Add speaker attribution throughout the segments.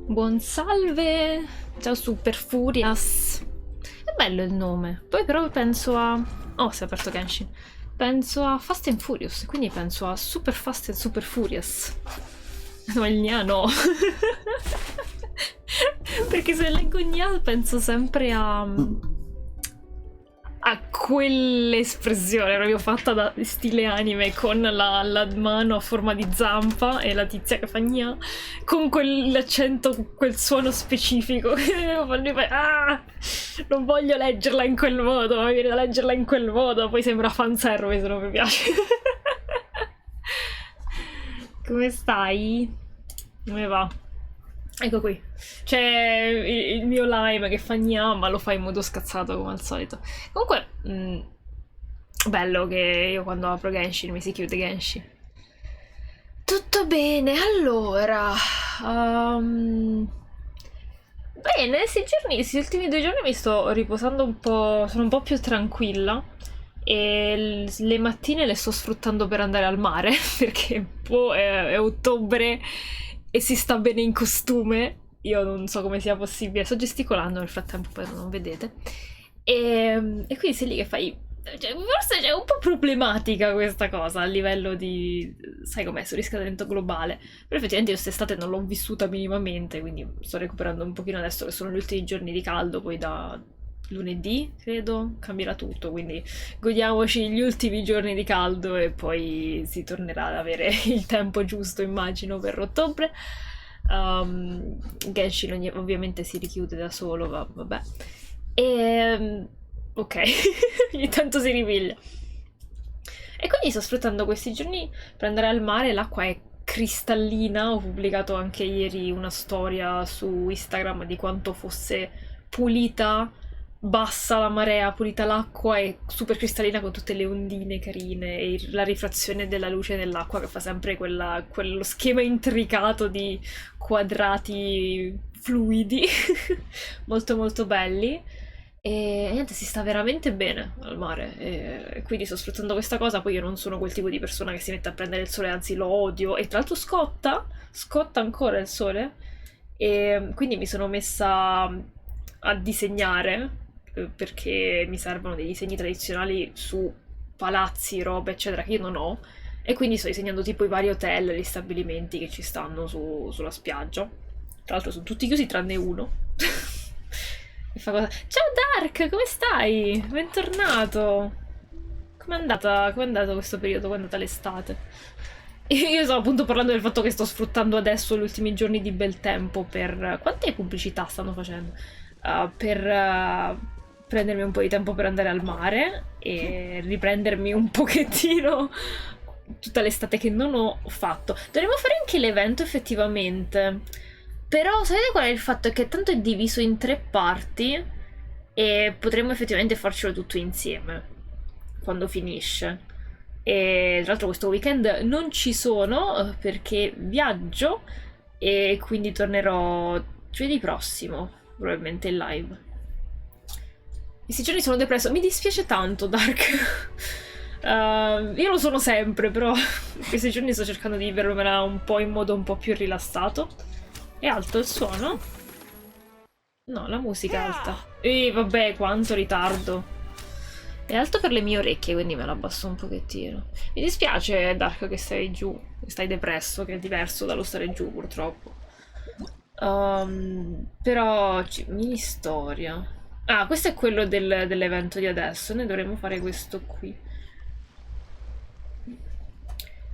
Speaker 1: Buon salve. Ciao Super Furious. È bello il nome. Poi però penso a... Oh, si è aperto Genshin. Penso a Fast and Furious, quindi penso a Super Fast and Super Furious. No, il Gna no. Perché se leggo Gna penso sempre a quell'espressione proprio fatta da stile anime con la mano a forma di zampa e la tizia che fa gna con quell'accento, quel suono specifico non voglio leggerla in quel modo, mi viene da leggerla in quel modo, poi sembra fanservice, non mi piace. Come stai? Come va? Ecco qui. C'è il mio lime che fa gna, ma lo fa in modo scazzato come al solito. Comunque, bello che io quando apro Genshin mi si chiude Genshin. Tutto bene, allora... um, Bene, questi ultimi 2 giorni mi sto riposando un po', sono un po' più tranquilla e le mattine le sto sfruttando per andare al mare perché boh, è ottobre e si sta bene in costume. Io non so come sia possibile, sto gesticolando nel frattempo, poi non vedete. E quindi sei lì che fai... Cioè, forse è un po' problematica questa cosa a livello di... sai com'è, sul riscaldamento globale. Però effettivamente io quest'estate non l'ho vissuta minimamente, quindi sto recuperando un pochino adesso che sono gli ultimi giorni di caldo, poi da lunedì, credo, cambierà tutto, quindi godiamoci gli ultimi giorni di caldo e poi si tornerà ad avere il tempo giusto, immagino, per ottobre. Genshin ovviamente si richiude da solo, vabbè. E... ok, ogni tanto si ripiglia. E quindi sto sfruttando questi giorni per andare al mare, l'acqua è cristallina, ho pubblicato anche ieri una storia su Instagram di quanto fosse pulita, bassa la marea, pulita l'acqua e super cristallina con tutte le ondine carine e la rifrazione della luce nell'acqua che fa sempre quello schema intricato di quadrati fluidi, molto molto belli. E niente, si sta veramente bene al mare e quindi sto sfruttando questa cosa. Poi io non sono quel tipo di persona che si mette a prendere il sole, anzi lo odio. E tra l'altro scotta ancora il sole. E quindi mi sono messa a disegnare perché mi servono dei disegni tradizionali su palazzi, robe, eccetera, che io non ho. E quindi sto disegnando tipo i vari hotel, gli stabilimenti che ci stanno sulla spiaggia. Tra l'altro sono tutti chiusi tranne uno. E fa cosa... Ciao Dark, come stai? Bentornato. Com'è andato questo periodo? Com'è andata l'estate? Io stavo appunto parlando del fatto che sto sfruttando adesso gli ultimi giorni di bel tempo per... Quante pubblicità stanno facendo? Per prendermi un po' di tempo per andare al mare e riprendermi un pochettino tutta l'estate che non ho fatto. Dovremmo fare anche l'evento effettivamente. Però sapete qual è il fatto? È che tanto è diviso in 3 parti e potremmo effettivamente farcelo tutto insieme quando finisce. E tra l'altro questo weekend non ci sono perché viaggio e quindi tornerò giovedì prossimo, probabilmente in live. Questi giorni sono depresso, mi dispiace tanto, Dark. Io lo sono sempre, però questi giorni sto cercando di vivermela un po' in modo un po' più rilassato. È alto il suono? No, la musica è alta. E vabbè, quanto ritardo. È alto per le mie orecchie, quindi me la abbasso un pochettino. Mi dispiace, Dark, che stai giù, che stai depresso, che è diverso dallo stare giù, purtroppo. Però, mini storia. Ah, questo è quello dell'evento di adesso. Noi dovremmo fare questo qui.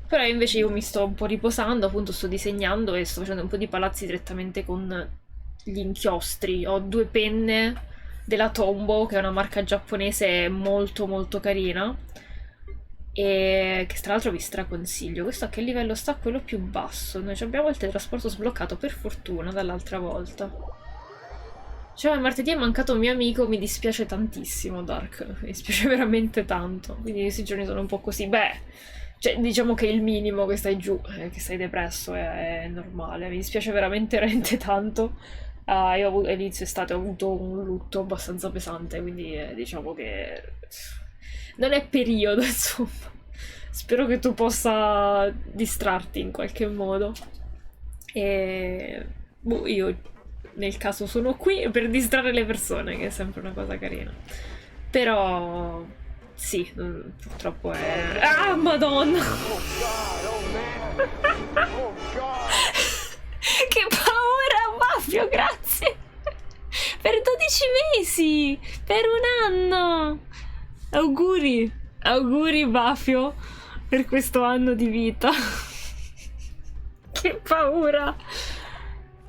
Speaker 1: Però invece io mi sto un po' riposando, appunto sto disegnando e sto facendo un po' di palazzi direttamente con gli inchiostri. Ho 2 penne della Tombow, che è una marca giapponese molto molto carina. E che tra l'altro vi straconsiglio. Questo a che livello sta? Quello più basso. Noi abbiamo il teletrasporto sbloccato, per fortuna, dall'altra volta. Cioè, martedì è mancato un mio amico, mi dispiace tantissimo, Dark. Mi dispiace veramente tanto. Quindi questi giorni sono un po' così. Beh, cioè, diciamo che il minimo che stai giù, che sei depresso, è normale. Mi dispiace veramente, veramente tanto. Io all'inizio estate ho avuto un lutto abbastanza pesante, quindi diciamo che non è periodo, insomma. Spero che tu possa distrarti in qualche modo. E boh, io nel caso sono qui per distrarre le persone, che è sempre una cosa carina. Però sì, purtroppo è... Ah, Madonna! Che paura, Baffio, grazie! Per 12 mesi! Per un anno! Auguri! Auguri, Baffio, per questo anno di vita. Che paura!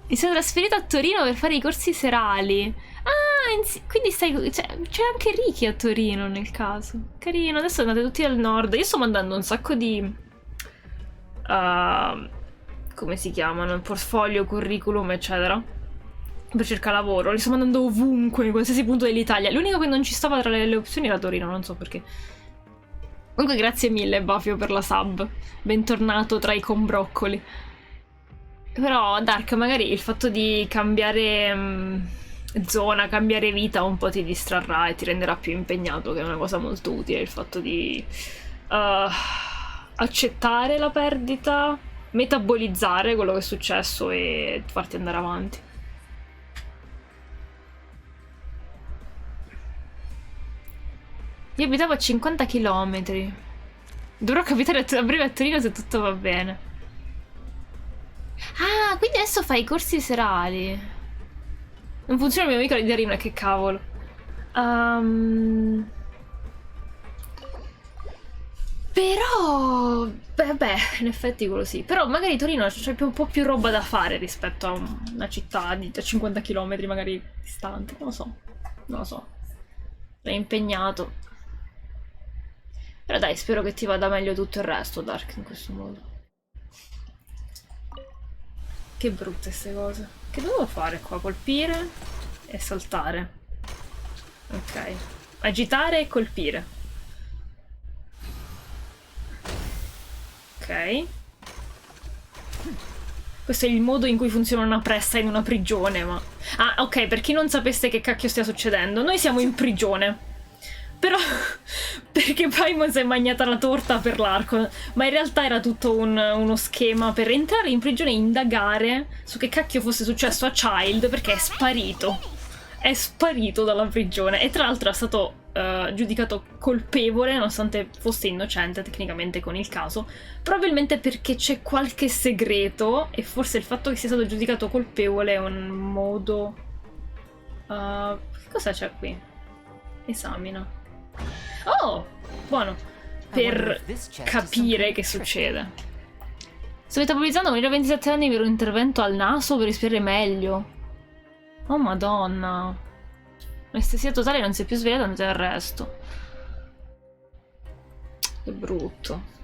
Speaker 1: Mi sono trasferita a Torino per fare i corsi serali. Ah, quindi stai... Cioè, c'è anche Ricky a Torino nel caso. Carino, adesso andate tutti al nord. Io sto mandando un sacco di... come si chiamano? Portfolio, curriculum, eccetera. Per cercare lavoro. Li sto mandando ovunque, in qualsiasi punto dell'Italia. L'unico che non ci stava tra le opzioni era Torino, non so perché. Comunque grazie mille, Bafio, per la sub. Bentornato tra i combroccoli. Però, Dark, magari il fatto di cambiare zona, cambiare vita un po' ti distrarrà e ti renderà più impegnato, che è una cosa molto utile. Il fatto di accettare la perdita, metabolizzare quello che è successo e farti andare avanti. Io abitavo a 50 km. Dovrò capitare a breve a Torino se tutto va bene. Ah, quindi adesso fai i corsi serali. Non funziona il mio amico di Arina, che cavolo. Però... Beh, in effetti quello sì. Però magari Torino c'è un po' più roba da fare rispetto a una città a 50 km magari distante. Non lo so. Non lo so. Sei impegnato. Però dai, spero che ti vada meglio tutto il resto, Dark, in questo modo. Che brutte queste cose. Che devo fare qua? Colpire e saltare. Ok. Agitare e colpire. Ok. Questo è il modo in cui funziona una pressa in una prigione, ma... Ah, ok, per chi non sapesse che cacchio stia succedendo, noi siamo in prigione. Però, perché Paimon si è mangiata la torta per l'arco, ma in realtà era tutto uno schema per entrare in prigione e indagare su che cacchio fosse successo a Child, perché è sparito. È sparito dalla prigione e tra l'altro è stato giudicato colpevole, nonostante fosse innocente tecnicamente con il caso, probabilmente perché c'è qualche segreto e forse il fatto che sia stato giudicato colpevole è un modo... che cosa c'è qui? Esamina. Oh, buono. Per capire che succede. Sto metabolizzando, morire a 27 anni per un intervento al naso per respirare meglio. Oh madonna. Anestesia totale, non si è più svegliata, andate al resto. Che brutto.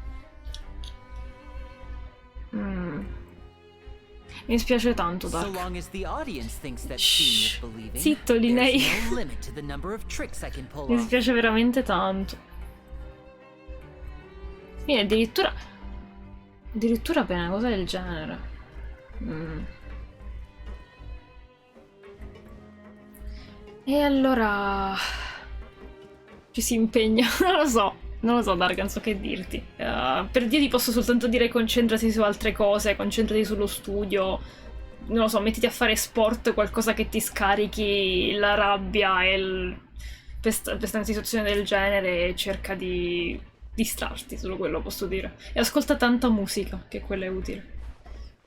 Speaker 1: Mi dispiace tanto, Dark. Zitto, Linei. Mi dispiace veramente tanto. Quindi addirittura... Addirittura per una cosa del genere. E allora... Ci si impegna. Non lo so. Non lo so, Dark, non so che dirti. Per Dio ti posso soltanto dire concentrati su altre cose, concentrati sullo studio. Non lo so, mettiti a fare sport, qualcosa che ti scarichi la rabbia e questa situazione del genere e cerca di distrarti, solo quello posso dire. E ascolta tanta musica, che quella è utile.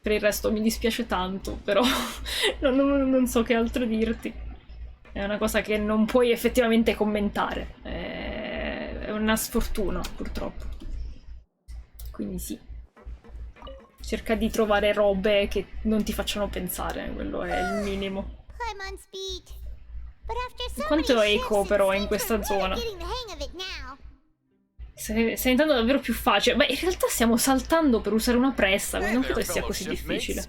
Speaker 1: Per il resto mi dispiace tanto, però non so che altro dirti. È una cosa che non puoi effettivamente commentare. È una sfortuna, purtroppo. Quindi sì. Cerca di trovare robe che non ti facciano pensare, quello è il minimo. Quanto eco però in questa zona? Sta diventando davvero più facile. Ma in realtà stiamo saltando per usare una pressa, quindi non credo che sia così difficile.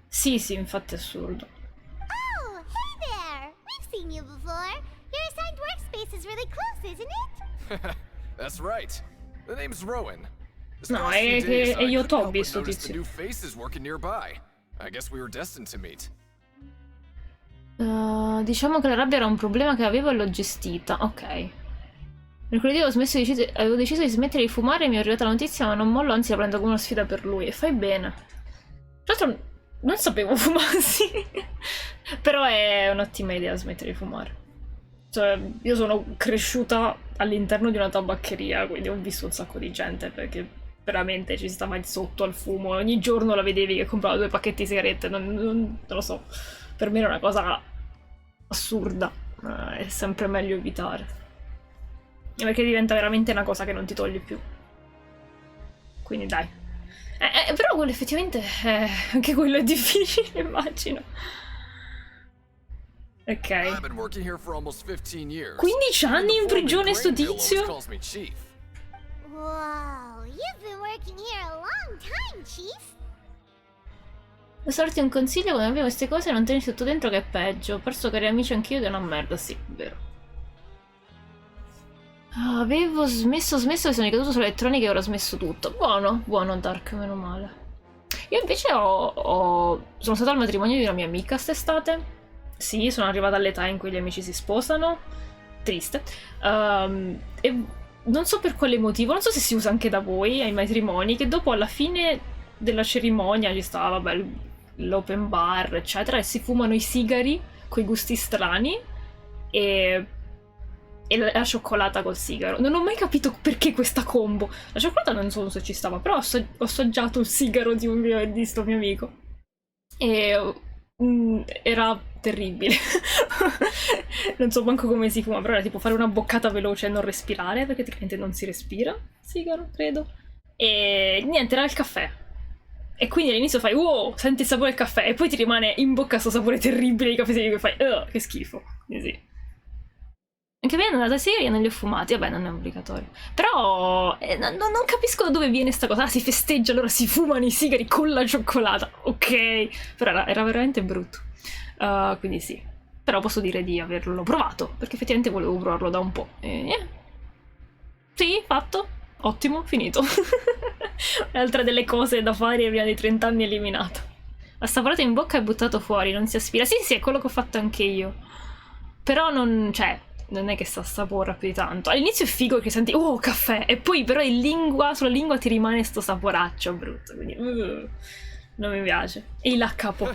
Speaker 1: Sì, infatti è assurdo.
Speaker 2: Oh, hey there! We've seen you before. Your assigned workspace is really close, isn't it?
Speaker 3: That's right. The name's Rowan.
Speaker 1: No, è Yotobi sto tizio.
Speaker 3: New faces working nearby. I guess we were destined to meet.
Speaker 1: Diciamo che la rabbia era un problema che avevo e l'ho gestita. Ok. Mercoledì avevo deciso di smettere di fumare e mi è arrivata la notizia, ma non mollo, anzi la prendo come una sfida per lui. E fai bene. Tra l'altro non sapevo fumassi. Però è un'ottima idea smettere di fumare. Cioè, io sono cresciuta all'interno di una tabaccheria, quindi ho visto un sacco di gente, perché veramente ci stava il sotto al fumo. Ogni giorno la vedevi che comprava 2 pacchetti di sigarette. Non lo so. Per me era una cosa assurda. È sempre meglio evitare. Perché diventa veramente una cosa che non ti togli più. Quindi dai. Però quello effettivamente anche quello è difficile, immagino. Ok.
Speaker 3: I've been working here for almost 15 years.
Speaker 1: 15 anni in prigione sto
Speaker 3: Greenville always
Speaker 1: tizio?
Speaker 3: calls me Chief.
Speaker 2: Wow, you've been working here a long time, Chief.
Speaker 1: Posso darti un consiglio? Quando abbiamo queste cose non tenersi tutto dentro che è peggio. Ho perso cari amici anch'io che è una merda, sì, vero. Avevo smesso e sono ricaduto sull'elettronica e ora ho smesso tutto. Buono, buono Dark, meno male. Io invece sono stata al matrimonio di una mia amica quest'estate. Sì, sono arrivata all'età in cui gli amici si sposano. Triste. E non so per quale motivo, non so se si usa anche da voi ai matrimoni, che dopo alla fine della cerimonia ci stava, vabbè, l'open bar, eccetera, e si fumano i sigari coi gusti strani e la cioccolata col sigaro. Non ho mai capito perché questa combo. La cioccolata non so se ci stava, però ho assaggiato il sigaro di sto mio amico. E era terribile. Non so manco come si fuma, però era tipo fare una boccata veloce e non respirare, perché tecnicamente non si respira sigaro, credo. E niente, era il caffè. E quindi all'inizio fai wow, senti il sapore del caffè, e poi ti rimane in bocca sto sapore terribile di caffè che fai che schifo. Quindi sì. Anche me è andata seria, non li ho fumati, vabbè non è obbligatorio. Però non capisco da dove viene sta cosa. Si festeggia, allora si fumano i sigari con la cioccolata. Ok, però era veramente brutto. Quindi sì. Però posso dire di averlo provato, perché effettivamente volevo provarlo da un po'. Sì, fatto. Ottimo, finito. Un'altra delle cose da fare prima dei 30 anni eliminata. Assaporato in bocca e buttato fuori, non si aspira. Sì, è quello che ho fatto anche io. Però non è che si assapora più di tanto. All'inizio è figo che senti, oh, caffè, e poi però sulla lingua ti rimane sto saporaccio brutto, quindi non mi piace. E il capo.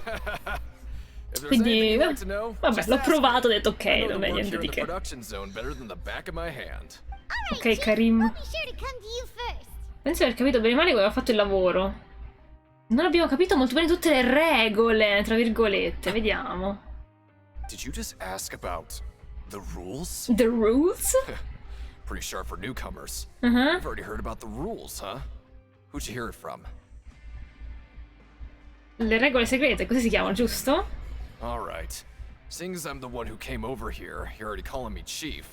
Speaker 1: Quindi, vabbè, l'ho provato, ho detto ok, non è niente di che. Ok, Karim. Penso di aver capito bene o male come aveva fatto il lavoro. Non abbiamo capito molto bene tutte le regole, tra virgolette, vediamo.
Speaker 3: Did you just ask about the rules?
Speaker 1: The rules?
Speaker 3: Pretty sharp for newcomers.
Speaker 1: Uh-huh.
Speaker 3: You've already heard about the rules, huh? Who'd you hear it from?
Speaker 1: Le regole segrete, così si chiamano, giusto?
Speaker 3: Alright. Seeing as I'm the one who came over here, you're already calling me chief.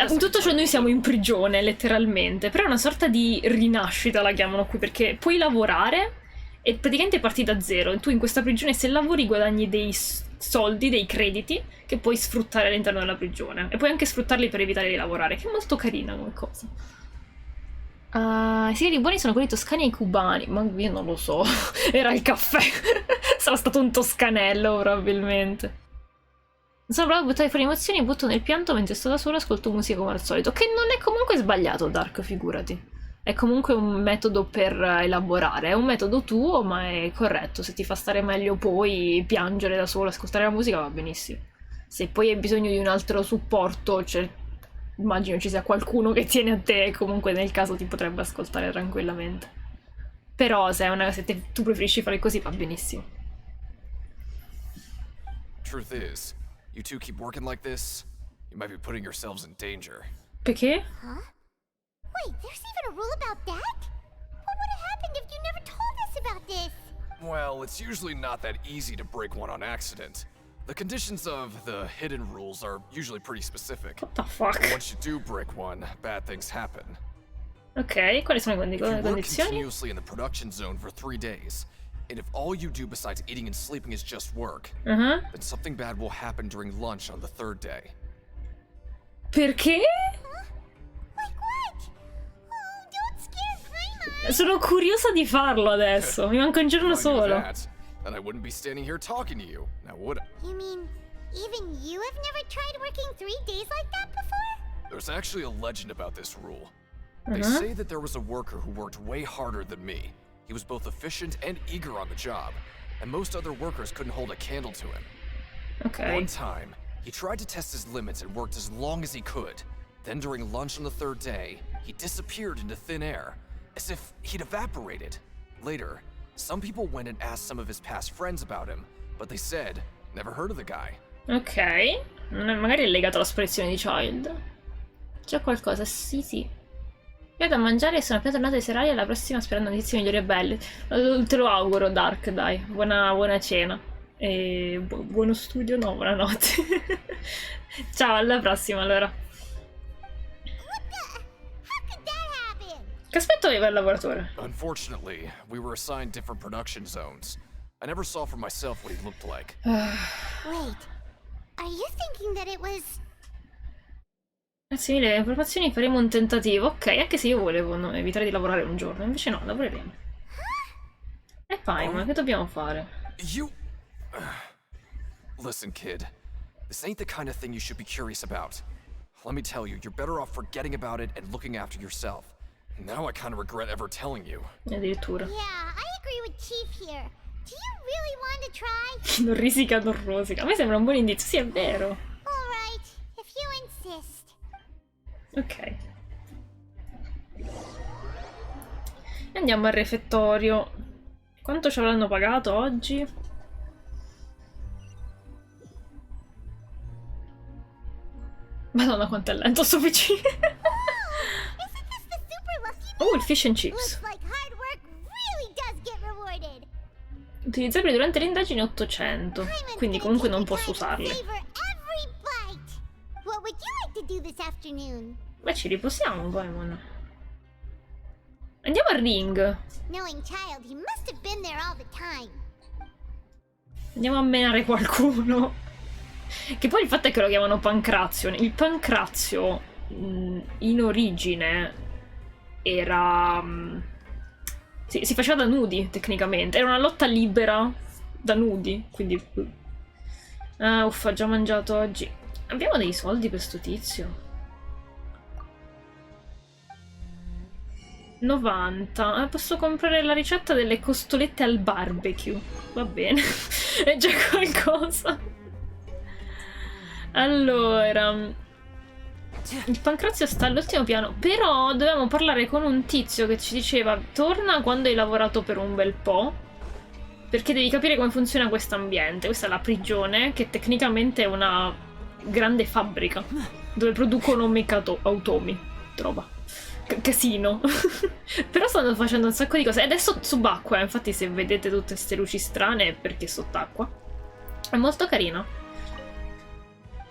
Speaker 1: In tutto ciò noi siamo in prigione, letteralmente. Però è una sorta di rinascita, la chiamano qui, perché puoi lavorare e praticamente parti da zero. Tu in questa prigione, se lavori, guadagni dei soldi, dei crediti, che puoi sfruttare all'interno della prigione. E puoi anche sfruttarli per evitare di lavorare, che è molto carina come cosa. I sigari buoni sono quelli toscani e i cubani. Ma io non lo so. Era il caffè. Sarà stato un toscanello, probabilmente. Non sono bravo a buttare fuori emozioni, butto nel pianto mentre sto da sola, ascolto musica come al solito. Che non è comunque sbagliato, Dark, figurati. È comunque un metodo per elaborare. È un metodo tuo, ma è corretto. Se ti fa stare meglio poi piangere da solo, ascoltare la musica va benissimo. Se poi hai bisogno di un altro supporto, immagino ci sia qualcuno che tiene a te, comunque nel caso ti potrebbe ascoltare tranquillamente. Però se tu preferisci fare così va benissimo.
Speaker 3: Truth is, you two keep working like this, you might be putting yourselves in danger.
Speaker 1: Perché?
Speaker 2: Huh? Wait, there's even a rule about that? What would have happened if you never told us about this?
Speaker 3: Well, it's usually not that easy to break one on accident. The conditions of the hidden rules are usually pretty specific.
Speaker 1: What the fuck?
Speaker 3: But once you do break one, bad things happen.
Speaker 1: Ok, quali sono le
Speaker 3: If you work
Speaker 1: condizioni?
Speaker 3: continuously in the production zone for 3 days, and if all you do besides eating and sleeping is just work, then something bad will happen during lunch on the 3rd day.
Speaker 1: Perché?
Speaker 2: Like what? Oh, don't scare Paimon!
Speaker 1: Sono curiosa di farlo adesso. Mi manca un giorno
Speaker 3: If I knew
Speaker 1: solo.
Speaker 3: that, then I wouldn't be standing here talking to you, now would I?
Speaker 2: You mean, even you have never tried working 3 days like that before?
Speaker 3: There's actually a legend about this rule. They say that there was a worker who worked way harder than me. He was both efficient and eager on the job, and most other workers couldn't hold a candle to him.
Speaker 1: Ok.
Speaker 3: One time, he tried to test his limits and worked as long as he could. Then during lunch on the third day, he disappeared into thin air, as if he'd evaporated. Later, some people went and asked some of his past friends about him, but they said, never heard of the guy.
Speaker 1: Ok. Magari è legato alla sparizione di Child. C'è qualcosa? Sì, sì. Io da mangiare e sono appena tornata ai serali alla prossima sperando notizie migliori e belle. Te lo auguro, Dark, dai. Buona cena. E buono studio, no, buonanotte. Ciao, alla prossima allora. Che aspetto aveva il lavoratore?
Speaker 3: Unfortunately, we were assigned different production zones. I never saw for myself what he looked like.
Speaker 2: Wait, are you thinking that it was...
Speaker 1: Grazie mille, le informazioni, faremo un tentativo. Ok, anche se io volevo evitare di lavorare un giorno, invece no, lavoreremo. E Paimon, che dobbiamo fare?
Speaker 3: You... Listen, kid. This ain't the kind of thing you should be curious about. Let me tell you, you're better off forgetting about it and looking after yourself. Now I kind of regret ever telling you.
Speaker 1: Addirittura.
Speaker 2: Yeah, I agree with Chief here. Do you really want to try?
Speaker 1: Non risica, non rosica. A me sembra un buon indizio, sì, è vero.
Speaker 2: All right, if you insist.
Speaker 1: Ok. Andiamo al refettorio. Quanto ci avranno pagato oggi? Madonna quanto è lento sto PC.
Speaker 2: Isn't this the super lucky
Speaker 1: Oh, il fish and chips.
Speaker 2: Looks like hard work really does get rewarded.
Speaker 1: Utilizzabili durante le indagini 800. Quindi comunque non posso usarle.
Speaker 2: Savor every bite. What would you like to do this afternoon?
Speaker 1: Beh, ci riposiamo, Paimon. Andiamo al ring.
Speaker 2: Knowing Child, he must have been there all the time.
Speaker 1: Andiamo a menare qualcuno. Che poi il fatto è che lo chiamano pancrazio. Il pancrazio in origine era... si faceva da nudi, tecnicamente. Era una lotta libera da nudi, quindi... Ah, uffa, ho già mangiato oggi. Abbiamo dei soldi per sto tizio? 90. Posso comprare la ricetta delle costolette al barbecue. Va bene. È già qualcosa. Allora, il pancrazio sta all'ultimo piano, però dovevamo parlare con un tizio che ci diceva torna quando hai lavorato per un bel po', perché devi capire come funziona questo ambiente. Questa è la prigione, che tecnicamente è una grande fabbrica dove producono automi. Trova. Casino. Però stanno facendo un sacco di cose. E adesso subacquea, infatti se vedete tutte queste luci strane è perché è sott'acqua. È molto carino.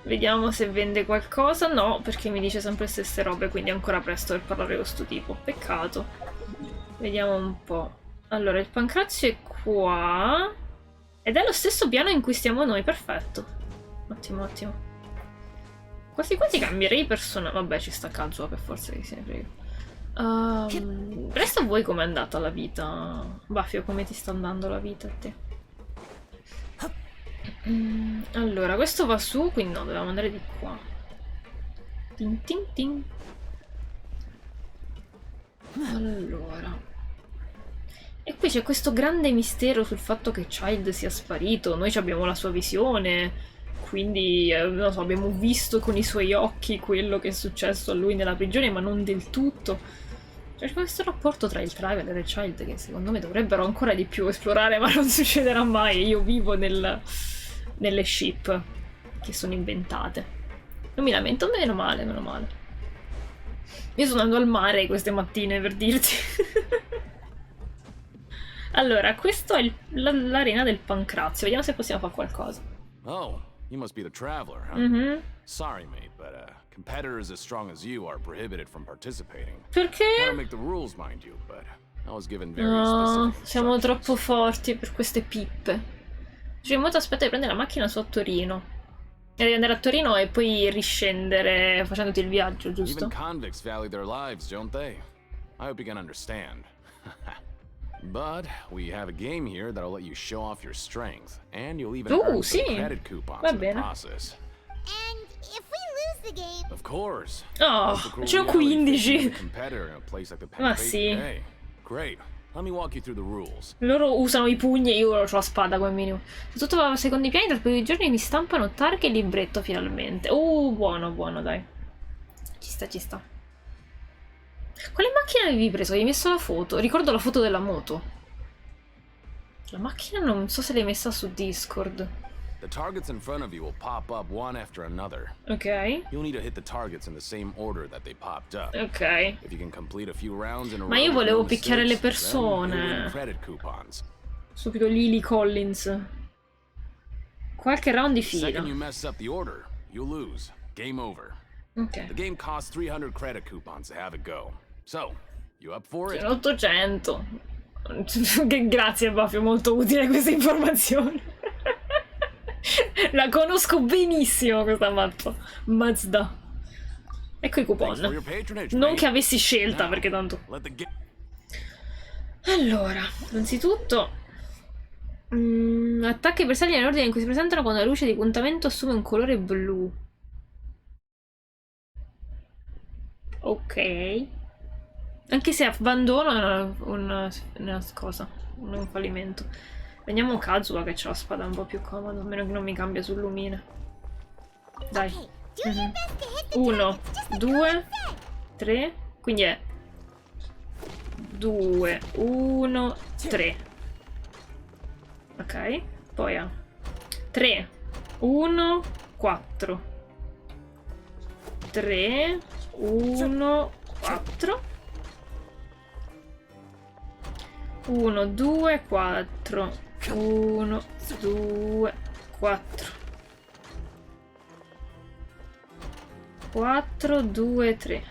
Speaker 1: Vediamo se vende qualcosa. No, perché mi dice sempre le stesse robe, quindi è ancora presto per parlare con sto tipo. Peccato. Vediamo un po'. Allora, il pancrazio è qua. Ed è lo stesso piano in cui stiamo noi, perfetto. Ottimo, ottimo. Quasi quasi cambierei persona. Vabbè, ci sta Kazuha per forza che se ne frega. Resta a voi com'è andata la vita. Baffio, come ti sta andando la vita a te? Allora, questo va su, quindi no, dobbiamo andare di qua. Tin tin tin. Allora. E qui c'è questo grande mistero sul fatto che Child sia sparito. Noi abbiamo la sua visione, quindi, non so, abbiamo visto con i suoi occhi quello che è successo a lui nella prigione, ma non del tutto. C'è questo rapporto tra il Traveler e il Child che secondo me dovrebbero ancora di più esplorare, ma non succederà mai. Io vivo nelle ship che sono inventate. Non mi lamento, meno male, meno male. Io sono andando al mare queste mattine, per dirti. Allora, questo è l'arena del pancrazio. Vediamo se possiamo fare qualcosa.
Speaker 4: Oh, you must be the traveler, huh? Sorry, mate, but competitors as strong as you are prohibited from participating.
Speaker 1: Perché?
Speaker 4: I don't make the rules, mind you, but I was given very
Speaker 1: No,
Speaker 4: specific
Speaker 1: siamo
Speaker 4: instructions.
Speaker 1: troppo forti per queste pippe. Cimoto aspetta di prendere la macchina su a Torino. E devi andare a Torino e poi riscendere facendoti il viaggio, giusto?
Speaker 4: Even convicts value their lives, don't they? I hope you can understand. But we have a game here that'll let you show off your strength, and you'll even earn some
Speaker 1: sì.
Speaker 4: credit coupons
Speaker 1: Va
Speaker 4: in the
Speaker 1: bene.
Speaker 4: process.
Speaker 2: And if we lose the game.
Speaker 4: Of course.
Speaker 1: Oh,
Speaker 4: That's the cruel
Speaker 1: ce n'ho
Speaker 4: reality of being
Speaker 1: 15.
Speaker 4: a competitor in a place like the
Speaker 1: Ma
Speaker 4: Pancake
Speaker 1: sì.
Speaker 4: Day. Great. Let me walk you through the rules.
Speaker 1: Loro usano i pugni e io ho la spada come minimo. Se tutto va secondo i piani, tra pochi giorni mi stampano targhe e libretto finalmente. Buono, buono, dai. Ci sta, ci sta. Quale macchina avevi preso? Hai messo la foto? Ricordo la foto della moto. La macchina non so se l'hai messa su Discord.
Speaker 4: The targets in front of you will pop up one after another.
Speaker 1: Ok.
Speaker 4: You'll need to hit the targets in the same order that they popped up.
Speaker 1: Ok.
Speaker 4: If you can complete a few rounds in a
Speaker 1: Ma
Speaker 4: row
Speaker 1: io
Speaker 4: with
Speaker 1: volevo
Speaker 4: no
Speaker 1: picchiare le
Speaker 4: mistakes, then you'll
Speaker 1: persone.
Speaker 4: win credit coupons.
Speaker 1: Subito Lily Collins. Qualche round di
Speaker 4: The second
Speaker 1: fila.
Speaker 4: you mess up the order, you lose. Game over.
Speaker 1: Ok.
Speaker 4: The game costs 300 credit coupons to have it go. So, you up for it?
Speaker 1: Sono 800. Grazie Buffy, è molto utile questa informazione. La conosco benissimo questa mappa. Mazda. Ecco i
Speaker 4: Thanks for
Speaker 1: coupon.
Speaker 4: your patronage,
Speaker 1: Non
Speaker 4: mate.
Speaker 1: che avessi scelta,
Speaker 4: Now,
Speaker 1: perché tanto...
Speaker 4: let the
Speaker 1: Allora, innanzitutto... attacca i bersagli nell'ordine in cui si presentano quando la luce di puntamento assume un colore blu. Ok. Anche se abbandono è una cosa, un fallimento. Vediamo Kazuha che c'ha la spada un po' più comoda, a meno che non mi cambia sul lumine. Dai.
Speaker 2: Okay, do your best to hit the
Speaker 1: 1,
Speaker 2: targets, just like
Speaker 1: 2,
Speaker 2: Colin said.
Speaker 1: 3. Quindi è 2, 1, 3. Ok. Poi ha 3, 1, 4. 3, 1, 4. 1, 2, 4. 1, 2, 4. 4, 2, 3.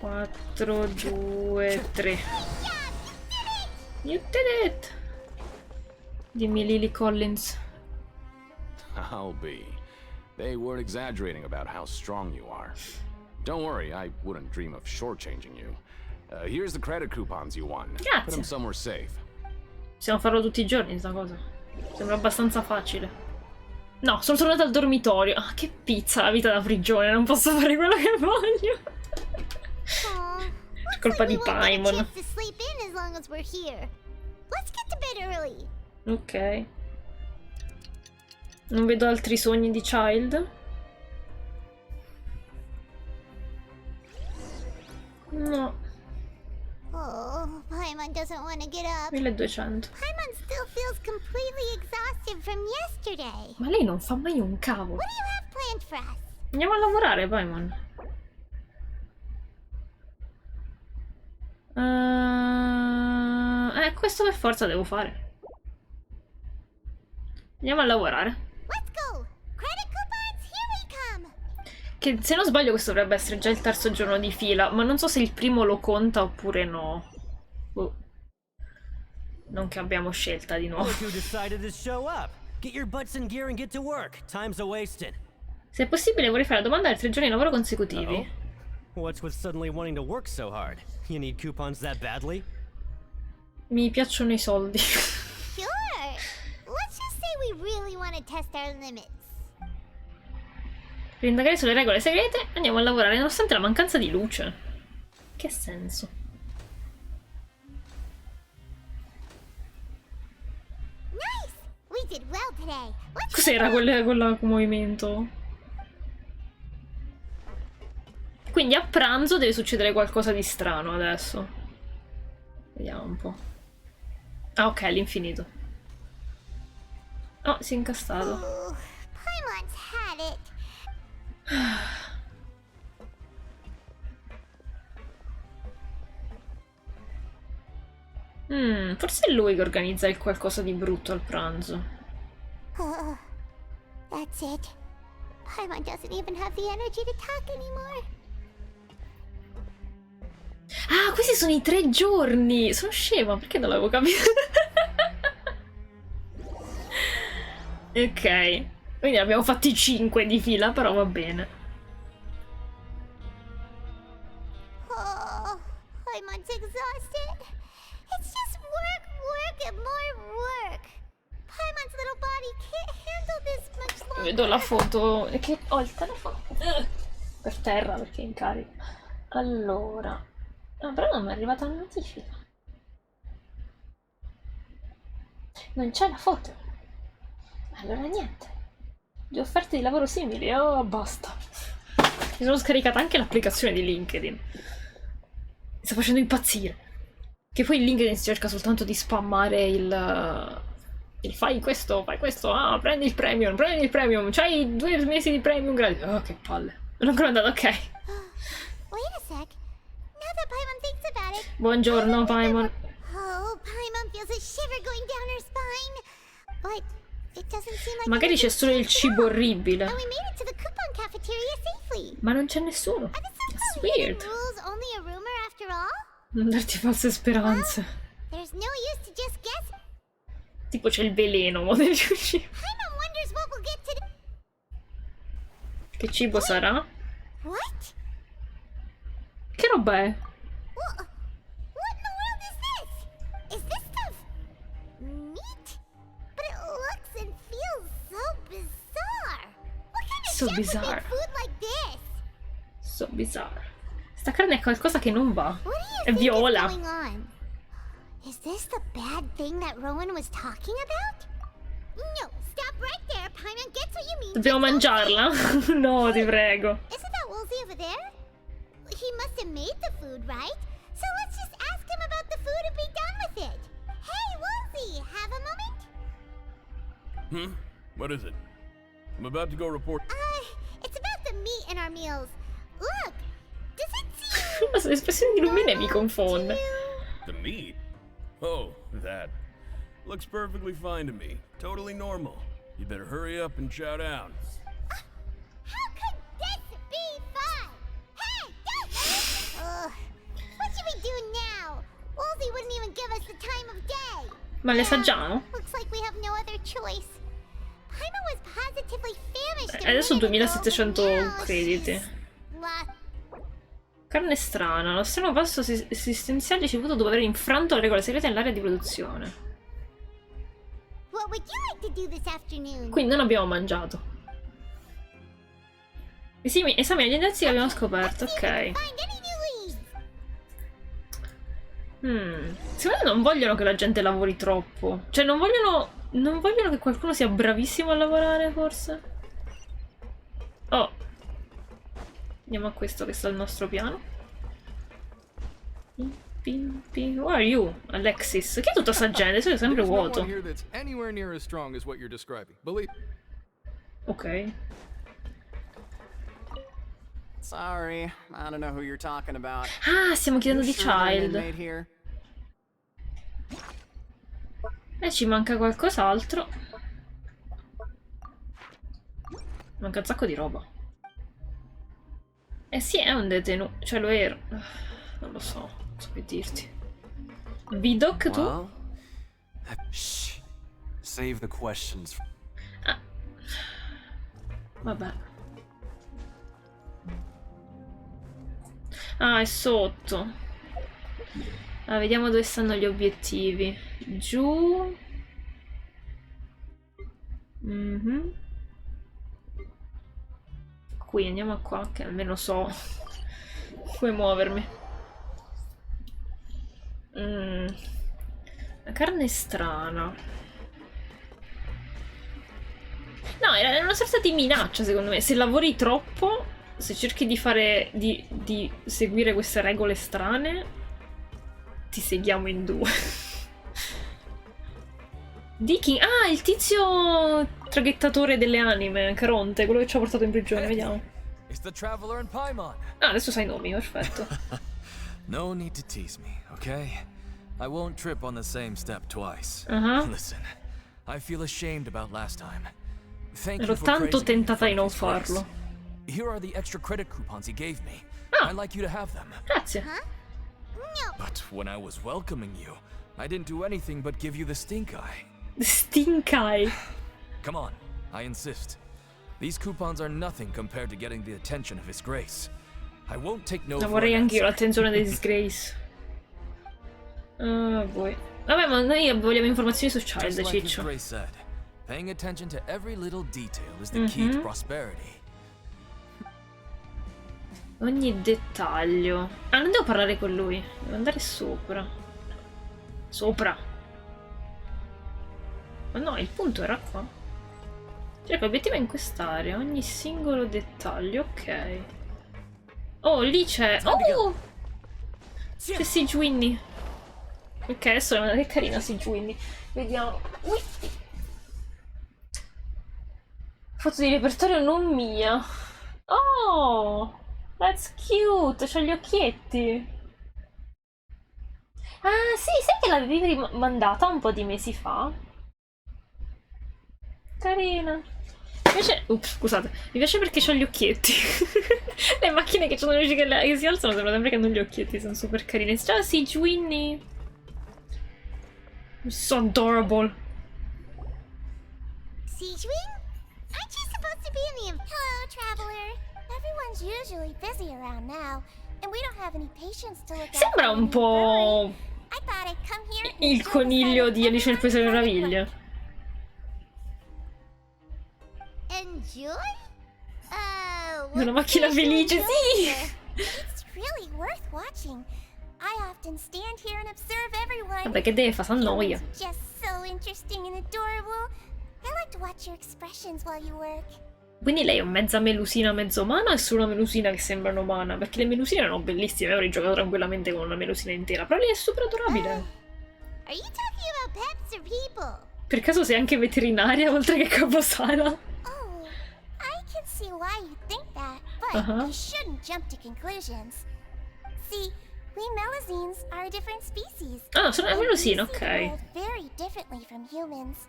Speaker 1: 4, 2, 3. You did it! Dimmi Lily Collins.
Speaker 4: I'll be. They weren't exaggerating about how strong you are. Don't worry, I wouldn't dream of shortchanging you. Here's the credit coupons you won. Put them
Speaker 1: Grazie.
Speaker 4: somewhere safe.
Speaker 1: Possiamo farlo tutti i giorni sta cosa. Sembra abbastanza facile. No, sono tornata al dormitorio. Ah, che pizza la vita da prigione, non posso fare quello che voglio.
Speaker 2: Aw, looks
Speaker 1: colpa
Speaker 2: like
Speaker 1: di
Speaker 2: we won't get a
Speaker 1: Paimon.
Speaker 2: chance to sleep in as long as we're here. Let's get to bed early.
Speaker 1: Ok. Non vedo altri sogni di Child. No,
Speaker 2: Oh, Paimon doesn't want to get up.
Speaker 1: 1200.
Speaker 2: Paimon still feels completely exhausted from yesterday.
Speaker 1: Ma lei non fa mai un cavolo.
Speaker 2: What do you have planned for us?
Speaker 1: Andiamo a lavorare, Paimon. Questo per forza devo fare. Andiamo a lavorare.
Speaker 2: Let's go. Credit coupons, here we come.
Speaker 1: Che se non sbaglio questo dovrebbe essere già il terzo giorno di fila, ma non so se il primo lo conta oppure no. Boh. Non che abbiamo scelta di nuovo.
Speaker 5: Look who decided to show up. Get your butts in gear and get to work. Time's a wasted.
Speaker 1: Se è possibile vorrei fare la domanda per 3 giorni di lavoro consecutivi.
Speaker 5: Uh-oh. What's with suddenly wanting to work so hard? You need coupons that badly?
Speaker 1: Mi piacciono i soldi.
Speaker 2: Sure. Let's just say we really want to test our limits.
Speaker 1: Per indagare sulle regole segrete andiamo a lavorare nonostante la mancanza di luce. Che senso?
Speaker 2: Nice. We did well today. Let's
Speaker 1: Cos'era quel movimento? Quindi a pranzo deve succedere qualcosa di strano adesso. Vediamo un po'. Ah, ok, l'infinito. Oh, si è incastrato.
Speaker 2: Ooh, Paimon's had it.
Speaker 1: Forse è lui che organizza il qualcosa di brutto al pranzo.
Speaker 2: That's it. Paimon doesn't even have the energy to talk anymore.
Speaker 1: Ah, questi sono i 3 giorni! Sono scema, perché non l'avevo capito? Ok. Quindi ne abbiamo fatti 5 di fila, però va bene.
Speaker 2: Oh, Paimon's exhausted. It's just work, work, and more work. Paimon's little body can't handle this much longer.
Speaker 1: Vedo la foto. Che ho il telefono. per terra perché è in carica. Allora, però non mi è arrivata la notifica. Non c'è la foto. Allora niente. Due offerte di lavoro simili. Oh, basta. Mi sono scaricata anche l'applicazione di LinkedIn. Mi sta facendo impazzire. Che poi LinkedIn si cerca soltanto di spammare il fai questo, ah, prendi il premium, c'hai 2 mesi di premium gratis. Oh, che palle. Non ho ancora andato, ok.
Speaker 2: Wait a sec. Now that Paimon thinks about it.
Speaker 1: Buongiorno, Paimon.
Speaker 2: Oh, Paimon feels a shiver going down her spine. But it doesn't seem like
Speaker 1: Magari c'è solo il cibo orribile.
Speaker 2: And we made it to the coupon cafeteria safely.
Speaker 1: Ma non c'è nessuno.
Speaker 2: Are the
Speaker 1: It's
Speaker 2: so-called hidden
Speaker 1: weird.
Speaker 2: rules only a rumor after all?
Speaker 1: Non darti false speranze.
Speaker 2: There's no use to just guess.
Speaker 1: Tipo c'è il veleno, mo del cibo.
Speaker 2: Paimon wonders what we'll get today.
Speaker 1: Che cibo sarà?
Speaker 2: What?
Speaker 1: Che roba è?
Speaker 2: What in the world is this? Is this stuff meat? But it looks and feels so bizarre. What kind of
Speaker 1: So
Speaker 2: chef would
Speaker 1: bizarre.
Speaker 2: make food like this?
Speaker 1: So bizarro. Sta carne è qualcosa che non va.
Speaker 2: What do you
Speaker 1: È
Speaker 2: think
Speaker 1: viola.
Speaker 2: is going on? Is this the bad thing that Rowan was talking about? No, stop right there. Paimon gets what you mean.
Speaker 1: Dobbiamo
Speaker 2: Just don't
Speaker 1: mangiarla? No, ti prego.
Speaker 2: Isn't that Woolsey over there? He must have made the food, right? So let's just ask him about the food and be done with it. Hey, Woolsey, have a moment?
Speaker 6: What is it? I'm about to go report.
Speaker 2: It's about the meat in our meals. Look, does it seem
Speaker 1: L'espressione di Lumine mi
Speaker 2: normal
Speaker 1: confonde.
Speaker 2: to you?
Speaker 6: The meat? Oh, that. Looks perfectly fine to me. Totally normal. You better hurry up and chow down.
Speaker 2: How could this be fun? Hey, don't! What should we do now? Woolsey wouldn't even give us the time of day.
Speaker 1: Ma le
Speaker 2: Yeah,
Speaker 1: assaggiamo?
Speaker 2: looks like we have no other choice. Paimon was positively famished.
Speaker 1: Adesso
Speaker 2: a minute ago,
Speaker 1: 2700
Speaker 2: but now
Speaker 1: crediti.
Speaker 2: she's lost.
Speaker 1: Carne strana. Lo strano pasto esistenziale ricevuto dopo aver infranto le regole segrete nell'area di produzione.
Speaker 2: What would you like to do this afternoon?
Speaker 1: Quindi non abbiamo mangiato. Esamina gli indizi che abbiamo scoperto,
Speaker 2: Let's see if we
Speaker 1: ok.
Speaker 2: can find any new leads.
Speaker 1: Secondo me non vogliono che la gente lavori troppo. Cioè non vogliono che qualcuno sia bravissimo a lavorare, forse. Oh. Andiamo a questo che sta il nostro piano. Who are you, Alexis? Chi è tutta sta gente? Sei sempre
Speaker 7: There's no
Speaker 1: vuoto.
Speaker 7: one here that's anywhere near as strong as what you're describing. Believe.
Speaker 1: Ok.
Speaker 8: Sorry, I don't know who you're talking about.
Speaker 1: Ah, stiamo chiedendo di
Speaker 8: You sure you're an
Speaker 1: Child.
Speaker 8: inmate here?
Speaker 1: Ci manca qualcos'altro. Manca un sacco di roba. Eh sì, è un detenuto. Cioè lo ero. Non lo so. Non so che dirti. Vidoc tu?
Speaker 3: Well, shh. Save the questions.
Speaker 1: Vabbè. Ah, è sotto. Ah, vediamo dove stanno gli obiettivi. Giù. Qui, andiamo qua, che almeno so come muovermi. La carne è strana. No, è una sorta di minaccia, secondo me. Se lavori troppo, se cerchi di fare di seguire queste regole strane, ti seghiamo in due. Dicking. Ah, il tizio traghettatore delle anime, Caronte, quello che ci ha portato in prigione, vediamo.
Speaker 3: It's the traveler in Paimon.
Speaker 1: Ah, adesso sai i nomi, perfetto.
Speaker 3: No need to tease me, okay? I won't trip on the same step twice. Listen, I feel ashamed about last time. Thank
Speaker 1: Ero
Speaker 3: you for
Speaker 1: tanto
Speaker 3: praising me
Speaker 1: tentata di
Speaker 3: in
Speaker 1: non
Speaker 3: front of his
Speaker 1: farlo.
Speaker 3: face. Here are the extra credit coupons he gave me.
Speaker 1: Ah.
Speaker 3: I'd like you to have them.
Speaker 1: Grazie.
Speaker 2: No.
Speaker 3: But when I was welcoming you, I didn't do anything but give you the stink eye.
Speaker 1: Stink eye.
Speaker 3: Come on, I insist. These coupons are nothing compared to getting the attention of His Grace. I won't take no
Speaker 1: La
Speaker 3: for
Speaker 1: vorrei
Speaker 3: an
Speaker 1: anch'io,
Speaker 3: answer.
Speaker 1: l'attenzione dei disgrace. Ah, voi. Vabbè, ma noi vogliamo informazioni su Child,
Speaker 3: Just like His
Speaker 1: ciccio.
Speaker 3: Grace said, paying attention to every little detail is the key to prosperity.
Speaker 1: Ogni dettaglio. Ah, non devo parlare con lui. Devo andare sopra. Sopra. Ma no, il punto era qua. Cioè, l'obiettivo è in quest'area. Ogni singolo dettaglio, ok. Oh, lì c'è... Oh! C'è Siege Winnie. Ok, adesso che carina Siege Winnie. Vediamo. Ui. Foto di repertorio non mia. Oh! That's cute! C'ha gli occhietti. Ah, sì, sai che l'avevi mandata un po' di mesi fa? Carina. Mi piace... Ups, scusate. Mi piace perché c'ha gli occhietti. Le macchine che c'hanno le luci che si alzano sembra sempre che hanno gli occhietti. Sono super carine. Ciao, Siege Winnie. So adorable.
Speaker 2: Siege Wing? Aren't you supposed to be in the... Hello, traveler. Everyone's usually busy around now, and we don't have any patience to look
Speaker 1: Sembra un po'
Speaker 2: I thought I'd come here and
Speaker 1: il
Speaker 2: show the
Speaker 1: coniglio
Speaker 2: side
Speaker 1: di Alice nel Paese delle Meraviglie.
Speaker 2: Enjoy?
Speaker 1: Una macchina felice, sì!
Speaker 2: It's really worth watching. I often stand here and observe everyone.
Speaker 1: Vabbè, che deve fa? S'annoia.
Speaker 2: It's just so interesting and adorable. I like to watch your expressions while you work.
Speaker 1: Quindi lei è mezza melusina, mezza umana, e solo una melusina che sembra umana. Perché le melusine erano bellissime, avrei giocato tranquillamente con una melusina intera. Però lei è super adorabile.
Speaker 2: Are you talking about pets or people?
Speaker 1: Per caso sei anche veterinaria oltre che caposala?
Speaker 2: Oh, I can see why you think that, but
Speaker 1: Uh-huh.
Speaker 2: you shouldn't jump to conclusions. See, we Melazines are a different species.
Speaker 1: Ah, sono una
Speaker 2: and we
Speaker 1: melusina,
Speaker 2: see the
Speaker 1: ok.
Speaker 2: world very differently from humans.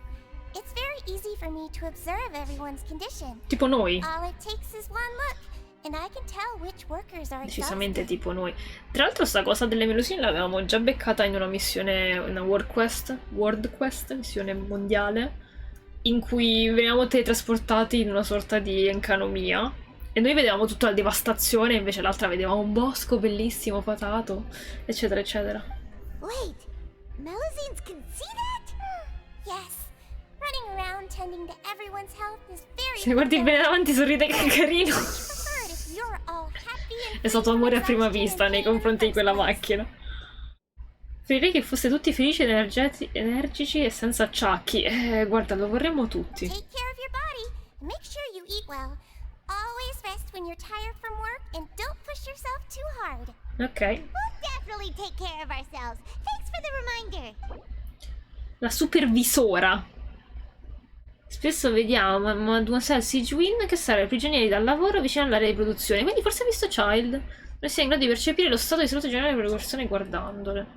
Speaker 2: It's very easy for me to observe everyone's condition.
Speaker 1: Tipo noi.
Speaker 2: All it takes is one look, and I can tell which workers are
Speaker 1: Decisamente
Speaker 2: exhausted.
Speaker 1: tipo noi. Tra l'altro sta cosa delle melusine l'avevamo già beccata in una missione, una World Quest, missione mondiale, in cui venivamo teletrasportati in una sorta di encanomia e noi vedevamo tutta la devastazione, invece l'altra vedeva un bosco bellissimo, patato, eccetera, eccetera.
Speaker 2: Wait, Melazines can see that? Yes. Running around tending to everyone's health is very
Speaker 1: Se guardi bene davanti sorride, che carino.
Speaker 2: preferred if you're all happy and
Speaker 1: È stato
Speaker 2: free from
Speaker 1: amore a prima
Speaker 2: exhaustion
Speaker 1: vista
Speaker 2: and
Speaker 1: nei
Speaker 2: pain in
Speaker 1: confronti di
Speaker 2: the
Speaker 1: quella
Speaker 2: first place.
Speaker 1: macchina. Preferirei che foste tutti felici ed energici e senza acciacchi. Guarda, lo vorremmo tutti.
Speaker 2: Take care of your body and make sure you eat well. Always rest when you're tired from work and don't push yourself too hard.
Speaker 1: Ok.
Speaker 2: We'll definitely take care of ourselves. Thanks for the reminder.
Speaker 1: La supervisora. Spesso vediamo Mademoiselle Sigewin che sarà prigionieri dal lavoro vicino all'area di produzione. Quindi forse ha visto Child. Non si è in grado di percepire lo stato di salute generale per le persone guardandole.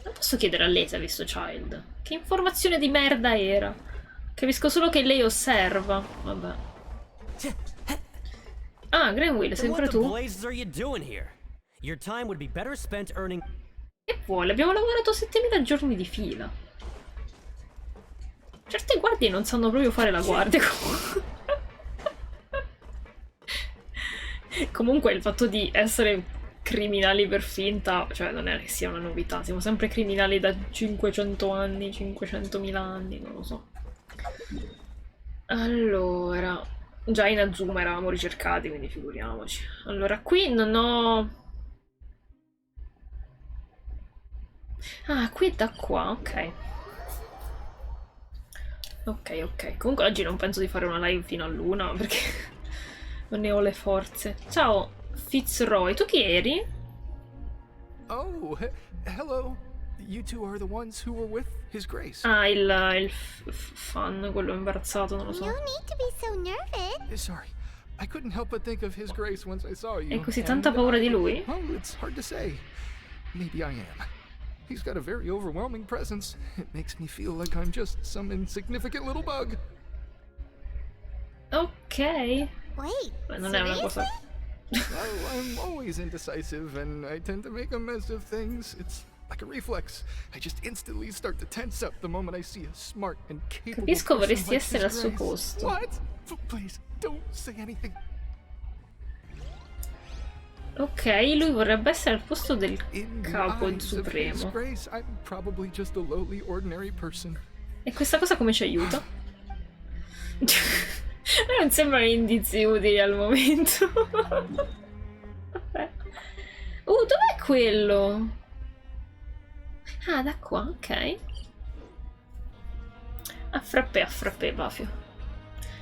Speaker 1: Non posso chiedere a lei se ha visto Child. Che informazione di merda era. Capisco solo che lei osserva. Vabbè. Ah, Greenwill,
Speaker 5: Then
Speaker 1: sempre
Speaker 5: what the
Speaker 1: tu?
Speaker 5: blazes are you doing here? Your time would be better spent earning.
Speaker 1: Che vuole? Abbiamo lavorato 7000 giorni di fila. Certe guardie non sanno proprio fare la guardia. Comunque il fatto di essere criminali per finta, cioè non è che sia una novità, siamo sempre criminali da 500 anni, 500.000 anni, non lo so. Allora, già in Azuma eravamo ricercati, quindi figuriamoci. Allora, qui non ho... Ah, qui da qua, ok. Ok. Comunque oggi non penso di fare una live fino all'una perché non ne ho le forze. Ciao, Fitzroy, tu chi eri?
Speaker 7: Oh, hello. You two are the ones who were with His Grace.
Speaker 1: Ah, il fan, quello imbarazzato, non lo so.
Speaker 2: No need to be so nervous.
Speaker 7: Sorry. I couldn't help but think of His Grace once I saw you.
Speaker 1: Hai così
Speaker 7: and
Speaker 1: tanta paura di lui?
Speaker 7: Oh, it's hard to say. Maybe I am. He's got a very overwhelming presence. It makes me feel like I'm just some insignificant little bug.
Speaker 1: Ok.
Speaker 2: Wait,
Speaker 1: Beh, non è una cosa...
Speaker 7: Oh, I'm always indecisive and I tend to make a mess of things. It's like a reflex. I just instantly start to tense up the moment I see a smart and capable
Speaker 1: Capisco,
Speaker 7: person
Speaker 1: vorresti
Speaker 7: like
Speaker 1: essere
Speaker 7: His
Speaker 1: al suo
Speaker 7: Grace.
Speaker 1: posto.
Speaker 7: What? Please, don't say anything.
Speaker 1: Ok, lui vorrebbe essere al posto del
Speaker 7: In the
Speaker 1: capo
Speaker 7: eyes of His
Speaker 1: supremo.
Speaker 7: Grace, I'm probably just a lowly, ordinary person.
Speaker 1: E questa cosa come ci aiuta? Non sembrano indizi utili al momento. Vabbè. quello. Ah, da qua, ok. A frappè, Bafio.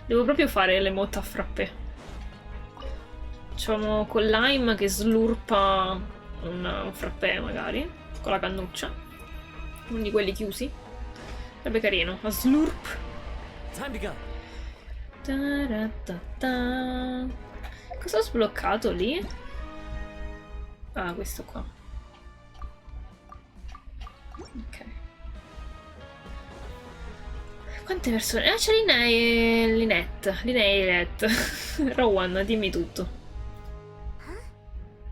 Speaker 1: Devo proprio fare le motte a frappè. Facciamo con lime che slurpa un frappè, magari. Con la cannuccia. Uno di quelli chiusi. Sarebbe carino. A slurp.
Speaker 5: Time to go.
Speaker 1: Ta-ra-ta-ta. Cosa ho sbloccato lì? Ah, questo qua. Ok. Quante persone? Ah, c'è Linette. Rowan, dimmi tutto.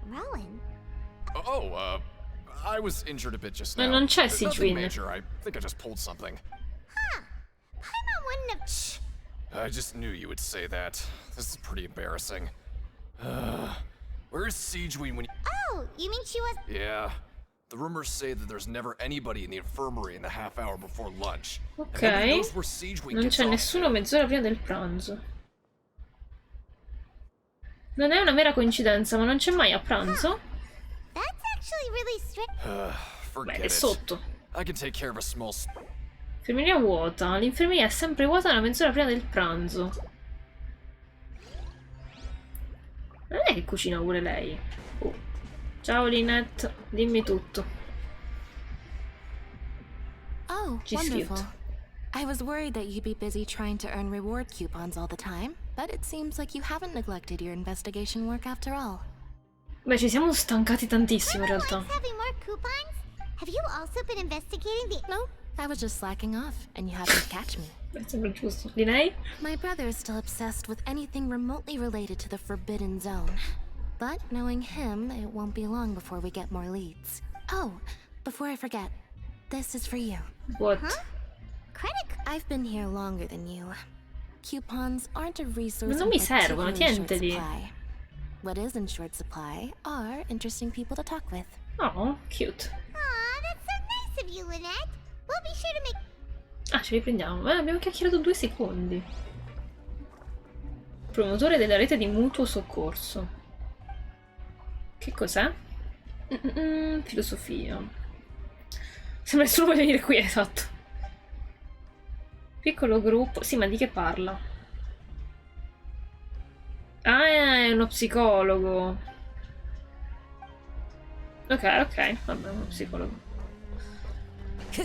Speaker 2: Rowan?
Speaker 3: Oh, I was injured a bit just
Speaker 1: Ma
Speaker 3: now.
Speaker 1: non c'è
Speaker 3: Nothing
Speaker 1: Sigewin.
Speaker 3: major. I think I just pulled something.
Speaker 2: Paimon wouldn't have. Shh.
Speaker 3: I just knew you would say that. This is pretty embarrassing. Where's Sigewin when?
Speaker 2: Oh, you mean she was?
Speaker 3: Yeah. The rumors say that there's never anybody in the infirmary in the half hour before lunch. And
Speaker 1: Ok.
Speaker 3: nobody knows where Sigewin
Speaker 1: Non
Speaker 3: gets
Speaker 1: c'è
Speaker 3: off
Speaker 1: nessuno
Speaker 3: to.
Speaker 1: mezz'ora prima del pranzo. Non è una mera coincidenza, ma non c'è mai a pranzo?
Speaker 2: That's actually really strange.
Speaker 1: Beh,
Speaker 3: Forget
Speaker 1: è
Speaker 3: it.
Speaker 1: sotto.
Speaker 3: I can take care of a small.
Speaker 1: Infermeria vuota. L'infermeria è sempre vuota una mezz'ora prima del pranzo. Non è che cucina pure lei. Oh. Ciao Linette, dimmi tutto.
Speaker 9: Oh,
Speaker 1: She's
Speaker 9: wonderful.
Speaker 1: cute.
Speaker 9: I was worried that you'd be busy trying to earn reward coupons all the time, but it seems like you haven't neglected your investigation work after all.
Speaker 1: Beh, ci siamo stancati tantissimo in
Speaker 2: Paimon
Speaker 1: realtà.
Speaker 2: likes having more coupons. Have you also been investigating the?
Speaker 9: No, I was just slacking off, and you happened to catch me.
Speaker 1: Beh, sembra giusto. Linei?
Speaker 9: My brother is still obsessed with anything remotely related to the Forbidden Zone. But knowing him, it won't be long before we get more leads. Oh, before I forget, this is for you.
Speaker 1: What?
Speaker 2: Credit.
Speaker 9: I've been here longer than you. Coupons aren't a resource
Speaker 1: Ma non
Speaker 9: in
Speaker 1: mi servono,
Speaker 9: particularly short
Speaker 1: tienteli.
Speaker 9: supply. What is in short supply are interesting people to talk with.
Speaker 1: Oh, cute.
Speaker 2: Aw, that's so nice of you, Lynette. We'll be sure to make.
Speaker 1: Ah, ce li prendiamo. Abbiamo chiacchierato 2 secondi. Promotore della rete di mutuo soccorso. Che cos'è? Filosofia. Sembra nessuno voglia venire qui, esatto. Piccolo gruppo. Sì, ma di che parla? Ah, è uno psicologo. Ok, vabbè, uno psicologo.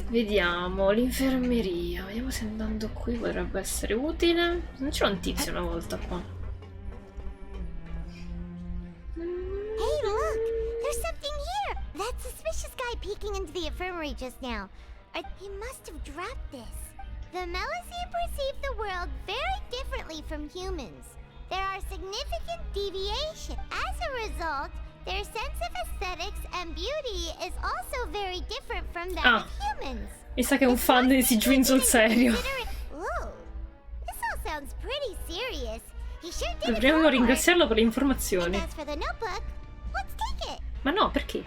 Speaker 1: Vediamo, l'infermeria. Vediamo se andando qui potrebbe essere utile. Non c'era un tizio una volta qua.
Speaker 2: Hey, look! There's something here! That suspicious guy peeking into the infirmary just now. He must have dropped this. The Melusine perceive the world very differently from humans. There are significant deviations. As a result, their sense of aesthetics and beauty is also very different from that of humans.
Speaker 1: Mi sa che è un fan di Sigewin sul serio.
Speaker 2: Whoa, this all sounds pretty serious. He sure did it
Speaker 1: Dovremmo
Speaker 2: hard.
Speaker 1: ringraziarlo per le
Speaker 2: And
Speaker 1: informazioni.
Speaker 2: as for the notebook, let's take it.
Speaker 1: Ma no, perché?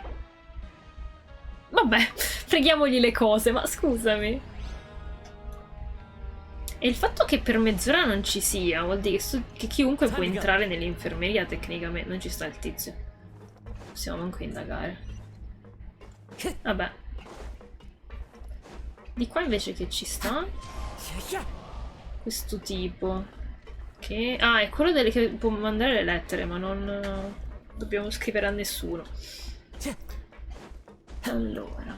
Speaker 1: Vabbè, freghiamogli le cose, ma scusami. E il fatto che per mezz'ora non ci sia vuol dire che chiunque può entrare nell'infermeria tecnicamente. Non ci sta il tizio. Possiamo manco indagare. Vabbè. Di qua invece che ci sta? Questo tipo. Che... Ah, è quello delle che può mandare le lettere, ma non dobbiamo scrivere a nessuno. Allora.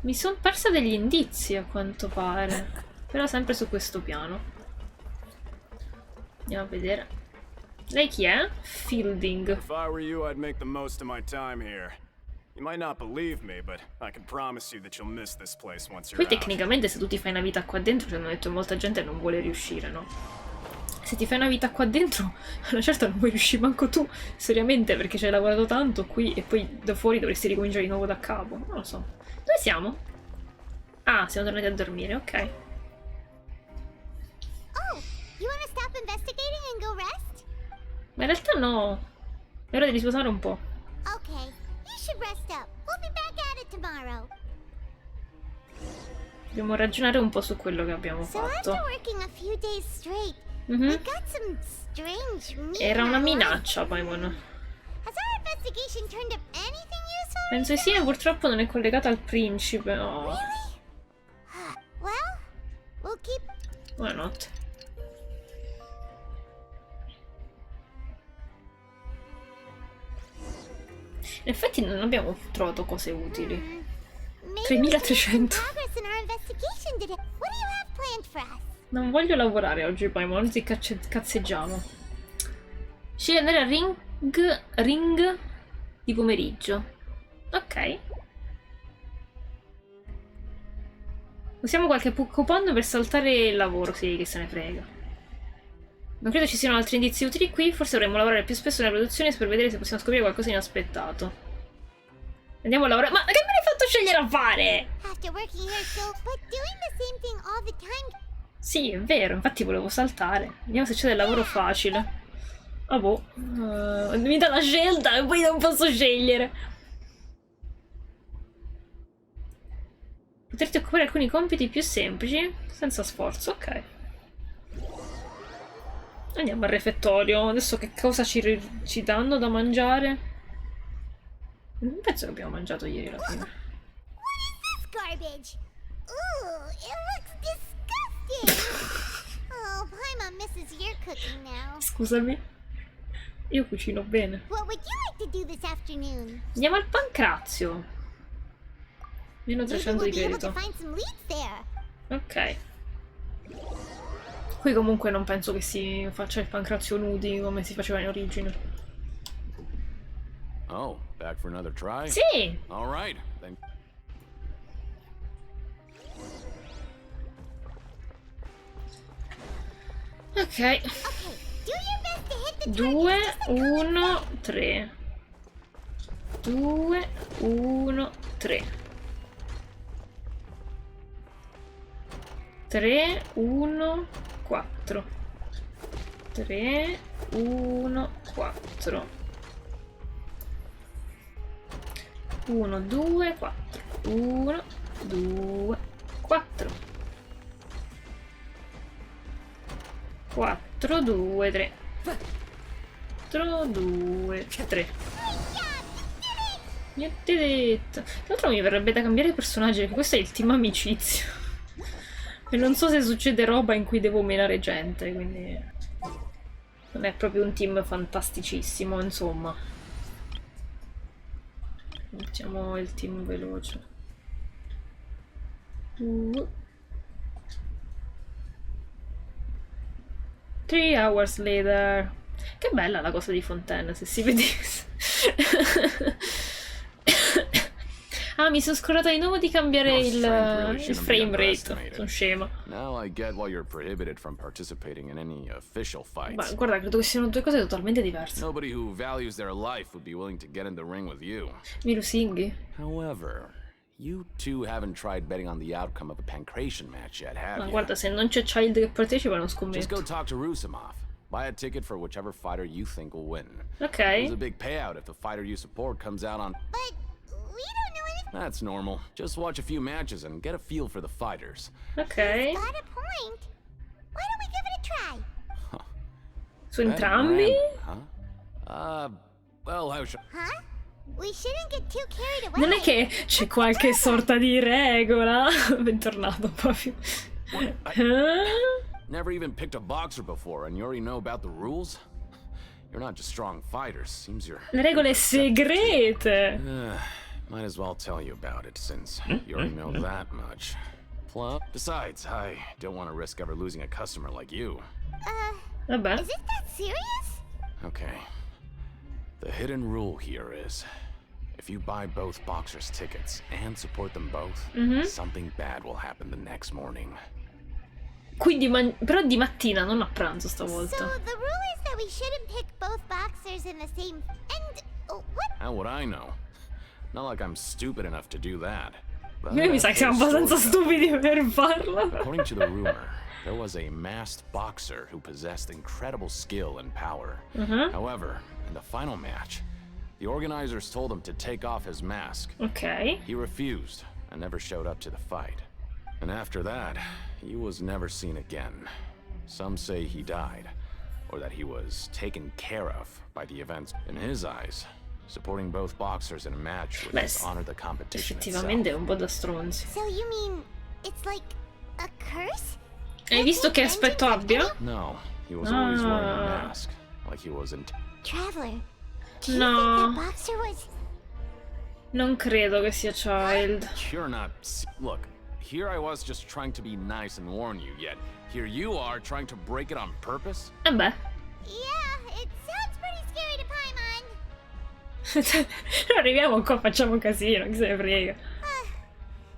Speaker 1: Mi sono persa degli indizi a quanto pare. Però sempre su questo piano. Andiamo a vedere. Lei chi è? Fielding.
Speaker 10: If I were you, I'd make the most of my time here. You might not believe me, but I can promise you that you'll miss this place once you're
Speaker 1: Poi
Speaker 10: out.
Speaker 1: tecnicamente se tu ti fai una vita qua dentro, ci hanno detto molta gente non vuole riuscire, no? Se ti fai una vita qua dentro, una certa non vuoi riuscire manco tu, seriamente, perché ci hai lavorato tanto qui e poi da fuori dovresti ricominciare di nuovo da capo. Non lo so. Dove siamo? Ah, siamo tornati a dormire, ok.
Speaker 2: Oh, you want to stop investigating and go rest?
Speaker 1: Ma in realtà no. È ora di riposare un po'.
Speaker 2: Okay, you should rest up. We'll be back at it tomorrow.
Speaker 1: Dobbiamo ragionare un po' su quello che abbiamo
Speaker 2: So
Speaker 1: fatto.
Speaker 2: after working a few days straight,
Speaker 1: Mhm.
Speaker 2: we got some strange meat
Speaker 1: Era
Speaker 2: in
Speaker 1: una
Speaker 2: our lunch.
Speaker 1: minaccia, Paimon.
Speaker 2: Has our investigation turned up anything useful?
Speaker 1: Penso di sì, ma purtroppo non è collegata al principe. Oh.
Speaker 2: Really? Well, we'll keep.
Speaker 1: Buonanotte. In effetti non abbiamo trovato cose utili.
Speaker 2: Maybe
Speaker 1: 3300.
Speaker 2: progress in our investigation today. What do you have planned for us?
Speaker 1: Non voglio lavorare oggi, poi, ma oggi cazzeggiamo. Scegli di andare a ring di pomeriggio. Ok. Usiamo qualche coupon per saltare il lavoro, sì, che se ne frega. Non credo ci siano altri indizi utili qui, forse dovremmo lavorare più spesso nella produzione per vedere se possiamo scoprire qualcosa di inaspettato. Andiamo a lavorare. Ma che me l'hai fatto scegliere a fare?
Speaker 2: After working here so, but doing the same thing all the time.
Speaker 1: Sì, è vero, infatti volevo saltare. Vediamo se c'è del lavoro facile. Ah boh. Mi dà la scelta e poi non posso scegliere. Potresti occupare alcuni compiti più semplici, senza sforzo, ok. Andiamo al refettorio. Adesso che cosa ci danno da mangiare? Non penso che abbiamo mangiato ieri alla fine.
Speaker 2: What is this garbage? Ooh, it looks disgusting. Oh, Paimon misses your cooking now.
Speaker 1: Scusami. Io cucino bene.
Speaker 2: What would you like to do this afternoon?
Speaker 1: Andiamo al pancrazio. Meno
Speaker 2: Maybe
Speaker 1: 300
Speaker 2: we'll
Speaker 1: di
Speaker 2: be able to
Speaker 1: credito.
Speaker 2: find some leads there.
Speaker 1: Ok. Qui comunque non penso che si faccia il pancrazio nudi come si faceva in origine.
Speaker 4: Oh, back for another try?
Speaker 1: Sì!
Speaker 4: All right, then.
Speaker 1: Ok.
Speaker 2: Okay, do your best to hit the
Speaker 1: 2,
Speaker 2: target just like
Speaker 1: 1, 3. 2, 1, 3. 3, 1, 4. 3, 1, 4. 1, 2, 4. 1, 2, 4. 4, 2, 3. 4, 2, 3. Niente detto. Tra l'altro mi verrebbe da cambiare personaggio perché questo è il team amicizia. E non so se succede roba in cui devo menare gente, quindi non è proprio un team fantasticissimo, insomma. Mettiamo il team veloce. 3 hours later. Che bella la cosa di Fontaine, se si vedesse. Ah, mi sono scordata di nuovo di cambiare il frame rate. Sono scema.
Speaker 4: Now I get why you're prohibited from participating in any official fights.
Speaker 1: Ma guarda, credo che siano due cose totalmente diverse.
Speaker 4: Nobody who values their life would be willing to get in the ring with you.
Speaker 1: Mi lusinghi?
Speaker 4: However, you two haven't tried betting on the outcome of a pancration match yet, have
Speaker 1: Ma
Speaker 4: you?
Speaker 1: guarda, se non c'è Child che partecipa non
Speaker 4: Just go
Speaker 1: scommetto.
Speaker 4: talk to Rusimov. Buy a ticket for whichever fighter you think will win.
Speaker 1: Ok.
Speaker 4: There's a big payout if the fighter you support comes out on...
Speaker 2: But we don't know anything.
Speaker 4: That's normal. Just watch a few matches and get a feel for the fighters.
Speaker 1: Ok.
Speaker 2: Got a point. Why don't we give it a try?
Speaker 1: Su entrambi?
Speaker 4: Huh? Well, how should...
Speaker 2: Huh? We shouldn't get too carried away.
Speaker 1: Non è che c'è qualche sorta di regola. Bentornato, proprio.
Speaker 4: Never even picked a boxer before and you already know about the rules? You're not just strong fighters. Seems you're...
Speaker 1: Le regole segrete.
Speaker 4: Might as well tell you about it since you already know that much. Plus, besides, I don't want to risk ever losing a customer like you.
Speaker 1: Vabbè.
Speaker 2: Is it that serious?
Speaker 4: Okay. The hidden rule here is, if you buy both boxers' tickets and support them both, something bad will happen the next morning.
Speaker 1: Quindi, però di mattina, non a pranzo
Speaker 2: So
Speaker 1: stavolta.
Speaker 2: the rule is that we shouldn't pick both boxers in the same. And what?
Speaker 4: How would I know? Not like I'm stupid enough to do that. But
Speaker 1: Noi mi sa che siamo
Speaker 4: there's
Speaker 1: abbastanza
Speaker 4: story
Speaker 1: stupidi per farlo.
Speaker 4: According to the rumor, there was a masked boxer who possessed incredible skill and power. However, in the final match, the organizers told him to take off his mask.
Speaker 1: Ok.
Speaker 4: He refused and never showed up to the fight. And after that, he was never seen again. Some say he died, or that he was taken care of by the events. In his eyes, Supporting both boxers in a match would
Speaker 1: Beh,
Speaker 4: just honor the competition
Speaker 1: effettivamente è
Speaker 4: itself.
Speaker 1: un po' da stronzi.
Speaker 2: So you mean it's like a curse?
Speaker 1: Hai visto che aspetto abbia?
Speaker 4: No, he was always wearing a
Speaker 1: Ah.
Speaker 4: mask, like he wasn't.
Speaker 2: Traveler, do you
Speaker 1: No.
Speaker 2: think that boxer was...
Speaker 1: Non credo che sia Child.
Speaker 4: You're not. Look, here I was just trying to be nice and warn you, yet here you are trying to break it on purpose?
Speaker 1: E beh.
Speaker 2: Yeah, it sounds pretty scary to Paimon.
Speaker 1: Arriviamo qua, facciamo casino, che se ne frega.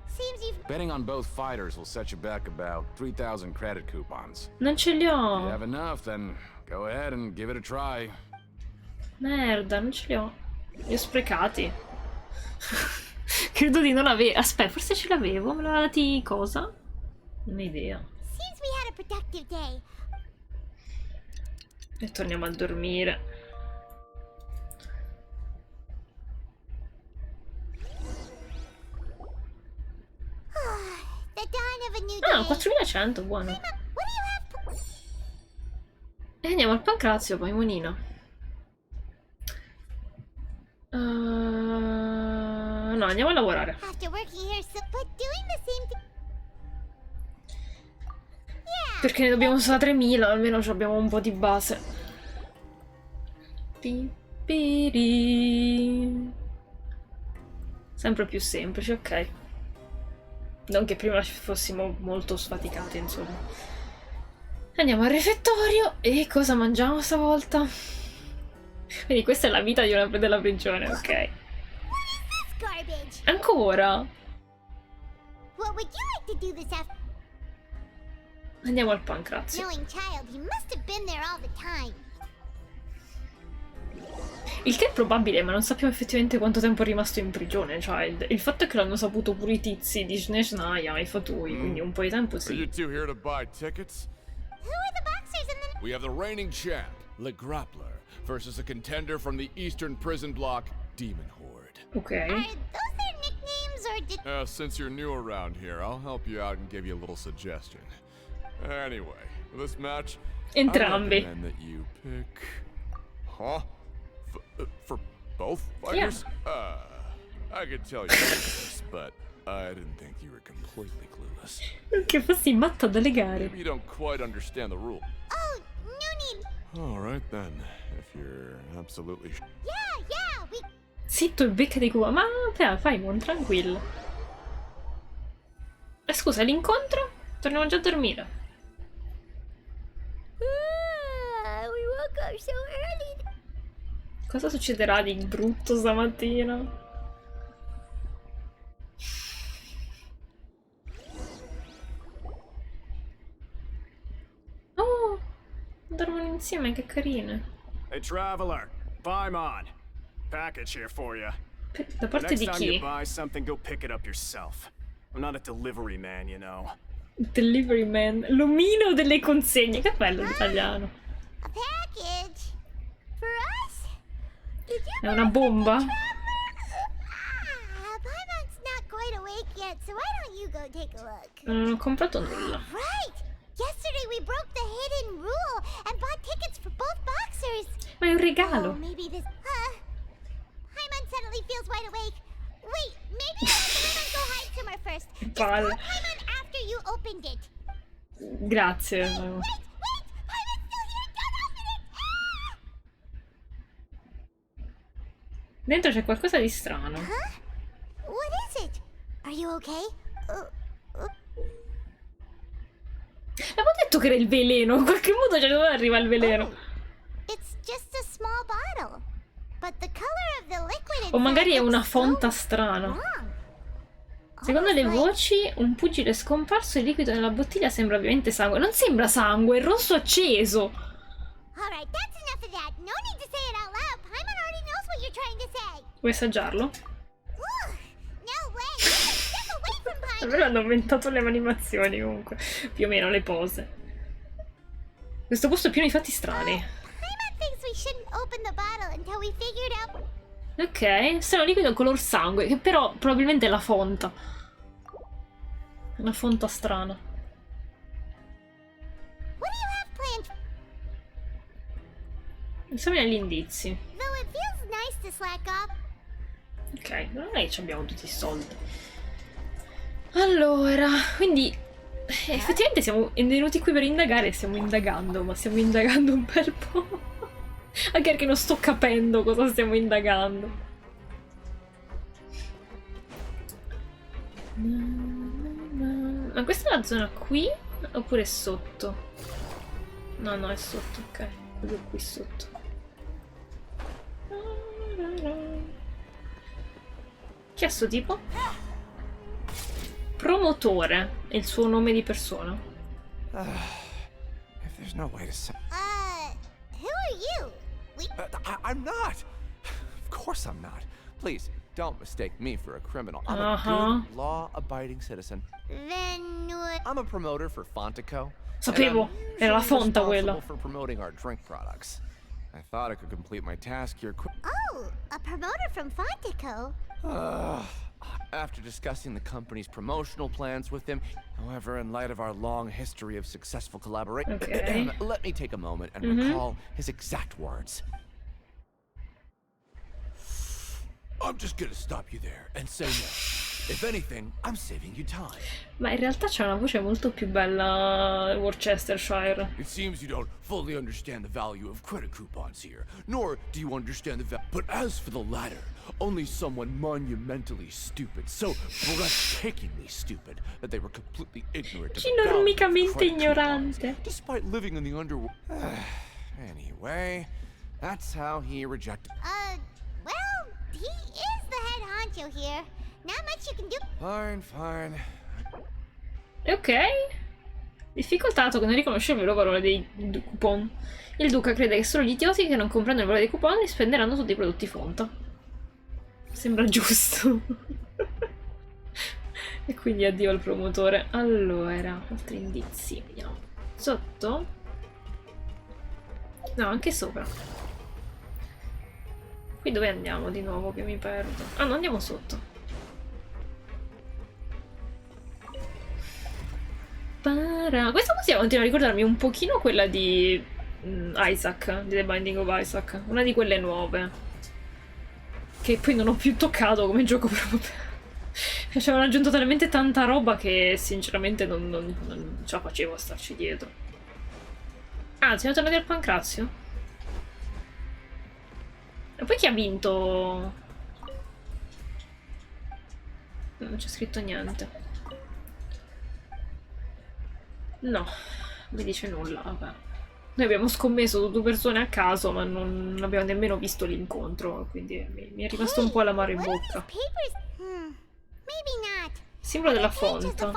Speaker 2: Seems you've...
Speaker 4: Betting on both fighters will set you back about 3,000 credit coupons.
Speaker 1: Non ce li
Speaker 4: If you
Speaker 1: ho.
Speaker 4: have enough, then go ahead and give it a try.
Speaker 1: Merda, non ce li ho. Li ho sprecati. Credo di non avere. Aspetta, forse ce l'avevo. Me l'aveva dati cosa? Non ho idea.
Speaker 2: Seems we had a productive day.
Speaker 1: E torniamo a dormire.
Speaker 2: The dawn of a new
Speaker 1: Ah,
Speaker 2: day.
Speaker 1: 4100, buono.
Speaker 2: What do you have?
Speaker 1: E andiamo al pancrazio, poi monina. No, andiamo a lavorare.
Speaker 2: After working here, but doing the same thing. Yeah.
Speaker 1: Perché ne dobbiamo usare 3000, almeno abbiamo un po' di base. Pipiri. Sempre più semplice, ok. Non che prima fossimo molto sfaticati, insomma. Andiamo al refettorio. E cosa mangiamo stavolta? Quindi questa è la vita di una della prigione, ok.
Speaker 2: This garbage.
Speaker 1: Ancora?
Speaker 2: What would you like to do this afternoon?
Speaker 1: Andiamo al pancrazio.
Speaker 2: Knowing Child, he must have been there all the time.
Speaker 1: Il che è probabile, ma non sappiamo effettivamente quanto tempo è rimasto in prigione, Child. Il fatto è che l'hanno saputo pure i tizi di Snezhnaya, i fatui, quindi un po' di tempo
Speaker 6: Are you
Speaker 1: sì.
Speaker 6: two here to buy tickets?
Speaker 2: Who are the boxers and then...
Speaker 6: We have the reigning champ, Le Grappler, versus a contender from the Eastern Prison Block, Demon Horde.
Speaker 1: Ok.
Speaker 2: Are those their nicknames or did...
Speaker 6: Since you're new around here, I'll help you out and give you a little suggestion. Anyway, for this match,
Speaker 1: Entrambi.
Speaker 6: I recommend that you pick... Huh? For both fighters? I could tell you this, but I didn't think you were completely clueless.
Speaker 1: Che fossi matta dalle gare.
Speaker 6: Maybe you don't quite understand the rule.
Speaker 2: Oh, no need...
Speaker 6: All right then, if you're absolutely
Speaker 2: Yeah, we...
Speaker 1: Zitto e becca di culo. Ma fai, mon, tranquillo. Scusa, l'incontro? Torniamo già a dormire.
Speaker 2: we woke up so early.
Speaker 1: Cosa succederà di brutto stamattina? Oh, dormono insieme, che carine.
Speaker 10: Hey, traveler, Paimon. Package here for you.
Speaker 1: Da parte di
Speaker 10: Next time you
Speaker 1: chi?
Speaker 10: buy something, go pick it up yourself. I'm not a delivery man, you know.
Speaker 1: Delivery man. L'omino delle consegne. Che bello l'italiano.
Speaker 2: A package? For us? Did you...
Speaker 1: È una bomba?
Speaker 2: Paimon's not quite awake yet, so why don't you go take a look?
Speaker 1: Non ho comprato nulla.
Speaker 2: Right! Yesterday we broke the hidden rule and bought tickets for both boxers.
Speaker 1: Ma è un
Speaker 2: Oh,
Speaker 1: regalo.
Speaker 2: maybe this... Paimon suddenly feels wide awake. Wait, maybe Paimon go hide somewhere first. Just call
Speaker 1: Palle.
Speaker 2: Paimon after you opened it.
Speaker 1: Grazie.
Speaker 2: Wait! Paimon's still here! Don't open it! Ah!
Speaker 1: Dentro c'è qualcosa di strano.
Speaker 2: Huh? What is it? Are you okay?
Speaker 1: Avevo detto che era il veleno. In qualche modo cioè dove arriva il veleno.
Speaker 2: It's just a small bottle. But the color of the liquid
Speaker 1: O magari è
Speaker 2: inside
Speaker 1: una
Speaker 2: looks so
Speaker 1: fonta strana.
Speaker 2: wrong.
Speaker 1: Secondo le
Speaker 2: Almost like-
Speaker 1: voci, un pugile scomparso e il liquido nella bottiglia sembra ovviamente sangue. Non sembra sangue, è rosso acceso.
Speaker 2: Alright, that's enough of that. No need to say it out loud. Paimon already knows what you're trying to say.
Speaker 1: Vuoi assaggiarlo?
Speaker 2: Ugh, no way. Step away from Paimon.
Speaker 1: Davvero hanno inventato le animazioni comunque. Più o meno le pose. Questo posto è pieno di fatti strani.
Speaker 2: Paimon thinks we shouldn't open the bottle until we figured out...
Speaker 1: Ok, strano liquido color sangue, che però probabilmente è la fonta. Una fonta strana.
Speaker 2: What do you have planned?
Speaker 1: Esamina gli indizi.
Speaker 2: Though it feels nice to slack off.
Speaker 1: Ok, non è che abbiamo tutti i soldi. Allora, quindi effettivamente siamo venuti qui per indagare e stiamo indagando, ma stiamo indagando un bel po'. Anche perché non sto capendo cosa stiamo indagando. Ma questa è la zona qui? Oppure è sotto? No, no, è sotto, ok. Proprio qui sotto. Chi è sto tipo? Promotore è il suo nome di persona.
Speaker 6: If there's no way to say...
Speaker 2: Who are you?
Speaker 6: I'm not! Of course I'm not. Please, don't mistake me for a criminal. I'm a good, law-abiding citizen.
Speaker 2: Then
Speaker 6: I'm a promoter for Fontico.
Speaker 1: Sapevo, era la fonta quella.
Speaker 6: For promoting our drink products. I thought I could complete my task here quick.
Speaker 2: Oh, a promoter from Fontico?
Speaker 6: After discussing the company's promotional plans with him, however, in light of our long history of successful collaboration, let me take a moment and recall his exact words. I'm just gonna stop you there and say no. If anything, I'm saving you time.
Speaker 1: Ma in realtà c'è una voce molto più bella Worcestershire.
Speaker 6: It seems you don't fully understand the value of credit coupons here, nor do you understand the value. But as for the latter, only someone monumentally stupid, so breathtakingly stupid, that they were completely ignorant of the value of
Speaker 1: Enormicamente
Speaker 6: credit coupons,
Speaker 1: ignorante.
Speaker 6: despite living in the underworld. Anyway, that's how he rejected.
Speaker 2: Well, he is the head honcho here. Not much you can do.
Speaker 6: Fine.
Speaker 1: Ok. Difficoltà dato che non riconosce il vero valore dei coupon. Il duca crede che solo gli idioti che non comprendono il valore dei coupon li spenderanno tutti i prodotti fonta. Sembra giusto. E quindi addio al promotore. Allora, altri indizi. Vediamo. Sotto? No, anche sopra. Qui dove andiamo di nuovo che mi perdo? Ah, no, andiamo sotto. Questa musica continua a ricordarmi un pochino quella di Isaac, di The Binding of Isaac, una di quelle nuove, che poi non ho più toccato come gioco proprio. Ci avevano aggiunto talmente tanta roba che sinceramente non ce la facevo a starci dietro. Ah, siamo tornati al pancrazio? E poi chi ha vinto? Non c'è scritto niente. No, mi dice nulla, vabbè. Noi abbiamo scommesso su 2 persone a caso, ma non abbiamo nemmeno visto l'incontro, quindi mi è rimasto un po' l'amaro in bocca. Simbolo della fonta.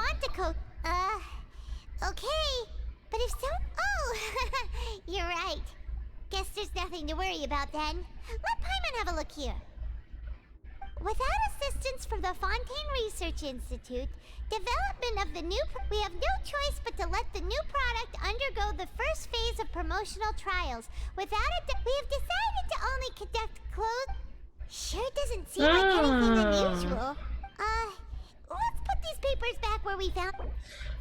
Speaker 2: Okay, but if so... Oh, you're right. Guess there's nothing to worry about then. Let Paimon have a look here. Without assistance from the Fontaine Research Institute, development of the new... We have no choice but to let the new product undergo the first phase of promotional trials. Without it, we have decided to only conduct clothes... Sure doesn't seem like anything unusual. Let's put these papers back where we found...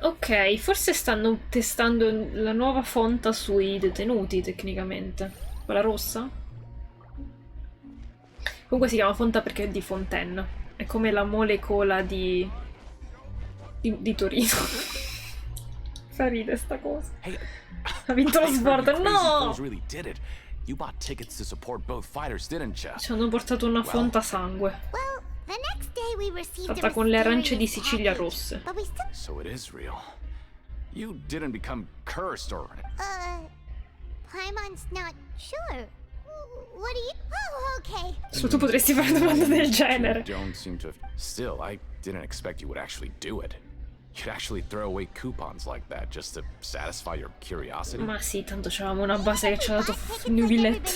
Speaker 1: Ok, forse stanno testando la nuova fonta sui detenuti, tecnicamente. Quella rossa? Comunque si chiama fonta perché è di Fontaine. È come la molecola di Torino. Fa ridere sta cosa. Ha vinto lo sport. No! Ci hanno portato una fonta sangue. Fatta con le arance di Sicilia rosse.
Speaker 4: So it is real. You didn't become cursed or...
Speaker 2: Paimon's not sure. What do you... Oh, okay.
Speaker 1: So tu potresti fare una domanda del genere.
Speaker 4: Don't seem to have... Still, I didn't expect you would actually do it. You'd actually throw away coupons like that just to satisfy your curiosity?
Speaker 1: Ma sì, tanto c'avevamo una base che ci ha dato nubilette.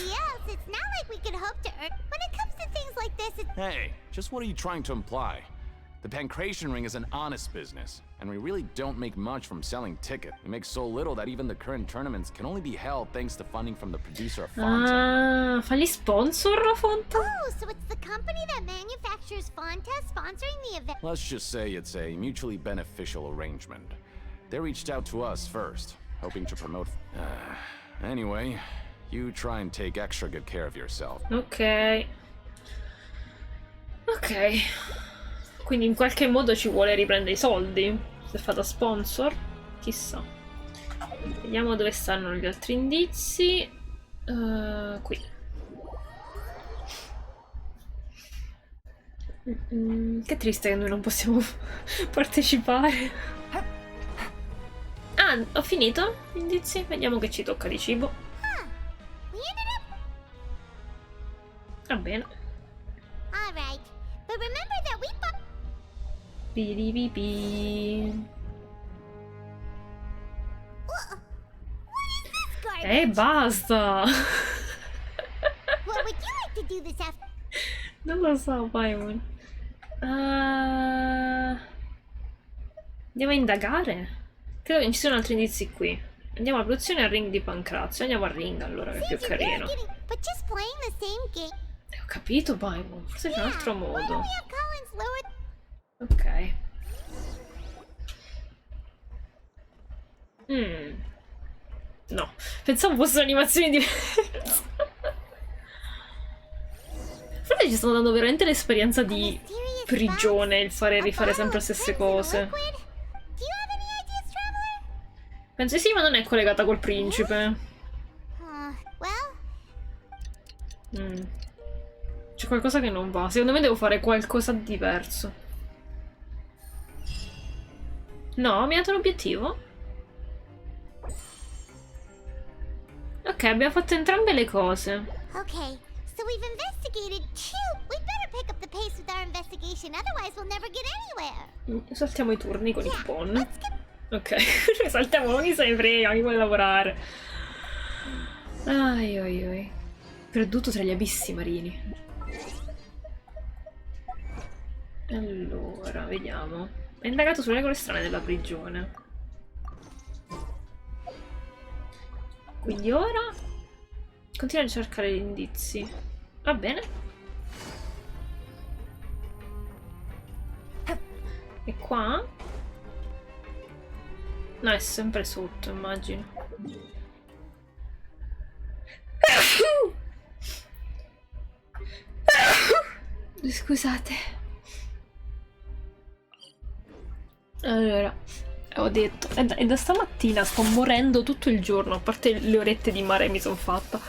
Speaker 4: Hey, just what are you trying to imply? The Pancration Ring is an honest business, and we really don't make much from selling tickets. We make so little that even the current tournaments can only be held thanks to funding from the producer of Fonta.
Speaker 1: Ah, fa gli sponsor la Fonta?
Speaker 2: Oh, so it's the company that manufactures Fonta sponsoring the event.
Speaker 4: Let's just say it's a mutually beneficial arrangement. They reached out to us first, hoping to promote... Anyway, you try and take extra good care of yourself.
Speaker 1: Ok. Ok. Quindi in qualche modo ci vuole riprendere i soldi. Se fa da sponsor. Chissà. Vediamo dove stanno gli altri indizi. Qui. Che triste che noi non possiamo partecipare. Ah, ho finito gli indizi? Vediamo che ci tocca di cibo. Va bene.
Speaker 2: Alright, but remember that we bought.
Speaker 1: Piripipi.
Speaker 2: What is this garbage?
Speaker 1: Basta!
Speaker 2: What would you like to do this afternoon?
Speaker 1: Non lo so, Paimon. Andiamo a indagare? Credo che non ci siano altri indizi qui. Andiamo alla produzione al ring di Pancrazio. Andiamo al ring allora, che è più carino.
Speaker 2: But just playing the same game.
Speaker 1: Ho capito, Paimon. Forse c'è un altro
Speaker 2: Why don't
Speaker 1: modo.
Speaker 2: we have Collins lower?
Speaker 1: Ok. No, pensavo fossero animazioni diverse. Forse ci stanno dando veramente l'esperienza di prigione, il fare e rifare sempre le stesse cose. Penso di sì, ma non è collegata col principe. C'è qualcosa che non va. Secondo me devo fare qualcosa di diverso. No, mi ha dato l'obiettivo. Ok, abbiamo fatto entrambe le cose.
Speaker 2: Okay, so we've investigated. Shoot, we better pick up the pace with our investigation, otherwise we'll never get anywhere.
Speaker 1: Saltiamo i turni con il pon.
Speaker 2: Let's get.
Speaker 1: Ok, saltiamo, non mi se ne frega, mi vuole lavorare. Ai oi oi. Perduto tra gli abissi marini. Allora, vediamo. Ha indagato sulle regole strane della prigione. Quindi ora continua a cercare gli indizi. Va bene. E qua? No, è sempre sotto, immagino. Scusate. Allora, ho detto, è da stamattina sto morendo tutto il giorno, a parte le orette di mare mi sono fatta.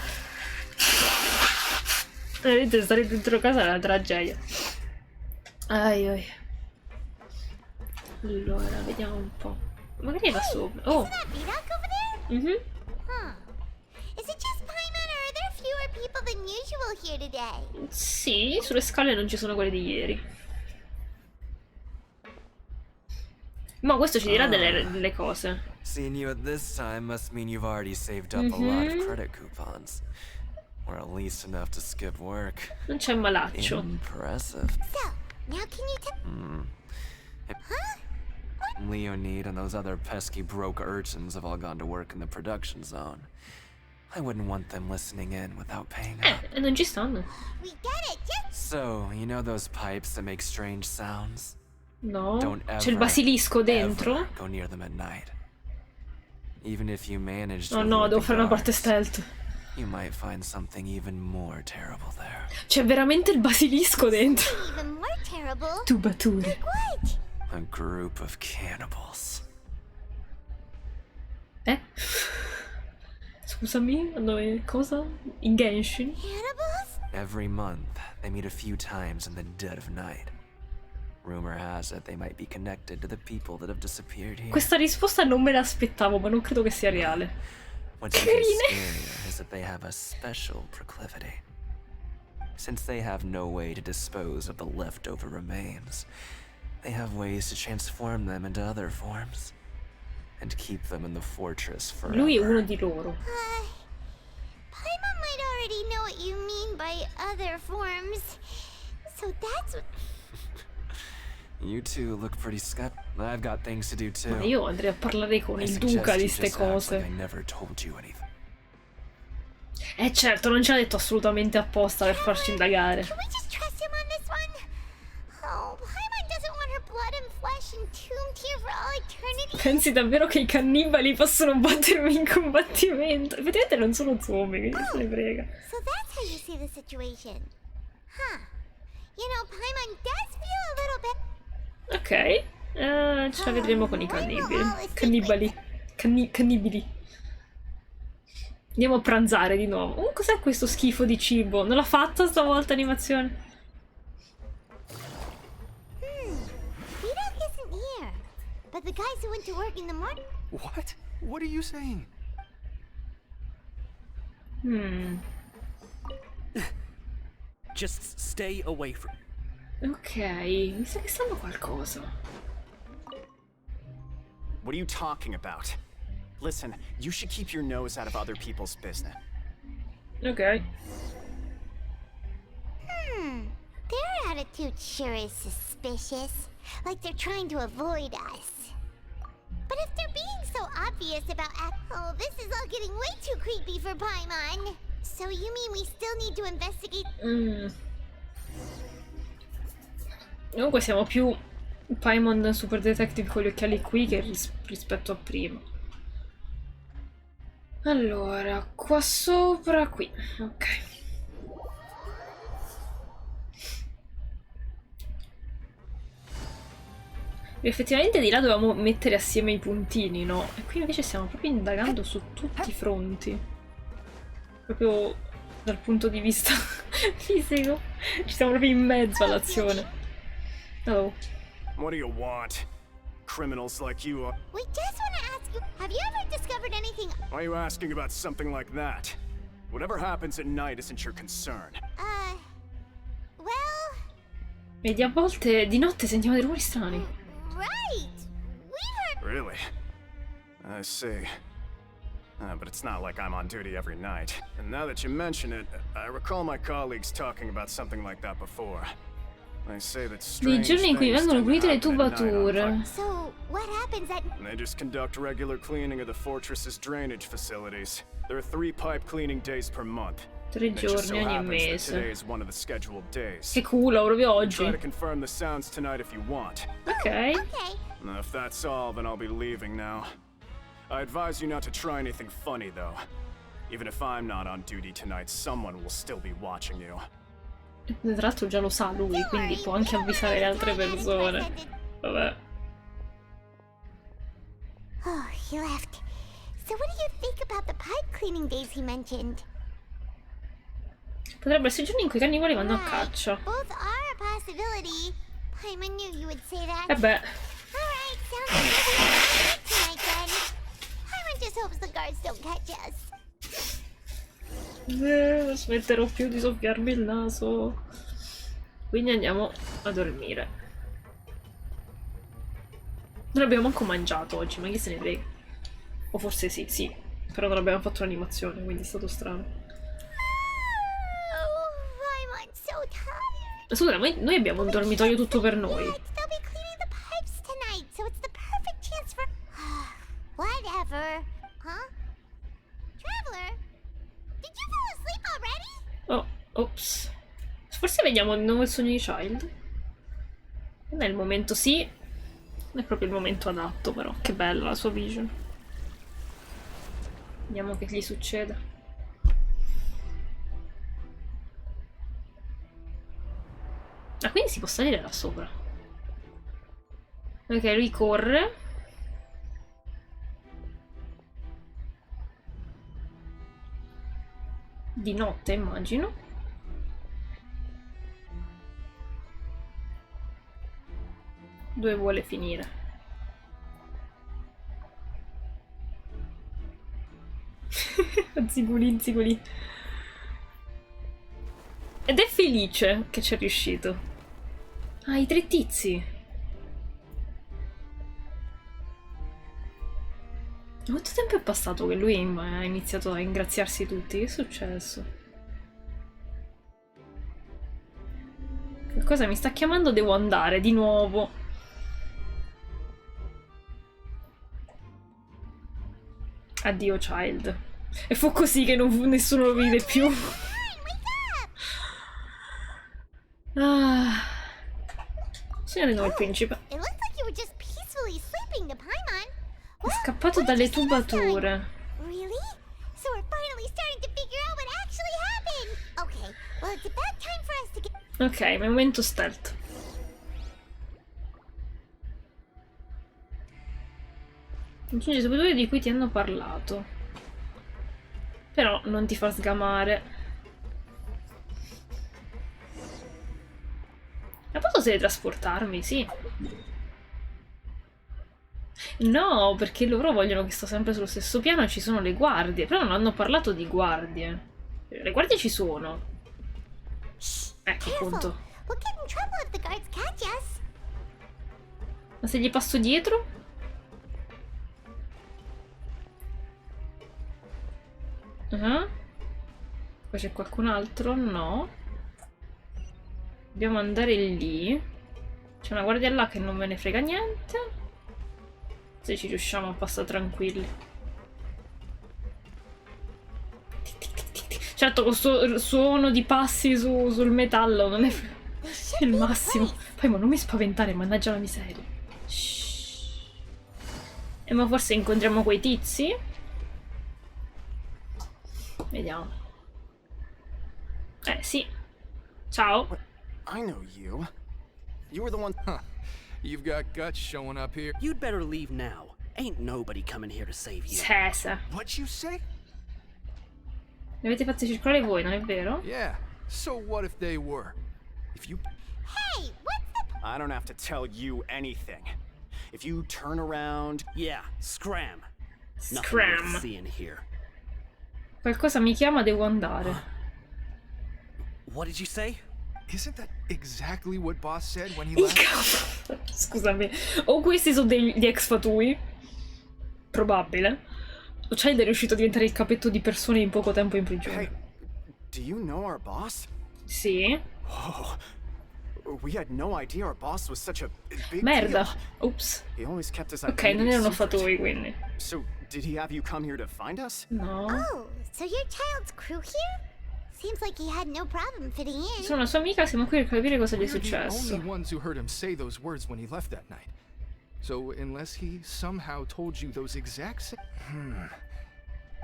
Speaker 1: Vedete, stare dentro casa è una tragedia. Ai ai. Allora, vediamo un po'. Magari va sopra. Oh.
Speaker 2: Huh. Is it just Paimon or are there fewer people than usual here today?
Speaker 1: Sì, sulle scale non ci sono quelle di ieri. Ma questo ci dirà delle cose.
Speaker 11: Seeing you at this time must mean you've already saved up a lot of credit coupons. Or at least enough to skip work.
Speaker 1: Non c'è malaccio.
Speaker 11: Impressive.
Speaker 2: So, now can you tell? Huh?
Speaker 11: Leonid and those other pesky broke urchins have all gone to work in the production zone. I wouldn't want them listening in without paying up.
Speaker 1: E non ci stanno.
Speaker 2: We get it, just.
Speaker 11: So, you know those pipes that make strange sounds?
Speaker 1: No.
Speaker 11: Don't
Speaker 1: C'è il basilisco dentro?
Speaker 11: ever go near them at night. Even if you manage to
Speaker 1: Oh no,
Speaker 11: avoid
Speaker 1: devo
Speaker 11: the
Speaker 1: fare una parte
Speaker 11: guards,
Speaker 1: stealth.
Speaker 11: you might find something even more terrible there.
Speaker 1: C'è veramente il basilisco dentro.
Speaker 2: Even more terrible.
Speaker 1: Tubature.
Speaker 2: Like what?
Speaker 11: A group of cannibals.
Speaker 1: Scusami, dove, cosa? In Genshin?
Speaker 2: Cannibals?
Speaker 11: Every month, they meet a few times in the dead of night. Rumor has it they might be connected to the people that have disappeared here.
Speaker 1: Questa risposta non me l'aspettavo, ma non credo che sia reale.
Speaker 11: What's even scarier is that they have a special proclivity. Since they have no way to dispose of the leftover remains, they have ways to transform them into other forms and keep them in the fortress forever.
Speaker 1: Lui è uno di loro.
Speaker 2: Paimon might already know what you mean by other forms. So that's what.
Speaker 11: You two look pretty skeptical. I've got things to do too.
Speaker 1: Ma io andrei a parlare con
Speaker 11: I
Speaker 1: il
Speaker 11: suggest
Speaker 1: duca
Speaker 11: you
Speaker 1: di ste
Speaker 11: just act
Speaker 1: cose.
Speaker 11: like I never told you anything.
Speaker 1: Certo, non ce l'ha detto assolutamente apposta per farci indagare.
Speaker 2: Can we just trust him on this one? Oh, Paimon doesn't want her blood and flesh entombed here for all eternity.
Speaker 1: Pensi davvero che i cannibali possono battermi in combattimento? Effettivamente non sono zombie, quindi se ne frega.
Speaker 2: So that's how you see the situation. Huh. You know, Paimon does feel a little bit...
Speaker 1: Ok, ce la vedremo con i cannibali. Cannibali. Andiamo a pranzare di nuovo. Cos'è questo schifo di cibo? Non l'ha fatta stavolta animazione?
Speaker 2: Vidok isn't here. But the guys who went to work in the morning...
Speaker 6: What? What are you saying?
Speaker 12: Just stay away from...
Speaker 1: Ok, mi sa che sanno qualcosa.
Speaker 10: What are you talking about? Listen, you should keep your nose out of other people's business.
Speaker 1: Ok.
Speaker 2: Their attitude sure is suspicious. Like they're trying to avoid us. But if they're being so obvious about oh, this is all getting way too creepy for Paimon. So you mean we still need to investigate?
Speaker 1: Comunque siamo più Paimon Super Detective con gli occhiali qui che rispetto a prima. Allora, qua sopra, qui. Ok. Effettivamente di là dovevamo mettere assieme i puntini, no? E qui invece stiamo proprio indagando su tutti i fronti. Proprio dal punto di vista fisico. Ci siamo proprio in mezzo all'azione. Oh.
Speaker 10: What do you want? Criminals like you are...
Speaker 2: We just want to ask you, have you ever discovered anything...
Speaker 10: Why are you asking about something like that? Whatever happens at night isn't your concern.
Speaker 2: Well...
Speaker 1: Vedi, a volte di notte sentiamo dei rumori strani.
Speaker 2: Right! We heard...
Speaker 10: Really? I see. But it's not like I'm on duty every night. And now that you mention it, I recall my colleagues talking about something like that before. They say that
Speaker 1: Nei giorni in cui vengono pulite le tubature.
Speaker 2: So, what happens at...
Speaker 10: They just conduct regular cleaning of the fortress's drainage facilities. There are 3 pipe cleaning days per month.
Speaker 1: 3 giorni ogni mese.
Speaker 10: Today is one of the scheduled days.
Speaker 1: Che culo, proprio oggi.
Speaker 10: Try to confirm the sounds tonight if you want.
Speaker 1: Ok.
Speaker 10: If that's all, then I'll be leaving now. I advise you not to try anything funny, though. Even if I'm not on duty tonight, someone will still be watching you.
Speaker 1: Tra l'altro già lo sa lui, quindi può anche avvisare le altre persone. Vabbè.
Speaker 2: Oh, he left. So what do you think about the pipe cleaning days he mentioned?
Speaker 1: Potrebbero essere i giorni in cui i cannibali vanno a caccia.
Speaker 2: Both are a possibility. Paimon knew you would say that.
Speaker 1: E beh.
Speaker 2: Alright, sounds like we're tonight then. Paimon just hopes the guards don't catch us.
Speaker 1: Non smetterò più di soffiarmi il naso. Quindi andiamo a dormire. Non abbiamo manco mangiato oggi, ma chi se ne frega. O forse sì, sì. Però non abbiamo fatto l'animazione, quindi è stato strano.
Speaker 2: Oh, Paimon's so tired.
Speaker 1: Scusa, ma noi abbiamo un dormitorio tutto per noi.
Speaker 2: They'll be cleaning the pipes tonight, so it's the perfect chance for... Whatever. Huh? Traveler? Did you fall asleep already?
Speaker 1: Oh, ops. Forse vediamo di nuovo il sogno di Child. Non è il momento, sì. Non è proprio il momento adatto, però. Che bella la sua vision. Vediamo che gli succede. Ah, quindi si può salire là sopra. Ok, lui corre. Di notte, immagino. Dove vuole finire? Ziguli, ziguli. Ed è felice che ci è riuscito. Ah, i 3 tizi. Quanto tempo è passato che lui ha iniziato a ingraziarsi tutti? Che è successo? Qualcosa mi sta chiamando, devo andare di nuovo. Addio, Child. E fu così che nessuno lo vide più. Ah. Signore, no, il principe.
Speaker 2: It looks like you were just peacefully sleeping to Paimon.
Speaker 1: È scappato dalle tubature.
Speaker 2: Really? So we're finally starting to figure out what actually happened. Okay, well it's about time for us to get...
Speaker 1: Ok, momento stealth. Raggiungi sapore di cui ti hanno parlato. Però non ti fa sgamare. Ma posso teletrasportarmi? Sì. No, perché loro vogliono che sto sempre sullo stesso piano e ci sono le guardie. Però non hanno parlato di guardie. Le guardie ci sono. Ecco appunto.
Speaker 2: We'll get in trouble if the guards catch us.
Speaker 1: Ma se gli passo dietro? Qua c'è qualcun altro? No. Dobbiamo andare lì. C'è una guardia là che non me ne frega niente. Se ci riusciamo a passare tranquilli. Certo, questo suono di passi sul metallo non è il massimo. Poi ma non mi spaventare, mannaggia la miseria. Shhh. E ma forse incontriamo quei tizi? Vediamo. Sì. Ciao.
Speaker 10: I know you. You were the one.
Speaker 7: Huh. You've got guts showing up here.
Speaker 12: You'd better leave now. Ain't nobody coming here to save you.
Speaker 1: Sesa.
Speaker 6: What'd you say?
Speaker 1: Li avete fatti circolare voi, non è vero?
Speaker 7: Yeah. So what if they were? If you...
Speaker 2: Hey, what's the...
Speaker 8: I don't have to tell you anything. If you turn around...
Speaker 12: Yeah, scram. Nothing
Speaker 1: Scram.
Speaker 12: worth seeing here.
Speaker 1: Qualcosa mi chiama, devo andare.
Speaker 12: What did you say?
Speaker 7: Isn't that exactly what Boss said when he
Speaker 1: Il
Speaker 7: left?
Speaker 1: cavolo. Scusami. O questi sono degli ex fatui. Probabile. O Child è riuscito a diventare il capetto di persone in poco tempo in prigione.
Speaker 10: Hey, do you know our boss?
Speaker 1: Sì.
Speaker 10: Oh, we had no idea our boss was such a big
Speaker 1: Merda.
Speaker 10: deal.
Speaker 1: Ops.
Speaker 10: He always kept his
Speaker 1: Ok,
Speaker 10: identity
Speaker 1: non erano
Speaker 10: secret.
Speaker 1: fatui quindi.
Speaker 10: So, did he have you come here to find us?
Speaker 1: No.
Speaker 2: Oh, so your child's crew here? Seems like he had no problem fitting in.
Speaker 1: Sono una sua amica, siamo qui per capire cosa gli è
Speaker 7: We're the
Speaker 1: successo.
Speaker 7: only ones who heard him say those words when he left that night. So unless he somehow told you those exact same...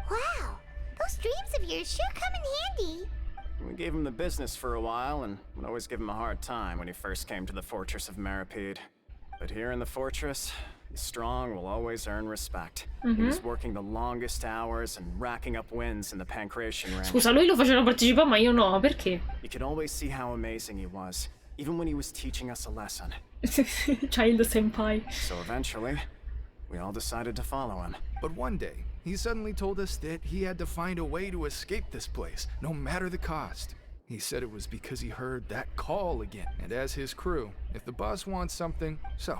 Speaker 2: Wow, those dreams of yours sure come in handy.
Speaker 10: We gave him the business for a while and would always give him a hard time when he first came to the fortress of Maripede. But here in the fortress, the strong will always earn respect. He was working the longest hours and racking up wins in the Pancration ring.
Speaker 1: Scusa, lui lo faceva partecipare, ma io no, perché?
Speaker 10: You could always see how amazing he was, even when he was teaching us a lesson.
Speaker 1: Child senpai.
Speaker 10: So eventually, we all decided to follow him.
Speaker 7: But one day, he suddenly told us that he had to find a way to escape this place, no matter the cost. He said it was because he heard that call again. And as his crew, if the boss wants something, so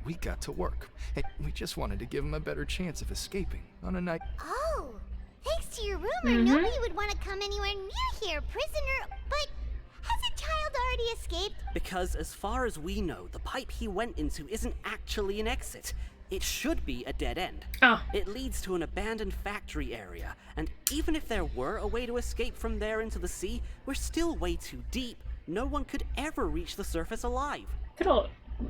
Speaker 7: we got to work. And we just wanted to give him a better chance of escaping on a night.
Speaker 2: Oh, thanks to your rumor, nobody would want to come anywhere near here, prisoner. But has a child already escaped?
Speaker 12: Because as far as we know, the pipe he went into isn't actually an exit. It should be a dead end.
Speaker 1: Ah.
Speaker 12: It leads to an abandoned factory area, and even if there were a way to escape from there into the sea, we're still way too deep. No one could ever reach the surface alive.
Speaker 1: Però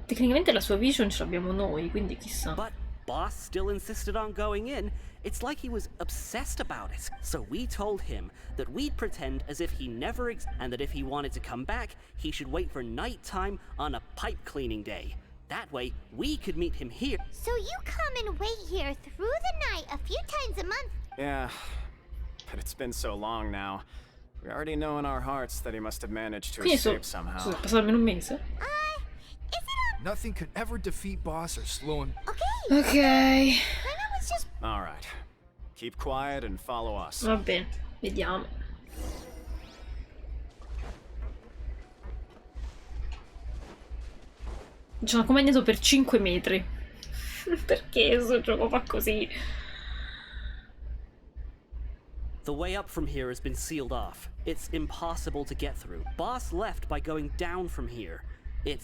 Speaker 1: tecnicamente la sua vision ce l'abbiamo noi, quindi chissà.
Speaker 12: But Boss still insisted on going in. It's like he was obsessed about it. So we told him that we'd pretend as if he never and that if he wanted to come back, he should wait for nighttime on a pipe cleaning day. That way, we could meet him here.
Speaker 2: So you come and wait here through the night a few times a month.
Speaker 10: Yeah, but it's been so long now. We already know in our hearts that he must have managed to
Speaker 1: Quindi
Speaker 10: escape somehow.
Speaker 1: scusa, è passato almeno un mese?
Speaker 2: Is it
Speaker 7: Nothing could ever defeat Boss or slow him.
Speaker 2: okay?
Speaker 1: Ok.
Speaker 2: Then it was just
Speaker 10: All right, keep quiet and follow us.
Speaker 1: Va bene, vediamo. Ci hanno accompagnato per 5 metri. Perché questo gioco fa così?
Speaker 12: The way up from here has been sealed off. It's impossible to get through. Boss left by going down from here. It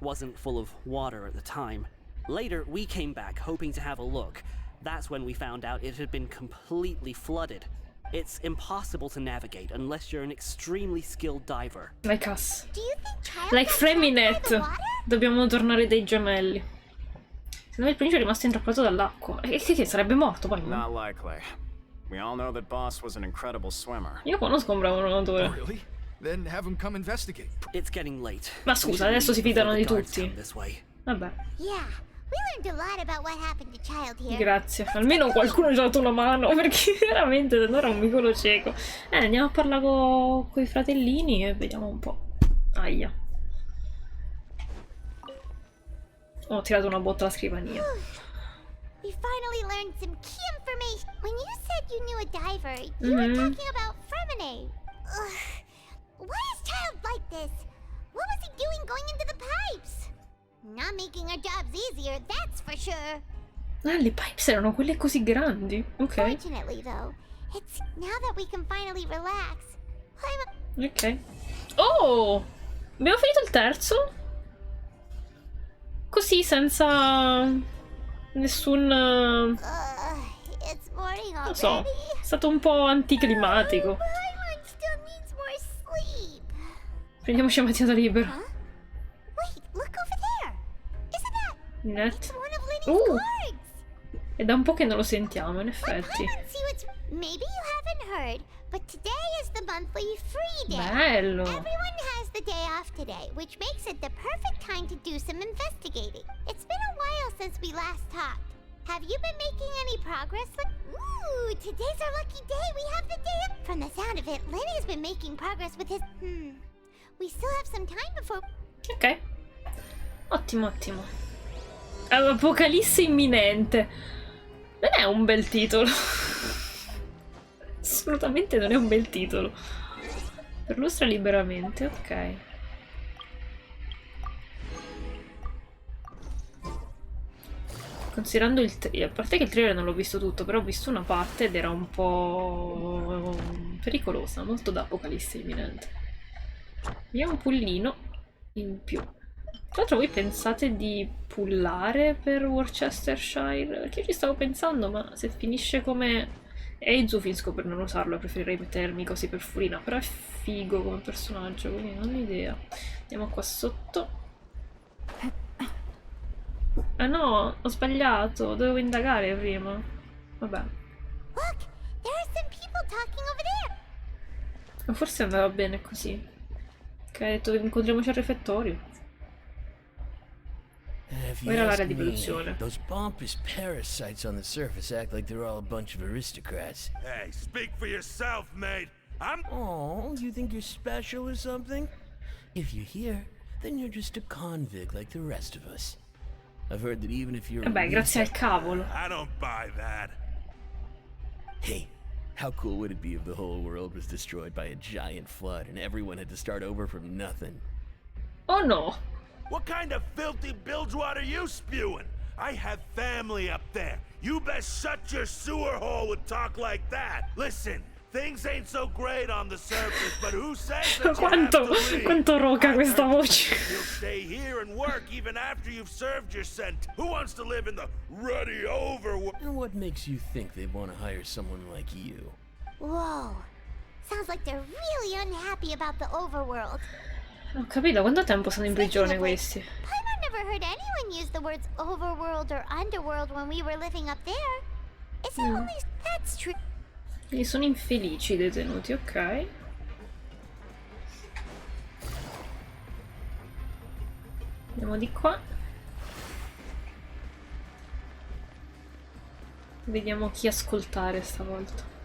Speaker 12: wasn't full of water at the time. Later, we came back hoping to have a look. That's when we found out it had been completely flooded. It's impossible to navigate unless you're an extremely skilled diver.
Speaker 1: Like us.
Speaker 2: Do you think child
Speaker 1: Like
Speaker 2: got trapped by
Speaker 1: Freminet.
Speaker 2: the water?
Speaker 1: Dobbiamo tornare dai gemelli. Secondo me il principe è rimasto intrappato dall'acqua. E che sarebbe morto poi?
Speaker 10: Not likely. We all know that Boss was an incredible swimmer.
Speaker 1: Io conosco un bravo nuotatore.
Speaker 7: Really? then have him come investigate.
Speaker 12: It's getting late.
Speaker 1: Ma scusa, adesso si fidano di tutti. Vabbè.
Speaker 2: Yeah, we learned a lot about what happened to Child here.
Speaker 1: Grazie, almeno qualcuno ci ha dato una mano, perché veramente non era un vicolo cieco. Andiamo a parlare con i fratellini e vediamo un po'. Aia. Ho tirato una botta alla scrivania.
Speaker 2: We finally learned some key information. When you said you knew a diver, you were talking about Fremine. Why is Child like this? What was he doing going into the pipes? Not making our jobs easier, that's for sure.
Speaker 1: Ah, le pipes erano quelle così grandi. Ok.
Speaker 2: Fortunately, though, it's now that we can finally relax.
Speaker 1: Ok. Oh! Abbiamo finito il terzo? Così, senza nessun...
Speaker 2: It's morning already.
Speaker 1: non so, è stato un po' anticlimatico.
Speaker 2: Paimon still needs more sleep.
Speaker 1: Prendiamoci la mattinata libera.
Speaker 2: Wait, look over there. Isn't that
Speaker 1: Net.
Speaker 2: one of Lenny's cards?
Speaker 1: È da un po' che non lo sentiamo, in effetti.
Speaker 2: Maybe you haven't heard, but today is the monthly free day.
Speaker 1: Bello.
Speaker 2: Everyone has the day off today, which makes it the perfect time to do some investigating. It's been a while since we last talked. Have you been making any progress? Ooh, today's our lucky day. We have the day up. From the sound of it, Lenny's been making progress with his... We still have some time before...
Speaker 1: Ok. Ottimo, ottimo. Apocalisse imminente. Non è un bel titolo. Assolutamente non è un bel titolo. Perlustra liberamente, ok. Considerando il a parte che il trailer non l'ho visto tutto, però ho visto una parte ed era un po' pericolosa, molto da apocalisse imminente. Abbiamo un pullino in più. Tra l'altro voi pensate di pullare per Worcestershire? Perché io ci stavo pensando, ma se finisce come Eizu finisco per non usarlo, preferirei mettermi così per Furina, però è figo come personaggio, quindi non ho idea. Andiamo qua sotto. Ah no, ho sbagliato, dovevo indagare prima. Vabbè.
Speaker 2: Look, there are some people talking over there.
Speaker 1: Ma forse andava bene così. Ok, ha detto che incontriamoci al refettorio. Poi era l'area di produzione.
Speaker 13: Those pompous parasites on the surface act like they're all a bunch of aristocrats.
Speaker 14: Hey, speak for yourself, mate.
Speaker 13: Oh, you think you're special or something? If you're here, then you're just a convict like the rest of us. I've heard that even if you're...
Speaker 1: Vabbè, grazie al cavolo.
Speaker 14: I don't buy that.
Speaker 13: Hey, how cool would it be if the whole world was destroyed by a giant flood and everyone had to start over from nothing?
Speaker 1: Oh no.
Speaker 14: What kind of filthy bilgewater are you spewing? I have family up there. You best shut your sewer hole with talk like that. Listen, things ain't so great on the surface, but who says that you have to leave?
Speaker 1: Quanto roca questa voce.
Speaker 14: You'll stay here and work even after you've served your sentence. Who wants to live in the ruddy overworld?
Speaker 13: And what makes you think they want to hire someone like you?
Speaker 2: Whoa. Sounds like they're really unhappy about the overworld.
Speaker 1: Ho capito, quanto tempo sono in prigione questi?
Speaker 2: Paimon never heard anyone use the words overworld or underworld when we were living up there. Is it only... That's true.
Speaker 1: Quindi sono infelici i detenuti, ok. Andiamo di qua. Vediamo chi ascoltare stavolta.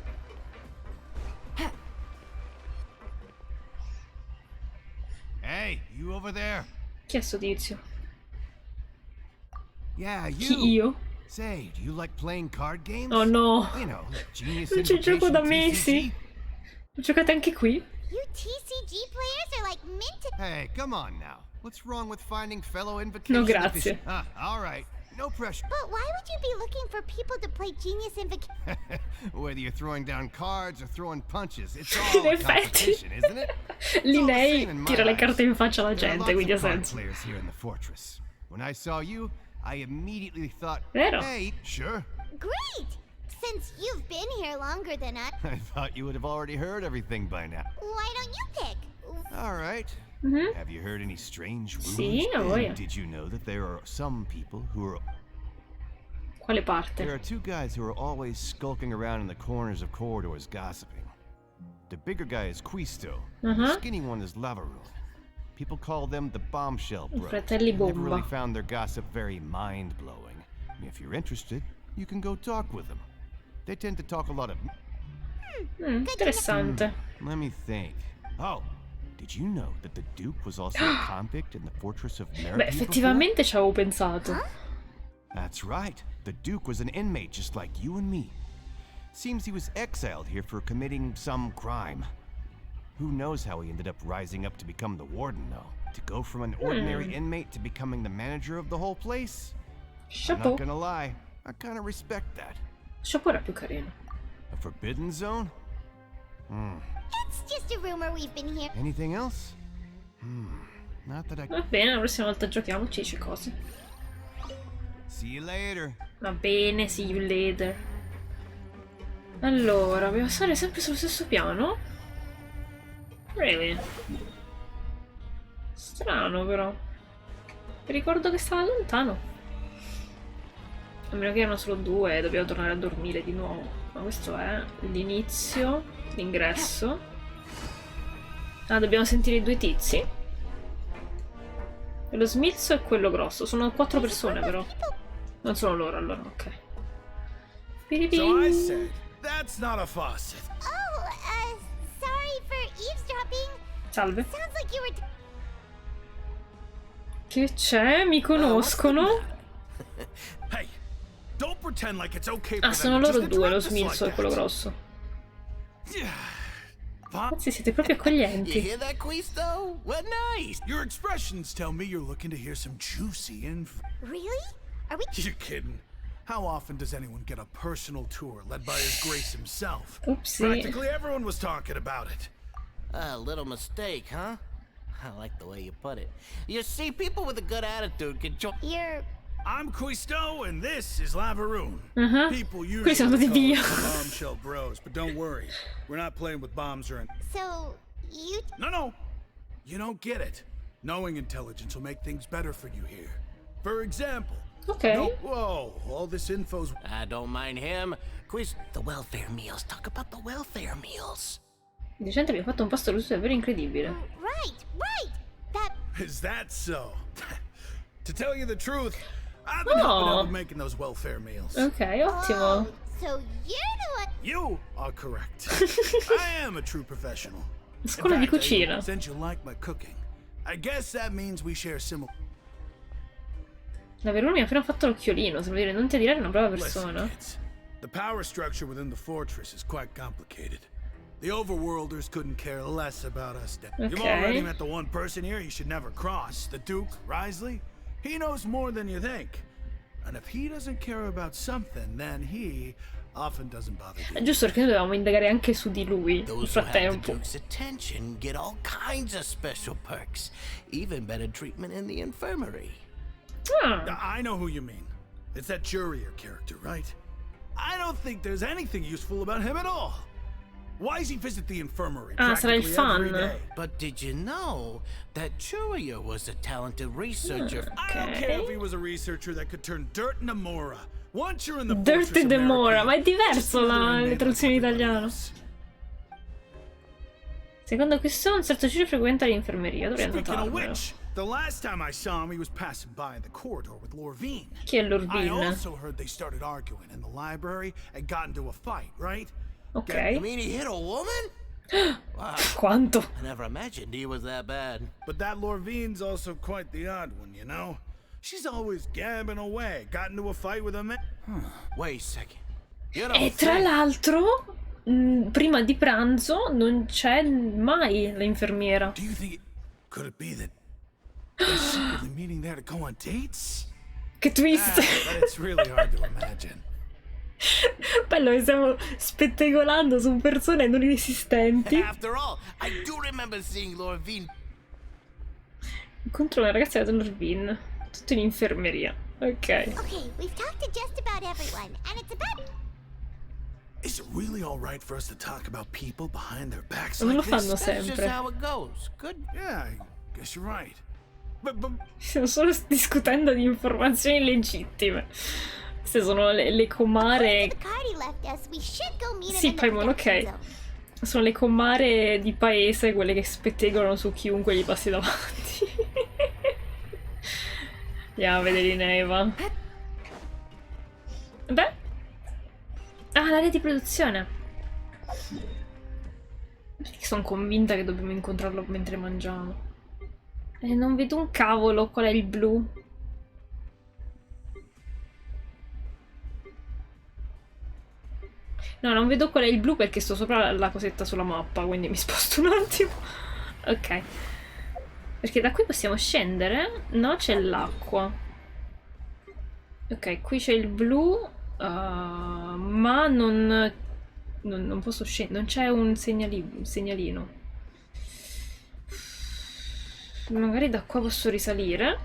Speaker 15: Hey, you over there?
Speaker 1: Chi è sto tizio?
Speaker 15: Yeah, you.
Speaker 1: Chi io?
Speaker 15: Say, do you like playing card games?
Speaker 1: Oh no.
Speaker 15: You know, Genius
Speaker 1: Non ci gioco da mesi.
Speaker 15: TCG?
Speaker 1: Giocate anche qui?
Speaker 2: You TCG players are like mint.
Speaker 15: Hey, come on now. What's wrong with finding fellow invocation?
Speaker 1: No, grazie.
Speaker 15: All right. No pressure.
Speaker 2: But why would you be looking for people to play Genius Invocation?
Speaker 15: Whether you're throwing down cards or throwing punches, it's all
Speaker 1: In
Speaker 15: a
Speaker 1: effetti,
Speaker 15: competition, isn't it?
Speaker 1: lì lei tira le carte in faccia alla gente, quindi ha senso.
Speaker 15: Players here in the fortress. When I saw you, I immediately thought,
Speaker 1: Vero?
Speaker 15: hey, sure.
Speaker 2: Great! Since you've been here longer than us,
Speaker 15: I thought you would have already heard everything by now.
Speaker 2: why don't you pick?
Speaker 15: All right. Have you heard any strange rumors?
Speaker 1: Sì, a voglia.
Speaker 15: And did you know that there are some people who are...
Speaker 1: Quale parte?
Speaker 15: There are two guys who are always skulking around in the corners of corridors gossiping. The bigger guy is Quisto.
Speaker 1: Uh-huh.
Speaker 15: The skinny one is Lavaroon. People call them the bombshell bros.
Speaker 1: Fratelli
Speaker 15: I never
Speaker 1: bomba.
Speaker 15: really found their gossip very mind-blowing. If you're interested, you can go talk with them. They tend to talk a lot of...
Speaker 1: Interessante.
Speaker 15: Let me think. Oh, did you know that the Duke was also a convict in the fortress of Merida?
Speaker 1: Beh, effettivamente ci avevo pensato.
Speaker 15: That's right. The Duke was an inmate just like you and me. Seems he was exiled here for committing some crime. Who knows how he ended up rising up to become the warden, though? To go from an ordinary inmate to becoming the manager of the whole place? I'm not gonna lie, I kind of respect that.
Speaker 1: Chapeau era più carino.
Speaker 15: A forbidden zone?
Speaker 2: It's just a rumor we've been hearing.
Speaker 15: Anything else? Not that I...
Speaker 1: Va bene, la prossima volta giochiamoci dice cose.
Speaker 15: See you later.
Speaker 1: Va bene, see you later. Allora, dobbiamo stare sempre sullo stesso piano? Really? Strano però. Mi ricordo che stava lontano. A meno che erano solo due e dobbiamo tornare a dormire di nuovo. Ma questo è l'inizio, l'ingresso. Ah, dobbiamo sentire i due tizi. Quello smilzo e quello grosso. Sono 4 persone però. Non sono loro allora, ok.
Speaker 6: So I said, that's not a faucet.
Speaker 2: Oh, sorry for eavesdropping.
Speaker 1: Salve.
Speaker 2: Sounds like you were...
Speaker 1: Che c'è? Mi conoscono?
Speaker 6: Hey, don't pretend like it's okay
Speaker 1: Ah, sono loro due, lo smilzo e quello grosso. Anzi, siete proprio
Speaker 6: You
Speaker 1: accoglienti.
Speaker 6: hear that, Quisto? What nice. Your expressions tell me you're looking to hear some juicy info.
Speaker 2: Really? Are we...
Speaker 6: You're kidding. How often does anyone get a personal tour led by His Grace himself?
Speaker 1: Oopsie.
Speaker 6: Practically everyone was talking about it.
Speaker 16: A little mistake, huh? I like the way you put it. You see, people with a good attitude can join.
Speaker 6: I'm Quisto, and this is Lavaroon. People
Speaker 1: Quelli
Speaker 6: usually
Speaker 1: sono
Speaker 6: call
Speaker 1: andati
Speaker 6: us
Speaker 1: via.
Speaker 6: the bombshell bros, but don't worry, we're not playing with bombs or anything.
Speaker 2: So, you...
Speaker 6: No, you don't get it. Knowing intelligence will make things better for you here. For example.
Speaker 1: Okay.
Speaker 6: No, whoa, all this info's...
Speaker 16: I don't mind him. Quiz, the welfare meals. Talk about the welfare meals.
Speaker 1: Di gente abbiamo fatto un pasto rosso davvero incredibile.
Speaker 2: Right. That...
Speaker 6: Is that so? To tell you the truth, I've been helping out with making those welfare meals.
Speaker 1: Ok, ottimo.
Speaker 2: So you're the one...
Speaker 6: You are correct. I am a true professional.
Speaker 1: Scuola di cucina.
Speaker 6: Since you like my cooking, I guess that means we share similar...
Speaker 1: Davvero mi ha appena fatto l'occhiolino, se vuol dire non ti direi una brava persona.
Speaker 6: Listen, kids, the power structure within the fortress is quite complicated. The overworlders couldn't care less about us. You've already met the one person here you should never cross, the Duke, Risley. He knows more than you think. And if he doesn't care about something, then he often doesn't bother
Speaker 1: È giusto perché noi dovevamo indagare anche su di lui nel
Speaker 16: Those who have the
Speaker 1: frattempo.
Speaker 16: Duke's attention get all kinds of special perks. Even better treatment in the infirmary.
Speaker 6: I know who you mean. It's that Jurier character, right? I don't think there's anything useful about him at all. Why does he visit the infirmary
Speaker 1: sarà il
Speaker 6: practically every
Speaker 1: fan.
Speaker 6: day?
Speaker 16: But did you know that Jurier was a talented researcher?
Speaker 6: I don't care if he was a researcher that could turn dirt into Mora. Once you're in the
Speaker 1: Dirt
Speaker 6: fortress
Speaker 1: in
Speaker 6: of
Speaker 1: the Mora,
Speaker 6: America,
Speaker 1: ma è diverso
Speaker 6: just another
Speaker 1: le
Speaker 6: inmate
Speaker 1: traduzioni
Speaker 6: like everybody
Speaker 1: italiane.
Speaker 6: else.
Speaker 1: Secondo questo un certo giro frequenta l'infermeria, dovrei
Speaker 6: Speaking of
Speaker 1: annotarmelo.
Speaker 6: which, the last time I saw him, he was passing by in the corridor with Lorvine.
Speaker 1: Chi è
Speaker 6: I
Speaker 1: Lorvine?
Speaker 6: also heard they started arguing in the library and got into a fight, right?
Speaker 1: Ok.
Speaker 16: You mean he hit a woman? Wow.
Speaker 1: Quanto?
Speaker 16: I never imagined he was that bad.
Speaker 6: But that Lorvine's also quite the odd one, you know? She's always gabbing away. Got into a fight with a man.
Speaker 16: Wait a second.
Speaker 1: E tra l'altro, prima di pranzo non c'è mai l'infermiera.
Speaker 6: Do you think could it be that they're secretly meeting there to go on dates?
Speaker 1: Che twist!
Speaker 6: But it's really hard to imagine.
Speaker 1: Bello che stiamo spettacolando su persone non inesistenti.
Speaker 16: After all, I do remember seeing Lorvine.
Speaker 1: Contro una ragazza da Lorvine. Tutto in infermeria. Ok.
Speaker 2: Okay, we've talked to just about everyone, and it's about...
Speaker 6: Is it really all right for us to talk about people behind their backs
Speaker 1: Non lo
Speaker 6: like this?
Speaker 1: fanno
Speaker 16: That's just
Speaker 1: sempre.
Speaker 16: how it goes. Good.
Speaker 6: Yeah, I guess you're right. But
Speaker 1: Stiamo solo discutendo di informazioni legittime. Queste sono le comare.
Speaker 2: The party left us. We should go meet him
Speaker 1: Sì,
Speaker 2: in the
Speaker 1: Paimon,
Speaker 2: production
Speaker 1: ok.
Speaker 2: zone.
Speaker 1: Sono le comare di paese, quelle che spettegolano su chiunque gli passi davanti. Andiamo a vedere in Eva. Beh. Ah, l'area di produzione. Perché sono convinta che dobbiamo incontrarlo mentre mangiamo. Non vedo un cavolo. Qual è il blu? No, non vedo qual è il blu perché sto sopra la cosetta sulla mappa, quindi mi sposto un attimo. Ok. Perché da qui possiamo scendere? No, c'è l'acqua. Ok, qui c'è il blu, ma non posso scendere, non c'è un segnalino. Magari da qua posso risalire.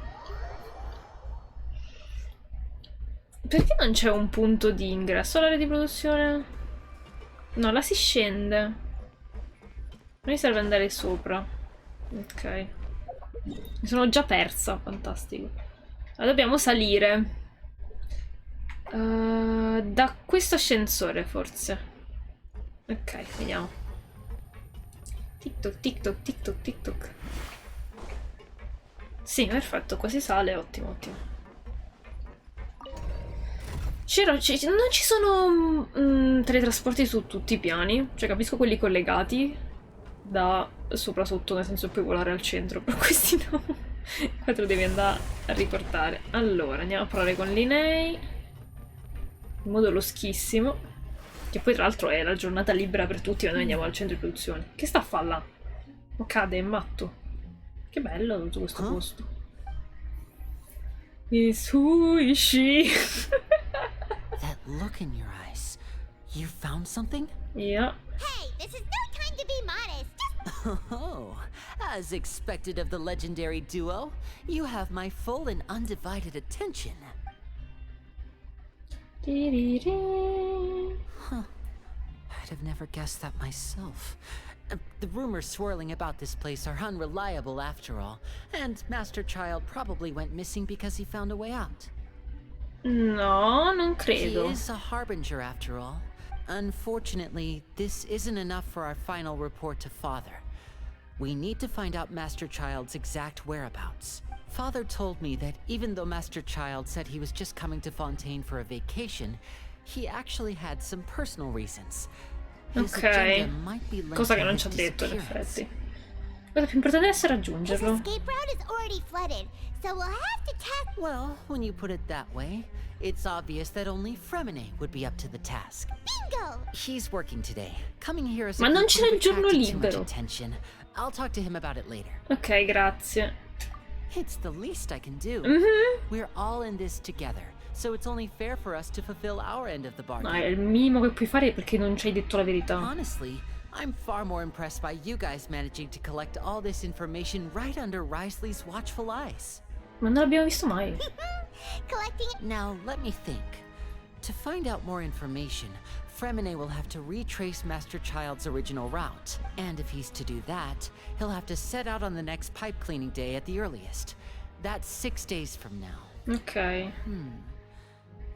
Speaker 1: Perché non c'è un punto di ingresso all'area di produzione? No, là si scende. Mi serve andare sopra. Ok. Mi sono già persa, fantastico. Allora, dobbiamo salire. Da questo ascensore, forse. Ok, vediamo. TikTok, TikTok, TikTok, TikTok. Sì, perfetto, qua si sale, ottimo, ottimo. Non ci sono teletrasporti su tutti i piani. Cioè, capisco quelli collegati da sopra sotto, nel senso puoi volare al centro, però questi no. Qua te lo devi andare a riportare. Allora, andiamo a parlare con Linnea. In modo loschissimo. Che poi tra l'altro è la giornata libera per tutti e noi andiamo al centro di produzione. Che sta a fare là? Oh, cade, è matto. Che bello tutto questo posto. I sushi.
Speaker 17: That look in your eyes. You found something?
Speaker 1: Yeah.
Speaker 2: Hey, this is no time to be modest. Just...
Speaker 17: Oh, as expected of the legendary duo, you have my full and undivided attention. Huh. I'd have never guessed that myself. The rumors swirling about this place are unreliable after all, and Master Child probably went missing because he found a way out.
Speaker 1: No, non credo.
Speaker 17: He is a harbinger after all. Unfortunately, this isn't enough for our final report to Father. We need to find out Master Child's exact whereabouts. Father told me that even though Master Child said he was just coming to Fontaine for a vacation, he actually had some personal reasons.
Speaker 1: Ok, cosa che non ci ha detto in effetti. La cosa più importante è raggiungerlo.
Speaker 2: Escape route is already flooded, so we'll have to task.
Speaker 17: Well, when you put it that way, it's obvious that only Fremine would be up to the task.
Speaker 2: Bingo!
Speaker 17: He's working today. Coming here is
Speaker 1: Ma non c'era il giorno libero.
Speaker 17: I'll talk to him about it later.
Speaker 1: Ok, grazie.
Speaker 17: It's the least I can do. We're all in this together, so it's only fair for us to fulfill our end of the bargain.
Speaker 1: Ma è il minimo che puoi fare perché non ci hai detto la verità.
Speaker 17: Honestly, I'm far more impressed by you guys managing to collect all this information right under Risley's watchful eyes.
Speaker 1: Ma non l'abbiamo visto mai.
Speaker 2: Collecting.
Speaker 17: Now, let me think. To find out more information, Fremine will have to retrace Master Child's original route. And if he's to do that, he'll have to set out on the next pipe cleaning day at the earliest. That's 6 days from now.
Speaker 1: Ok.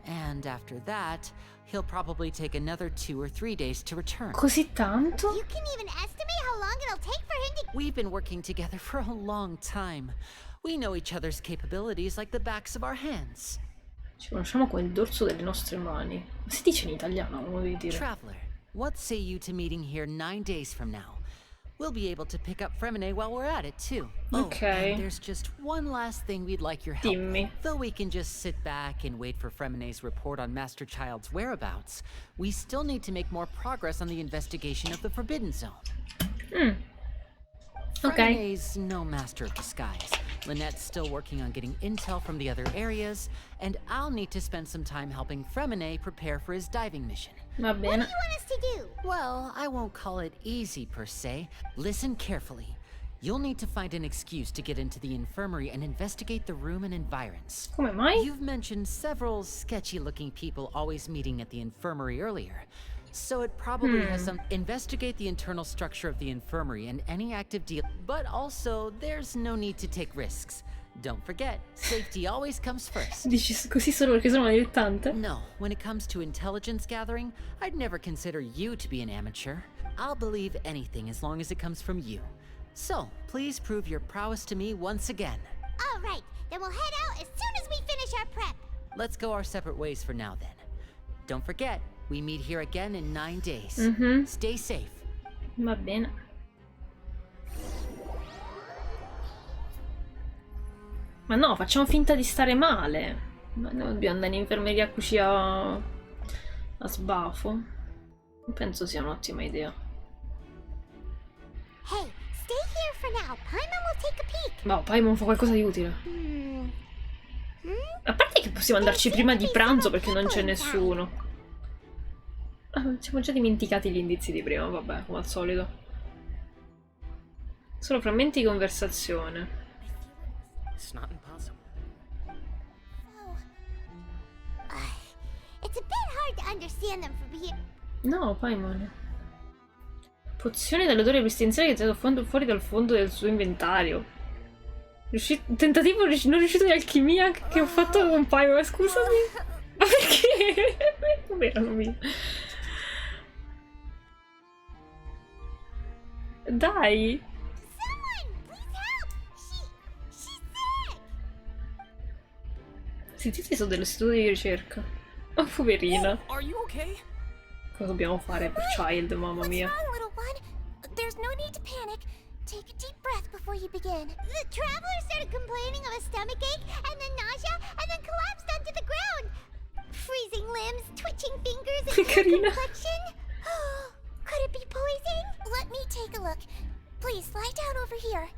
Speaker 17: And after that, he'll probably take another 2 or 3 days to return.
Speaker 1: Così tanto?
Speaker 2: You can even estimate how long it'll take for him to...
Speaker 17: We've been working together for a long time. We know each other's capabilities like the backs of our hands.
Speaker 1: Ci conosciamo come il dorso delle nostre mani. Ma si dice in italiano, come devi dire?
Speaker 17: Traveler, what say you to meeting here 9 days from now? We'll be able to pick up Fremine while we're at it, too.
Speaker 1: Okay.
Speaker 17: Oh, and there's just one last thing we'd like your help
Speaker 1: Dimmi.
Speaker 17: with. Though we can just sit back and wait for Fremine's report on Master Child's whereabouts, we still need to make more progress on the investigation of the Forbidden Zone.
Speaker 1: Okay.
Speaker 17: Fremine's no master of disguise. Lynette's still working on getting intel from the other areas, and I'll need to spend some time helping Fremine prepare for his diving mission.
Speaker 1: Va
Speaker 2: What do
Speaker 1: bene.
Speaker 2: you want us to do?
Speaker 17: Well, I won't call it easy per se. Listen carefully. You'll need to find an excuse to get into the infirmary and investigate the room and environs.
Speaker 1: Come mai?
Speaker 17: You've mentioned several sketchy-looking people always meeting at the infirmary earlier. So it probably has some... Investigate the internal structure of the infirmary and any active deal... But also, there's no need to take risks. Don't forget, safety always comes first.
Speaker 1: Dici così solo perché sono una dilettante?
Speaker 17: No, when it comes to intelligence gathering, I'd never consider you to be an amateur. I'll believe anything as long as it comes from you. So, please prove your prowess to me once again.
Speaker 2: All right, then we'll head out as soon as we finish our prep.
Speaker 17: Let's go our separate ways for now then. Don't forget, we meet here again in 9 days. Stay safe.
Speaker 1: Va bene. Ma no, facciamo finta di stare male. Ma no, dobbiamo andare in infermeria così a sbafo. Non penso sia un'ottima idea.
Speaker 2: Hey, stay here for now. Paimon will take a peek.
Speaker 1: No, Paimon fa qualcosa di utile. A parte che possiamo andarci prima di pranzo perché non c'è nessuno. Ah, ci siamo già dimenticati gli indizi di prima, vabbè, come al solito. Solo frammenti di conversazione.
Speaker 12: It's not impossible.
Speaker 2: It's a bit hard to understand them from here.
Speaker 1: No, Paimon. Pozione dall'odore pestilenziale che è tirato fuori dal fondo del suo inventario. Tentativo non riuscito di alchimia che ho fatto con Paimon, scusami. Ma perché? Povero mio. Dai. I titoli sono dell'istituto di ricerca. Oh, poverina. Cosa dobbiamo fare per Child, mamma mia?
Speaker 2: What's wrong, little one? There's no need to panic. Take a deep breath before you begin. The traveler started complaining of a stomachache, and then nausea, and then collapsed onto the ground. Freezing limbs, twitching fingers, and pale complexion. Could it be poison? Let me take a look. Please, lie down over here.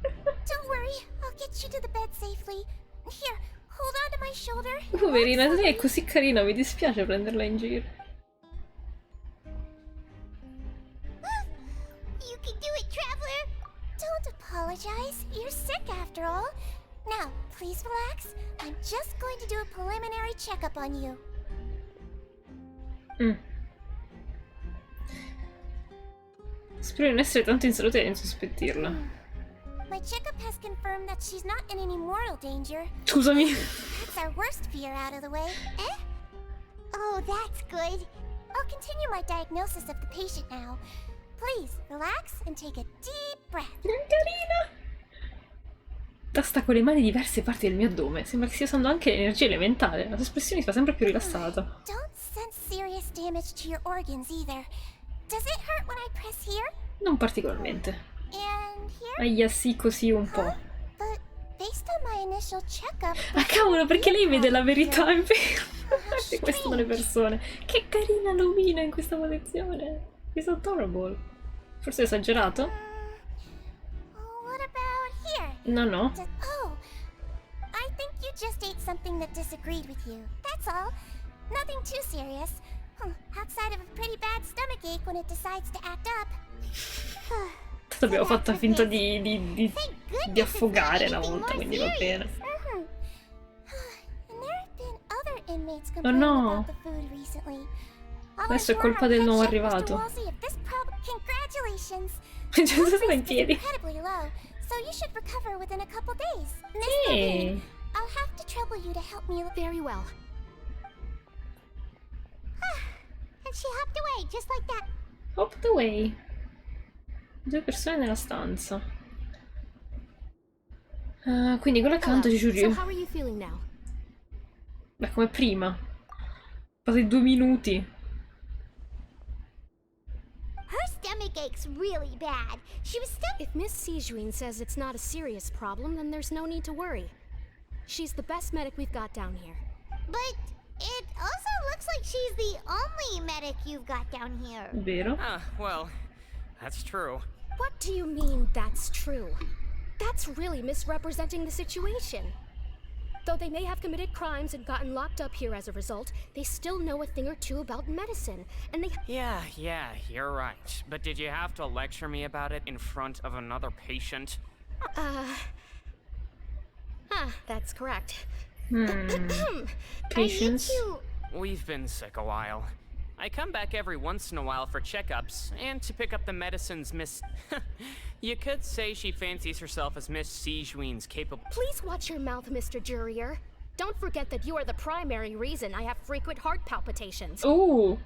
Speaker 2: Don't worry, I'll get you to the bed safely. Here, hold on to my shoulder.
Speaker 1: Poverina, lei è così carina, mi dispiace prenderla in giro.
Speaker 2: You can do it, traveler. Don't apologize. You're sick after all. Now, please relax. I'm just going to do a preliminary checkup on you.
Speaker 1: Spero di non essere tanto in salute da insospettirla.
Speaker 2: My checkup has confirmed that she's not in any mortal danger.
Speaker 1: Scusami.
Speaker 2: That's our worst fear out of the way. Eh? Oh, that's good. I'll continue my diagnosis of the patient now. Please, relax and take a deep breath.
Speaker 1: Carina! Tasta con le mani diverse parti del mio addome. Sembra che stia usando anche l'energia elementale. La sua espressione si fa sempre più rilassata.
Speaker 2: Don't sense serious damage to your organs either. Does it hurt when I press here?
Speaker 1: Non particolarmente.
Speaker 2: And here?
Speaker 1: Aia, sì, così un po'.
Speaker 2: But based on my initial checkup...
Speaker 1: Ah, cavolo, perché lei vede la verità, è vero. E queste sono le persone. Che carina Lumina in questa posizione. It's adorable. Forse ho esagerato?
Speaker 2: What about here?
Speaker 1: No, no.
Speaker 2: Oh, I think you just ate something that disagreed with you. That's all. Nothing too serious. Outside of a pretty bad stomachache when it decides to act up.
Speaker 1: Abbiamo fatto finta di affogare una volta, quindi va bene. Oh no! Adesso è colpa del nuovo arrivato. Già sta in piedi.
Speaker 2: So you should recover within a couple days.
Speaker 1: Hey.
Speaker 2: I'll have to trouble you to help me very well. And she hopped away just like that.
Speaker 1: Hopped away. 2 persone nella stanza. Quindi quello accanto ci giuro.
Speaker 18: So how are you feeling now?
Speaker 1: Beh, come prima. Passati 2 minuti.
Speaker 2: Her stomach aches really bad. She was stuck.
Speaker 18: If Miss Sijuin says it's not a serious problem, then there's no need to worry. She's the best medic we've got down here.
Speaker 2: But it also looks like she's the only medic you've got down here.
Speaker 1: Vero?
Speaker 8: Well, that's true.
Speaker 18: What do you mean, that's true? That's really misrepresenting the situation. Though they may have committed crimes and gotten locked up here as a result, they still know a thing or two about medicine, and they...
Speaker 19: Yeah, you're right. But did you have to lecture me about it in front of another patient?
Speaker 18: That's correct.
Speaker 1: Patience.
Speaker 19: We've been sick a while. I come back every once in a while for checkups and to pick up the medicines Miss... You could say she fancies herself as Miss Sijuin's capable...
Speaker 18: Please watch your mouth, Mr. Jurier. Don't forget that you are the primary reason I have frequent heart palpitations.
Speaker 1: Oh.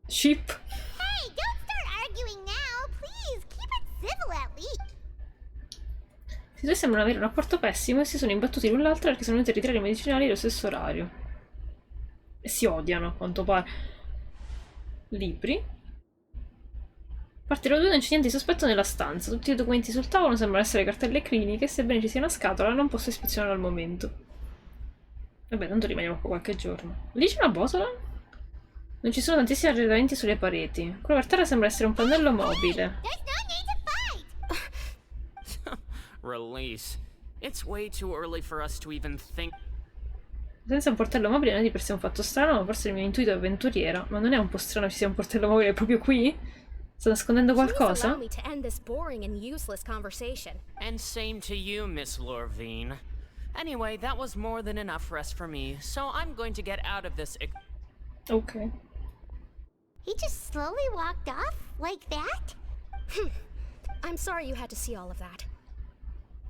Speaker 1: Sheep.
Speaker 2: Hey, don't start arguing now, please. Keep it civil at least.
Speaker 1: I due sembrano avere un rapporto pessimo e si sono imbattuti l'un l'altro perché sono venuti a ritirare i medicinali allo stesso orario. E si odiano, a quanto pare. Libri. Partirono due, non c'è niente di sospetto nella stanza. Tutti i documenti sul tavolo sembrano essere cartelle cliniche, sebbene ci sia una scatola, non posso ispezionare al momento. Vabbè, tanto rimaniamo qua qualche giorno. Lì c'è una botola? Non ci sono tantissimi arredamenti sulle pareti. Quello per terra sembra essere un pannello mobile.
Speaker 19: Release. It's way too early for us to even think.
Speaker 1: Senza un portello mobile non è di per sé un fatto strano, ma forse il mio intuito è avventuriera. Ma non è un po' strano che ci sia un portello mobile proprio qui? Sto nascondendo qualcosa?
Speaker 18: Allow me to end this boring and useless conversation.
Speaker 19: And same to you, Miss Lorvine. Anyway, that was more than enough rest for me, so I'm going to get out of this.
Speaker 1: Okay.
Speaker 2: He just slowly walked off like that?
Speaker 18: I'm sorry you had to see all of that.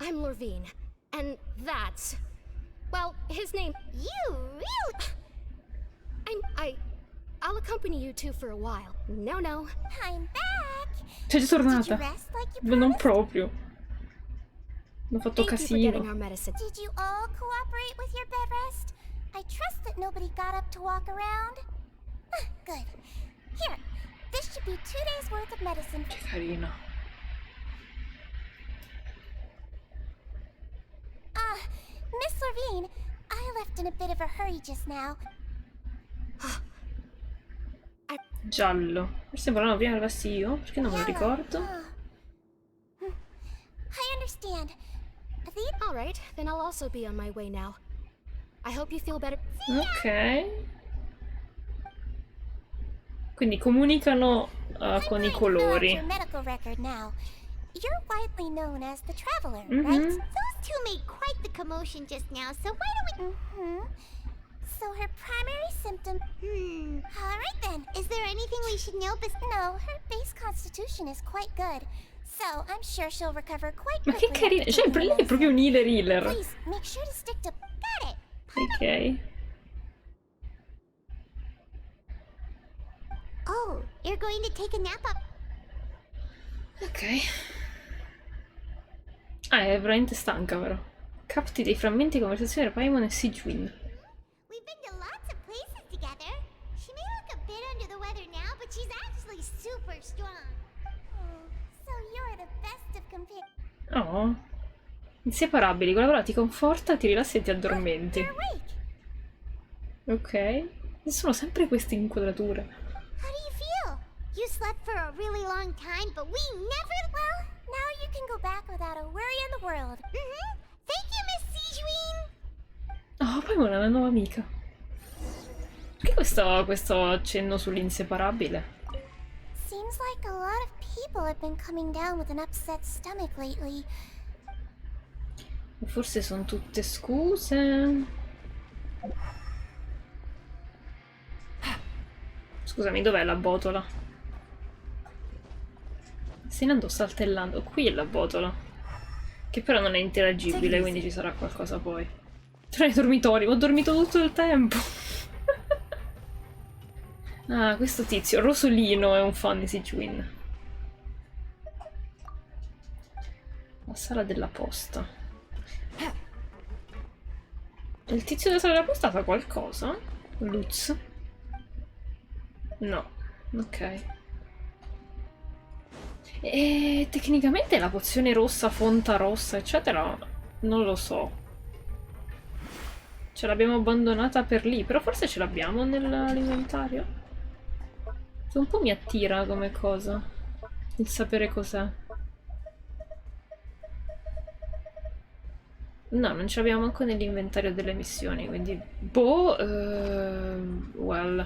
Speaker 18: I'm Lorvine, and that's... Well, his name...
Speaker 2: You really...
Speaker 18: I'll accompany you two for a while. No.
Speaker 2: I'm back.
Speaker 1: Sei tornata. Ma non proprio. Ho fatto
Speaker 2: Thank
Speaker 1: casino.
Speaker 2: you for getting our medicine. Did you all cooperate with your bed rest? I trust that nobody got up to walk around. Good. Here, this should be 2 days worth of medicine.
Speaker 1: Che carina.
Speaker 2: Miss Lorvine, I left in a bit of a hurry just now.
Speaker 1: Giallo. Forse parlavano prima del io? Perché non me lo ricordo?
Speaker 2: I understand.
Speaker 18: All right, then I'll also be on my way now. I hope you feel better.
Speaker 1: Ok. Quindi comunicano con i colori.
Speaker 2: Your medical record now. You're widely known as the Traveler,
Speaker 1: Mhm.
Speaker 2: right? Those two made quite the commotion just now, so why don't we... So her primary symptom... Alright then. Is there anything we should know? No, her base constitution is quite good. So I'm sure she'll recover quite
Speaker 1: Ma
Speaker 2: quickly.
Speaker 1: che carina. Cioè, lei è proprio un healer.
Speaker 2: Please, make sure to stick to... Got it!
Speaker 1: Ok.
Speaker 2: Oh, you're going to take a nap up...
Speaker 1: Ok. Ah, è veramente stanca, però. Capti dei frammenti di conversazione tra Paimon e Sijuin.
Speaker 2: We've been to lots of places together. She may look a bit under the weather now, but she's actually super strong. So you're the best of companions.
Speaker 1: Oh. Inseparabili. Quella parola ti conforta, ti rilassa e ti addormenti. Ok. E sono sempre queste inquadrature.
Speaker 2: How do you feel? You slept for a really long time, but we never... Well, now you can go back without a worry in the world. Thank you, Miss Sijuin.
Speaker 1: Oh, poi è una nuova amica. Perché questo accenno sull'inseparabile?
Speaker 2: Seems like a lot of people have been coming down with an upset stomach lately.
Speaker 1: Forse sono tutte scuse. Scusami, dov'è la botola? Sto saltellando. Qui è la botola. Che però non è interagibile, quindi ci sarà qualcosa poi. Tra i dormitori, ho dormito tutto il tempo. Ah, questo tizio, Rosolino, è un fan di Sijuin. La sala della posta. Il tizio della sala della posta fa qualcosa? Lutz? No. Ok. E tecnicamente la pozione rossa, fonta rossa, eccetera, non lo so. Ce l'abbiamo abbandonata per lì, però forse ce l'abbiamo nell'inventario. Che un po' mi attira come cosa, il sapere cos'è. No, non ce l'abbiamo manco nell'inventario delle missioni, quindi... Boh... well...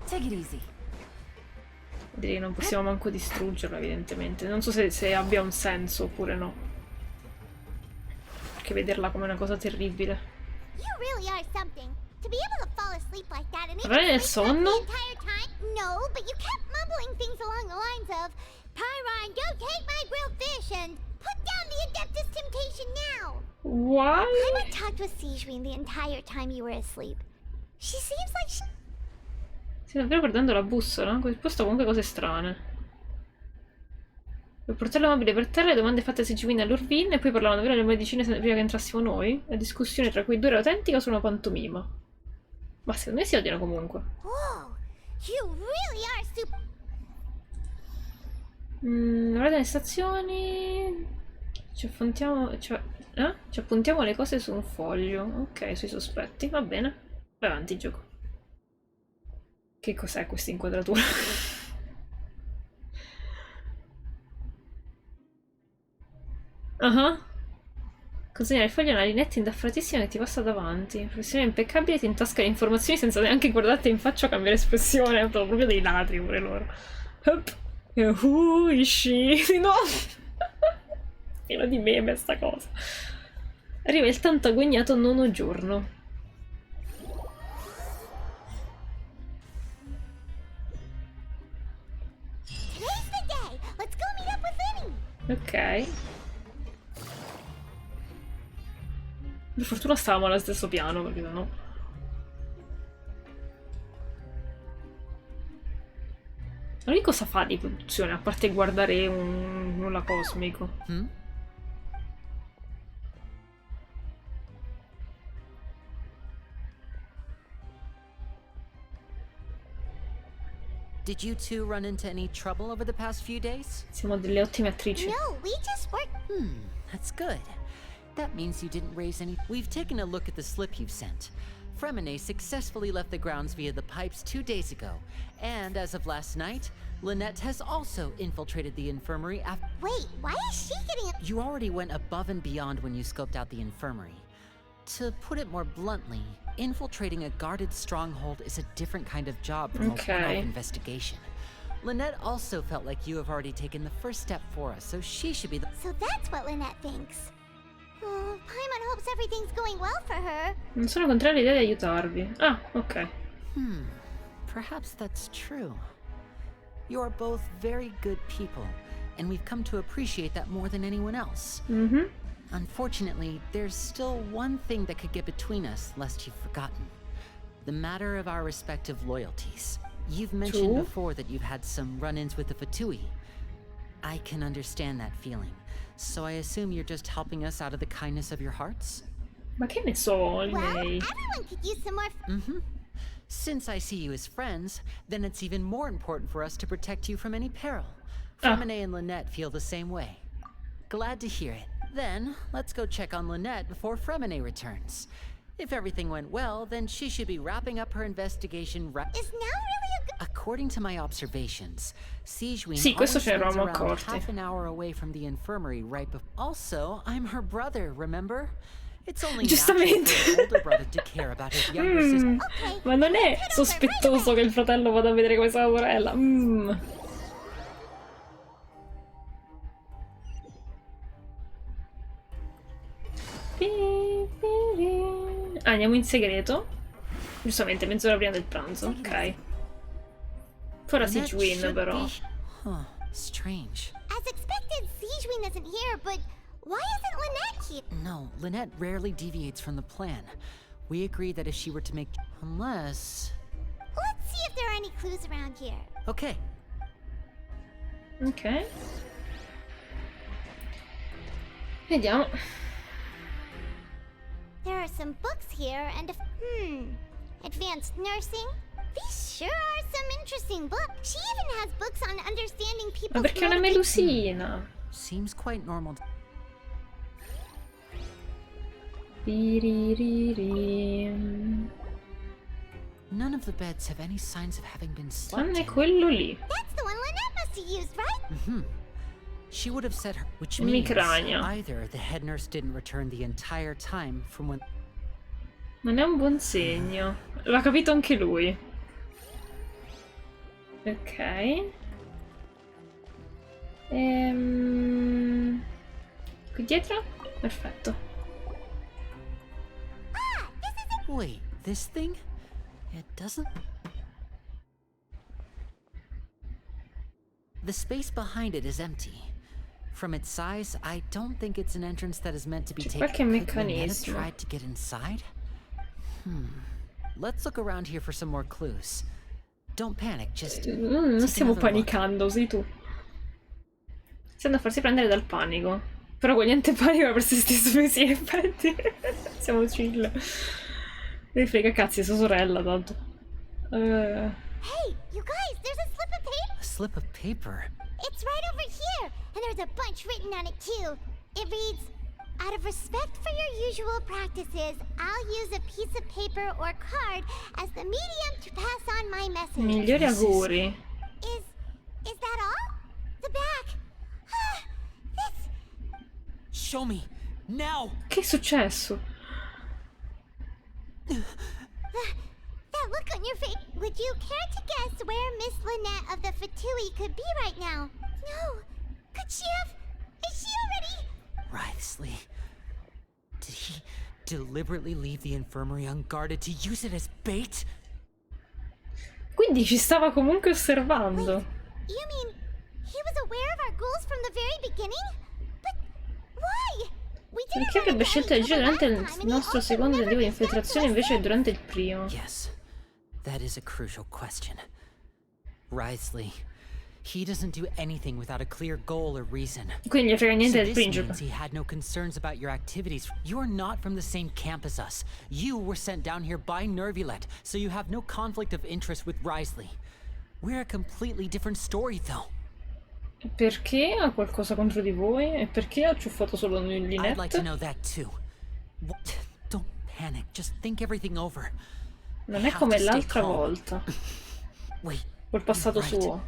Speaker 20: Take it easy.
Speaker 1: Direi che non possiamo manco distruggerlo, evidentemente. Non so se abbia un senso oppure no. Perché vederla come una cosa terribile.
Speaker 2: You really are something. To be able to fall asleep like that and
Speaker 1: Avere nel sonno?
Speaker 2: the entire time, No, but you kept mumbling things along the lines of, Pyron, don't take my grilled fish and put down the Adeptus Temptation now.
Speaker 1: Why?
Speaker 2: Paimon talked with Sijwin the entire time you were asleep. She seems like she...
Speaker 1: Stai davvero perdendo la bussola? Quel posto ha comunque cose strane. Il portello mobile per terra, le domande fatte a Sigewin e all'Orvin, e poi parlavano davvero delle medicine prima che entrassimo noi. La discussione tra quei due era autentica su una pantomima. Ma secondo me si odiano comunque.
Speaker 2: Whoa, you really are super...
Speaker 1: Guardate le stazioni... Ci appuntiamo le cose su un foglio. Ok, sui sospetti, va bene. Vai avanti, gioco. Che cos'è questa inquadratura? Consegnare il foglio a una linetta indaffratissima che ti passa davanti. Professione impeccabile, ti intasca le informazioni senza neanche guardarti in faccia o cambiare espressione. Sono proprio dei ladri pure loro. Isci. No! Pieno di meme sta cosa. Arriva il tanto agognato 9° giorno. Ok. Per fortuna stavamo allo stesso piano, perché sennò... Ma lui cosa fa di produzione, a parte guardare un nulla cosmico?
Speaker 17: Did you two run into any trouble over the past few days?
Speaker 1: Siamo delle ottime attrici.
Speaker 2: No, we just worked...
Speaker 17: That's good. That means you didn't raise any... We've taken a look at the slip you've sent. Fremine successfully left the grounds via the pipes 2 days ago. And as of last night, Lynette has also infiltrated the infirmary after...
Speaker 2: Wait, why is she getting...
Speaker 17: You already went above and beyond when you scoped out the infirmary. To put it more bluntly, infiltrating a guarded stronghold is a different kind of job from a one-off investigation. Lynette also felt like you have already taken the first step for us, so she should be the...
Speaker 2: So that's what Lynette thinks. Oh, Paimon hopes everything's going well for her.
Speaker 1: Non sono contraria all'idea di aiutarvi. Ah, ok.
Speaker 17: Perhaps that's true. You are both very good people, and we've come to appreciate that more than anyone else. Unfortunately, there's still one thing that could get between us, lest you've forgotten. The matter of our respective loyalties. You've mentioned before that you've had some run-ins with the Fatui. I can understand that feeling, so I assume you're just helping us out of the kindness of your hearts?
Speaker 1: Ma che ne so, lei?
Speaker 2: Well, everyone could use some more...
Speaker 17: Since I see you as friends, then it's even more important for us to protect you from any peril. Fremine and Lynette feel the same way. Glad to hear it. Then, let's go check on Lynette before Fremine returns. If everything went well, then she should be wrapping up her investigation right...
Speaker 2: Is now really a good...
Speaker 17: According to my observations, Sigewin
Speaker 1: questo
Speaker 17: always
Speaker 1: ce ne
Speaker 17: spends
Speaker 1: eravamo
Speaker 17: around
Speaker 1: accorti.
Speaker 17: half an hour away from the infirmary right before... Also, I'm her brother, remember? It's only natural for an older brother to care about his younger sister.
Speaker 1: Ma non è sospettoso che il fratello vada a vedere come sta la sorella. Andiamo in segreto. Giustamente, mezz'ora prima del pranzo, ok. Ora Sigewin, però.
Speaker 17: Strange.
Speaker 2: As expected, Sigewin isn't here, but why isn't Lynette here?
Speaker 17: No, Lynette rarely deviates from the plan. We agreed that if she were to make... Unless...
Speaker 2: Let's see if there are any clues around here.
Speaker 17: Okay.
Speaker 1: Ok. Vediamo.
Speaker 2: There are some books here and advanced nursing. These sure are some interesting books. She even has books on understanding
Speaker 1: Ma
Speaker 2: people's
Speaker 1: perché è una melusina?
Speaker 17: Seems quite normal. None of the beds have any signs of having been slept
Speaker 1: Tranne
Speaker 17: in.
Speaker 1: quello lì.
Speaker 2: That's the one Lynette must have used, right?
Speaker 17: She would have said her, which
Speaker 1: Mi
Speaker 17: means
Speaker 1: cragna.
Speaker 17: either the head nurse didn't return the entire time from when...
Speaker 1: Non è un buon segno. L'ha capito anche lui. Ok. Qui dietro? Perfetto.
Speaker 17: Wait, this thing? It doesn't... The space behind it is empty. From its size, I don't think it's an entrance that is meant to be taken.
Speaker 1: Qualche
Speaker 17: Could Lynette have
Speaker 1: meccanismo.
Speaker 17: tried to get inside? Let's look around here for some more clues. Don't panic, just
Speaker 1: Non
Speaker 17: take
Speaker 1: stiamo
Speaker 17: another look.
Speaker 1: panicando, sei tu. Iniziando a farsi prendere dal panico. Però con niente panico per se stesso, sì, in effetti. Siamo chill. Mi frega cazzi, sua sorella, tanto.
Speaker 2: Hey, you guys, there's a slip of paper.
Speaker 17: A slip of paper?
Speaker 2: It's right over here, and there's a bunch written on it too. It reads, out of respect for your usual practices, I'll use a piece of paper or card as the medium to pass on my message.
Speaker 1: Migliori auguri.
Speaker 2: Is that all? The back.
Speaker 17: Show me, now!
Speaker 1: Che è successo?
Speaker 2: That look on your face. Would you care to guess where Miss Lynette of the Fatui could be right now? No. Could she have? Is she already?
Speaker 17: Wriothesley. Did he deliberately leave the infirmary unguarded to use it as bait?
Speaker 1: Quindi ci stava comunque osservando.
Speaker 2: You mean he was aware of our goals from the very beginning? But why? We didn't
Speaker 1: Perché avrebbe scelto di agire durante il nostro secondo tentativo di infiltrazione invece che durante il primo?
Speaker 17: Yes, that is a crucial question. Wriothesley, he doesn't do anything without a clear goal or reason.
Speaker 1: Quindi gli frega niente
Speaker 17: So
Speaker 1: del
Speaker 17: this
Speaker 1: principe.
Speaker 17: means he had no concerns about your activities. You're not from the same camp as us. You were sent down here by Nervilet, so you have no conflict of interest with Wriothesley. We're a completely different story, though.
Speaker 1: Perché ha qualcosa contro di voi? E perché ha ciuffato solo
Speaker 17: I'd like to
Speaker 1: Lynette?
Speaker 17: know that too. Don't panic. Just think everything over.
Speaker 1: Non è come l'altra volta.
Speaker 17: Wait.
Speaker 1: Col passato
Speaker 17: you're right.
Speaker 1: suo.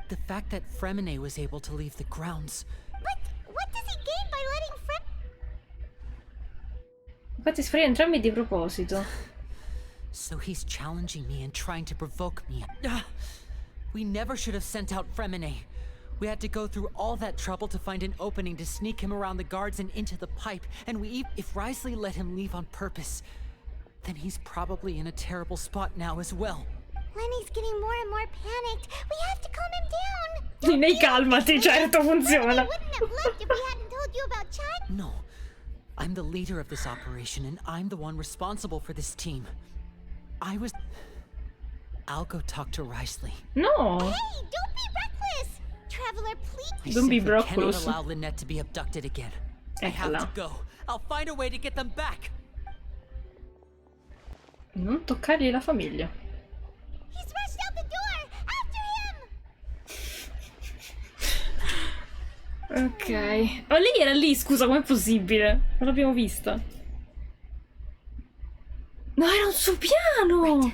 Speaker 17: The fact that Fremine was able to leave the grounds.
Speaker 2: But what does he gain by letting
Speaker 1: Infatti sparire entrambi di proposito.
Speaker 17: So he's challenging me and trying to provoke me. We never should have sent out Fremine. We had to go through all that trouble to find an opening to sneak him around the guards and into the pipe, and if Wriothesley let him leave on purpose, then he's probably in a terrible spot now as well.
Speaker 2: Lenny's getting more and more panicked. We have to calm him down.
Speaker 1: Nei calmati, certo funziona.
Speaker 2: Wouldn't have left if we hadn't told you about Chad.
Speaker 17: No. I'm the leader of this operation, and I'm the one responsible for this team. I'll go talk to Wriothesley.
Speaker 1: No!
Speaker 2: Hey, don't be reckless! Traveler, please.
Speaker 1: Don't be
Speaker 17: I simply cannot
Speaker 1: reckless.
Speaker 17: allow Lynette to be abducted again. I have
Speaker 1: Eccola.
Speaker 17: to go. I'll find a way to get them back.
Speaker 1: Non toccargli la famiglia.
Speaker 2: He's rushed out the door. After him.
Speaker 1: Ok. Ma lei era lì, scusa, com'è possibile? Non l'abbiamo vista. No, era un suo piano!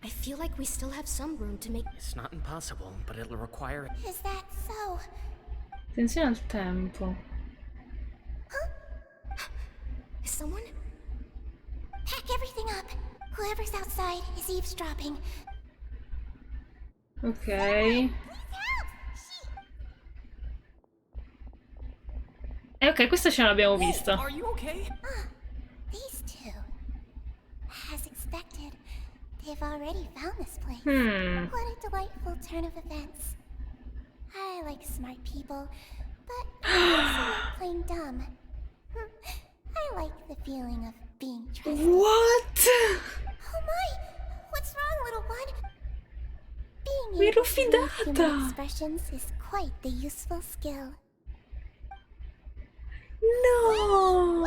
Speaker 18: I feel like we still have some room to make.
Speaker 12: It's not impossible, but it'll require.
Speaker 2: Is that so?
Speaker 1: Attenzione al tempo.
Speaker 18: Is someone?
Speaker 2: Pack everything up. Whoever's outside is eavesdropping.
Speaker 1: Ok. Ok, questa ce l'abbiamo vista.
Speaker 12: Are you okay?
Speaker 2: These two. As expected, they've already found this place. What a delightful turn of events. I like smart people, but I also like playing dumb. I like the feeling of being trusted.
Speaker 1: What?
Speaker 2: Oh my! What's wrong, little one? Being
Speaker 1: Mi ero
Speaker 2: able to read human
Speaker 1: fidata.
Speaker 2: expressions is quite the useful skill.
Speaker 1: No!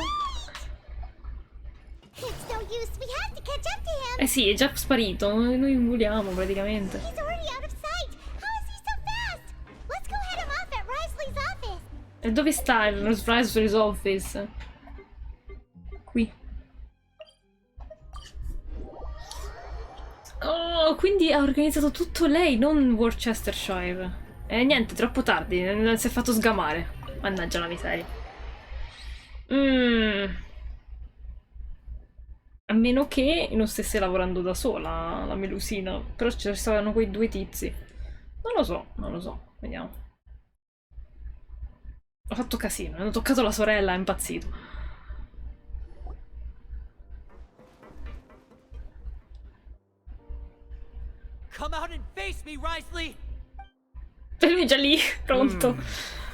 Speaker 2: It's no use. We have to catch up to him.
Speaker 1: Eh sì, è già sparito. Noi voliamo praticamente.
Speaker 2: He's already out of sight. How is he so fast? Let's go head him off at Wriothesley's office.
Speaker 1: E dove sta il Wriothesley's office? Qui. Oh, quindi ha organizzato tutto lei, non Worcestershire. E niente, troppo tardi, si è fatto sgamare. Mannaggia la miseria. A meno che non stesse lavorando da sola, la Melusina. Però ci stavano quei due tizi. Non lo so, vediamo. Ho fatto casino, hanno toccato la sorella, è impazzito.
Speaker 17: Come out and face me, Wriothesley!
Speaker 1: E lui già lì, pronto.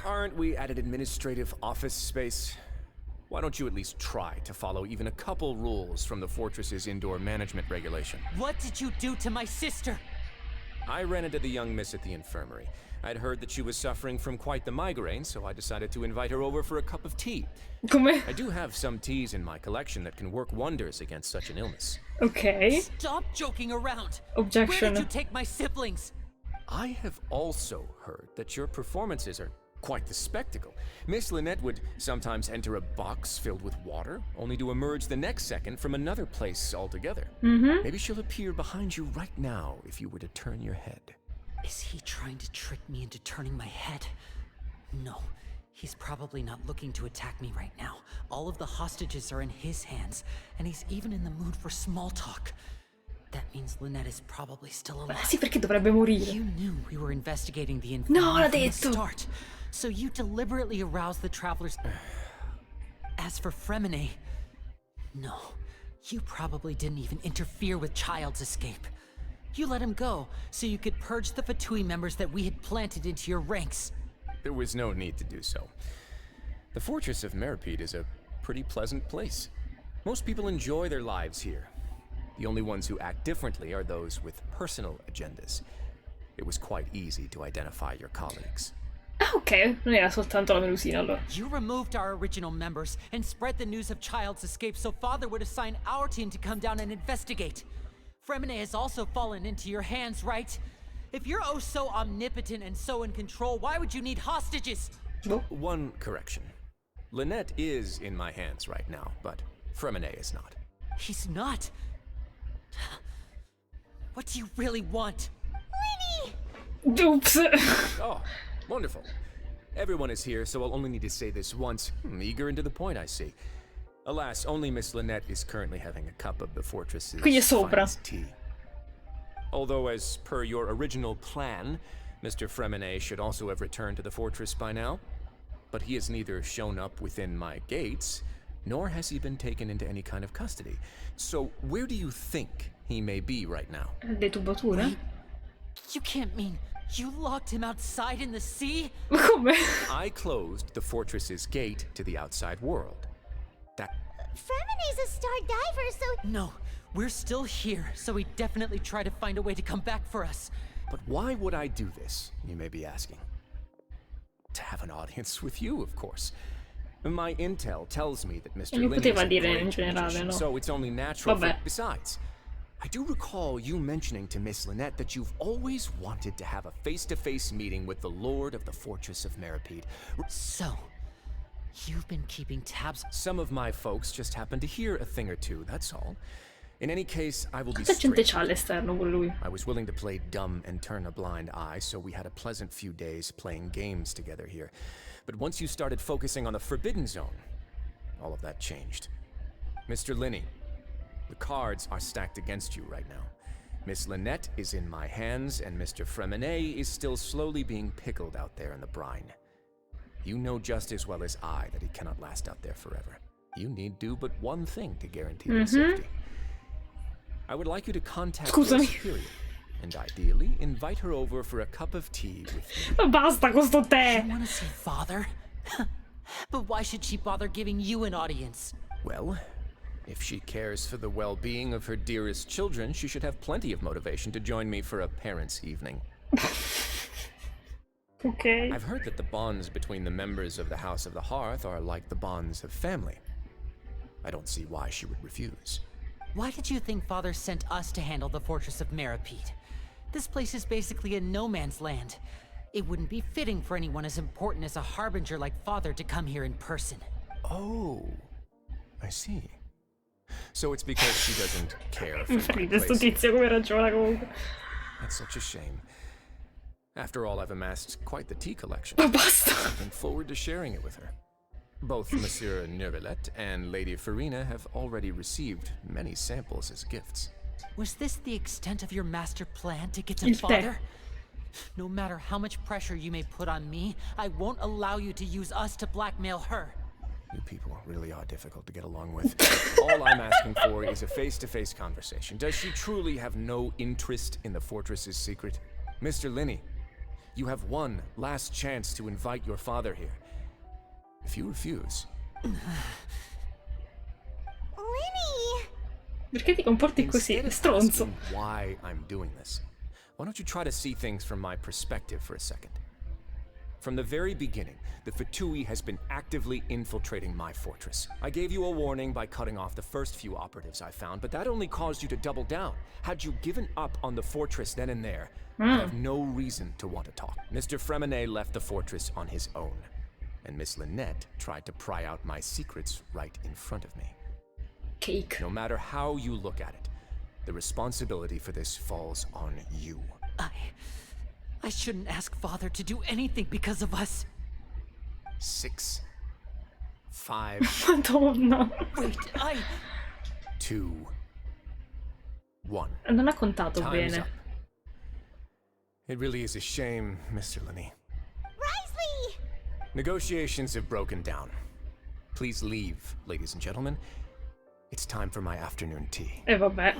Speaker 6: Aren't we at an administrative office space? Why don't you at least try to follow even a couple rules from the fortress's indoor management regulation?
Speaker 17: What did you do to my sister?
Speaker 6: I ran into the young miss at the infirmary. I'd heard that she was suffering from quite the migraine, so I decided to invite her over for a cup of tea.
Speaker 1: Come?
Speaker 6: I do have some teas in my collection that can work wonders against such an illness.
Speaker 1: Ok.
Speaker 17: Stop joking around.
Speaker 1: Objection.
Speaker 17: Where did you take my siblings?
Speaker 6: I have also heard that your performances are quite the spectacle. Miss Lynette would sometimes enter a box filled with water, only to emerge the next second from another place altogether. Maybe she'll appear behind you right now if you were to turn your head.
Speaker 17: Is he trying to trick me into turning my head? No, he's probably not looking to attack me right now. All of the hostages are in his hands, and he's even in the mood for small talk. That means Lynette is probably still alive.
Speaker 1: Sì, perché dovrebbe morire.
Speaker 17: You knew we were investigating the
Speaker 1: No, l'ha
Speaker 17: from the
Speaker 1: detto.
Speaker 17: start, so you deliberately aroused the travelers. As for Fremine, no, you probably didn't even interfere with Child's escape. You let him go so you could purge the Fatui members that we had planted into your ranks.
Speaker 6: There was no need to do so. The fortress of Meripede is a pretty pleasant place. Most people enjoy their lives here. The only ones who act differently are those with personal agendas. It was quite easy to identify your colleagues.
Speaker 1: Ah, ok, non era soltanto la melusina allora.
Speaker 17: You removed our original members and spread the news of Child's escape so Father would assign our team to come down and investigate. Fremine has also fallen into your hands, right? If you're oh so omnipotent and so in control, why would you need hostages?
Speaker 6: One correction. Lynette is in my hands right now, but Fremine is not.
Speaker 17: He's not. What do you really want?
Speaker 2: Lenny!
Speaker 1: Oops.
Speaker 6: Oh, wonderful. Everyone is here, so I'll only need to say this once. Eager and to the point, I see. Alas, only Miss Lynette is currently having a cup of the fortress's
Speaker 1: Quindi è sopra.
Speaker 6: finest tea. Although, as per your original plan, Mr. Fremine should also have returned to the fortress by now. But he has neither shown up within my gates, nor has he been taken into any kind of custody. So, where do you think he may be right now?
Speaker 1: Detubatura?
Speaker 17: You can't mean you locked him outside in the sea?
Speaker 1: Come?
Speaker 6: I closed the fortress's gate to the outside world. That...
Speaker 2: Fremine's a star diver, so...
Speaker 17: No, we're still here, so he definitely tried to find a way to come back for us.
Speaker 6: But why would I do this, you may be asking? To have an audience with you, of course. My intel tells me that Mr. Linney is a great magician, so it's only natural for... Besides, I do recall you mentioning to Miss Lynette that you've always wanted to have a face-to-face meeting with the Lord of the Fortress of Meripede.
Speaker 17: So, you've been keeping tabs...
Speaker 6: Some of my folks just happened to hear a thing or two, that's all. In any case, I will be
Speaker 1: Quanta gente
Speaker 6: straight.
Speaker 1: c'ha all'esterno con lui?
Speaker 6: I was willing to play dumb and turn a blind eye, so we had a pleasant few days playing games together here. But once you started focusing on the Forbidden Zone, all of that changed. Mr. Linney, the cards are stacked against you right now. Miss Lynette is in my hands, and Mr. Fremine is still slowly being pickled out there in the brine. You know just as well as I that he cannot last out there forever. You need do but one thing to guarantee their safety. I would like you to contact your superior, and ideally invite her over for a cup of tea with me.
Speaker 1: Basta con sto tè!
Speaker 17: You want to see Father? But why should she bother giving you an audience?
Speaker 6: Well, if she cares for the well-being of her dearest children, she should have plenty of motivation to join me for a parents' evening.
Speaker 1: Okay.
Speaker 6: I've heard that the bonds between the members of the House of the Hearth are like the bonds of family. I don't see why she would refuse.
Speaker 17: Why did you think Father sent us to handle the Fortress of Meripede? This place is basically a no man's land. It wouldn't be fitting for anyone as important as a harbinger like Father to come here in person.
Speaker 6: Oh, I see. So it's because she doesn't care for my
Speaker 1: Questo
Speaker 6: place.
Speaker 1: tizio come ragiona comunque.
Speaker 6: That's such a shame. After all, I've amassed quite the tea collection.
Speaker 1: Ma basta!
Speaker 6: Looking forward to sharing it with her. Both Monsieur Neuvillette and Lady Farina have already received many samples as gifts.
Speaker 17: Was this the extent of your master plan to get to
Speaker 1: Il tè.
Speaker 17: Father? No matter how much pressure you may put on me, I won't allow you to use us to blackmail her.
Speaker 6: You people really are difficult to get along with. All I'm asking for is a face-to-face conversation. Does she truly have no interest in the fortress's secret? Mr. Linney, You have one last chance to invite your father here. If you refuse...
Speaker 2: Lenny!
Speaker 1: Perché ti comporti così?
Speaker 6: Instead of
Speaker 1: Stronzo.
Speaker 6: asking why I'm doing this, why don't you try to see things from my perspective for a second? From the very beginning, the Fatui has been actively infiltrating my fortress. I gave you a warning by cutting off the first few operatives I found, but that only caused you to double down. Had you given up on the fortress then and there, I have no reason to want to talk. Mr. Fremenet left the fortress on his own, and Miss Lynette tried to pry out my secrets right in front of me.
Speaker 1: Cake.
Speaker 6: No matter how you look at it, the responsibility for this falls on you.
Speaker 17: I shouldn't ask Father to do anything because of us.
Speaker 6: 6, 5,
Speaker 1: Madonna.
Speaker 17: Wait,
Speaker 6: 2, 1.
Speaker 1: Non ha contato
Speaker 6: Time's
Speaker 1: bene.
Speaker 6: up. It really is a shame, Mr. Linney.
Speaker 2: Risley!
Speaker 6: Negotiations have broken down. Please leave, ladies and gentlemen. It's time for my afternoon tea.
Speaker 1: E vabbè.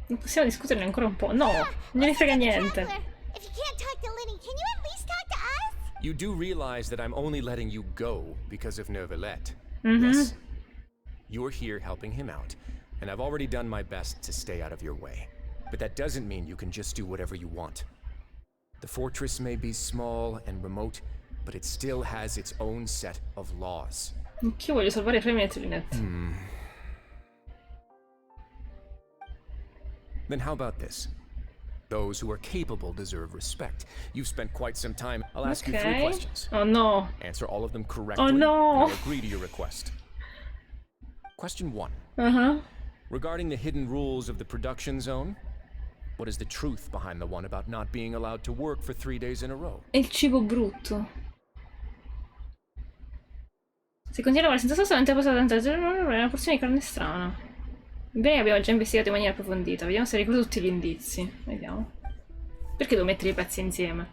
Speaker 1: Non possiamo discuterne ancora un po'. No, non ne frega niente.
Speaker 2: If you can't talk to Lenny, can you at least talk to us?
Speaker 6: You do realize that I'm only letting you go because of Neuvillette.
Speaker 1: Mm-hmm.
Speaker 6: Yes? You're here helping him out, and I've already done my best to stay out of your way. But that doesn't mean you can just do whatever you want. The fortress may be small and remote, but it still has its own set of laws.
Speaker 1: Anch'io voglio salvare Fremenet e Lynette.
Speaker 6: Then how about this? Those who are capable deserve respect. You've spent quite some time. I'll ask you 3 questions.
Speaker 1: Oh no.
Speaker 6: Answer all of them correctly.
Speaker 1: Oh no.
Speaker 6: And I'll agree to your request. Question 1.
Speaker 1: Uh-huh.
Speaker 6: Regarding the hidden rules of the production zone, what is the truth behind the one about not being allowed to work for 3 days in a row?
Speaker 1: E il cibo brutto. Se continua a lavorare senza sosta, non ti è passato tanto una porzione di carne strana. Bene, abbiamo già investigato in maniera approfondita. Vediamo se ricordo tutti gli indizi. Vediamo. Perché devo mettere i pezzi insieme?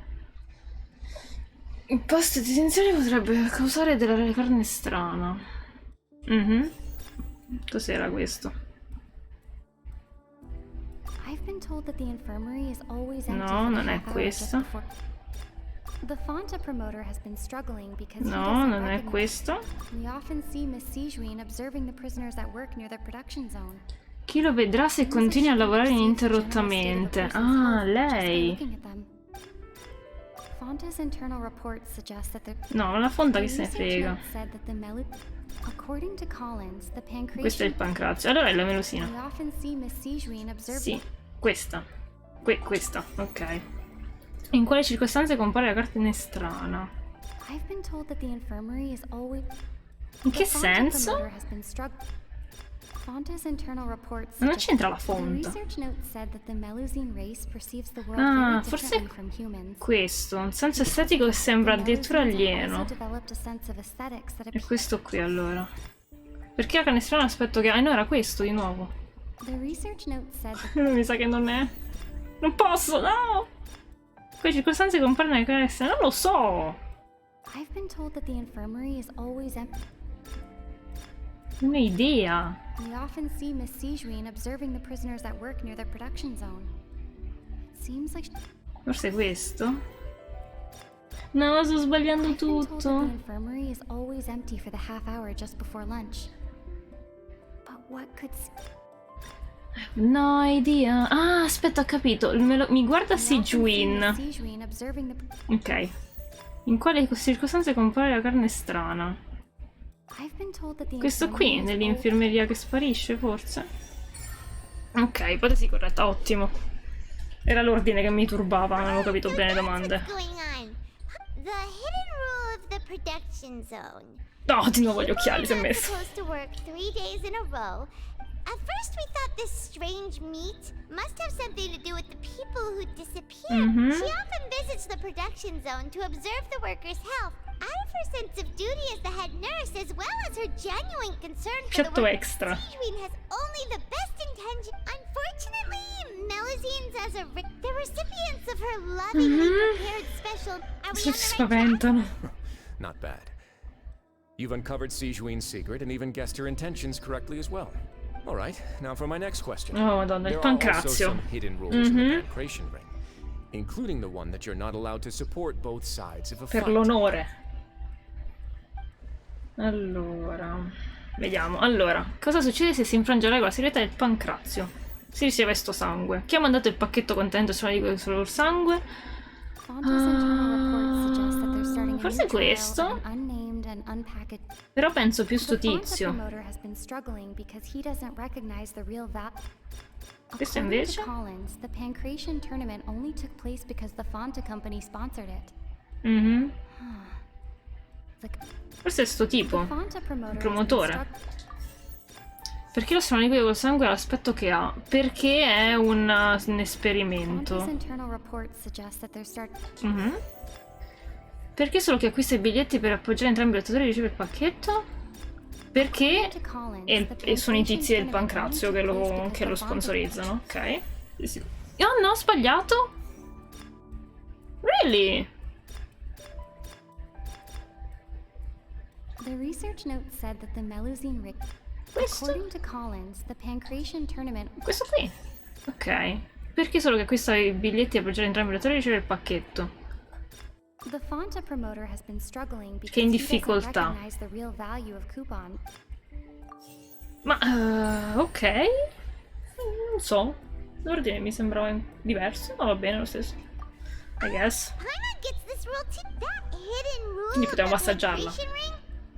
Speaker 1: Impasto di tensione potrebbe causare della carne strana. Cos'era questo? No, non è questo. No, non è questo. Chi lo vedrà se continui a lavorare ininterrottamente? Ah, lei. No, la fonda che se ne frega. Questo è il pancrazio. Allora è la melosina. Sì, questa. Questa, ok. In quale circostanze compare la carne strana? In che senso? Non c'entra la fonda. Ah, forse è questo, un senso estetico che sembra addirittura alieno. È questo qui allora. Perché la carne strana aspetto che... Ah no, era questo di nuovo. Mi sa che non è... Non posso, no! Quelle circostanze compare la carne strana, non lo so! Un'idea. Forse è questo? No, sto sbagliando tutto. No idea. Ah, aspetta, ho capito. Mi guarda Sijuin. Ok. In quale circostanze compare la carne strana? Questo qui, nell'infermeria che sparisce, forse? Ok, ipotesi corretta, ottimo. Era l'ordine che mi turbava, non avevo capito bene le domande. No, di nuovo gli occhiali si è messo.
Speaker 2: At first we thought this strange meat must have something to do with the people who disappeared. She often visits the production zone to observe the workers' health, out of her sense of duty as the head nurse, as well as her genuine concern for the workers.
Speaker 1: Extra.
Speaker 2: Sijuin has only the best intention. Unfortunately, Melusines as the recipients of her lovingly prepared special. Are we on the right track?
Speaker 6: Not bad. You've uncovered Sijuin's secret and even guessed her intentions correctly as well. Alright, now for my next question.
Speaker 1: Oh, madonna, il
Speaker 6: there are also
Speaker 1: pancrazio.
Speaker 6: some hidden rules in the pancration ring. including the one that you're not allowed to support both sides of a
Speaker 1: Per
Speaker 6: fight.
Speaker 1: l'onore. Allora, vediamo. Allora, cosa succede se si infrange la regola segreta del pancrazio? Si riceve sto sangue. Chi ha mandato il pacchetto contenente sulla liquido sul sangue? Forse questo? Però penso più sto tizio. Questo invece?
Speaker 20: The Pancration tournament only took place because the Fonta company sponsored it.
Speaker 1: Mhm. Forse è sto tipo, il promotore. Perché lo strano liquido col sangue ha l'aspetto che ha? Perché è un esperimento. Mhm. Perché solo chi acquista i biglietti per appoggiare entrambi i lottatori riceve il pacchetto? Perché e sono i tizi del pancrazio che lo sponsorizzano, ok? Sì. Oh no, ho sbagliato? Really?
Speaker 20: The research note said that the Melusine rig.
Speaker 1: Questo?
Speaker 20: According to Collins, the Pancration tournament.
Speaker 1: Questo qui. Ok. Perché solo che acquista i biglietti e appoggiare entrambi i lottatori riceve il pacchetto?
Speaker 20: The Fonta promoter has been struggling because
Speaker 1: Che è in
Speaker 20: he doesn't
Speaker 1: difficoltà.
Speaker 20: recognize the real value of coupon.
Speaker 1: Ma, ok. Non so. L'ordine mi sembrava diverso, ma va bene lo stesso. I guess. Quindi potevamo assaggiarla.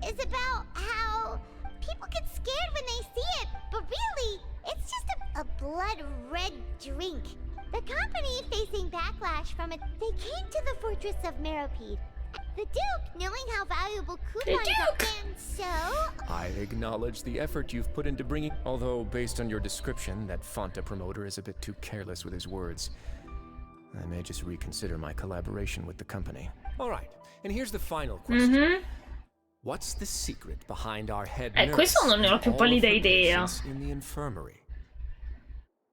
Speaker 2: Is about how people get scared when they see it, but really, it's just a blood red drink. The company facing backlash from it, they came to the fortress of Meropide. The Duke, knowing how valuable coupons are, and so...
Speaker 6: I acknowledge the effort you've put into bringing... Although, based on your description, that Fonta promoter is a bit too careless with his words. I may just reconsider my collaboration with the company. Alright, and here's the final question. What's the secret behind our head nurse
Speaker 1: Questo non ne ho la più
Speaker 6: and all
Speaker 1: pallida
Speaker 6: of her
Speaker 1: idea.
Speaker 6: patients in the infirmary?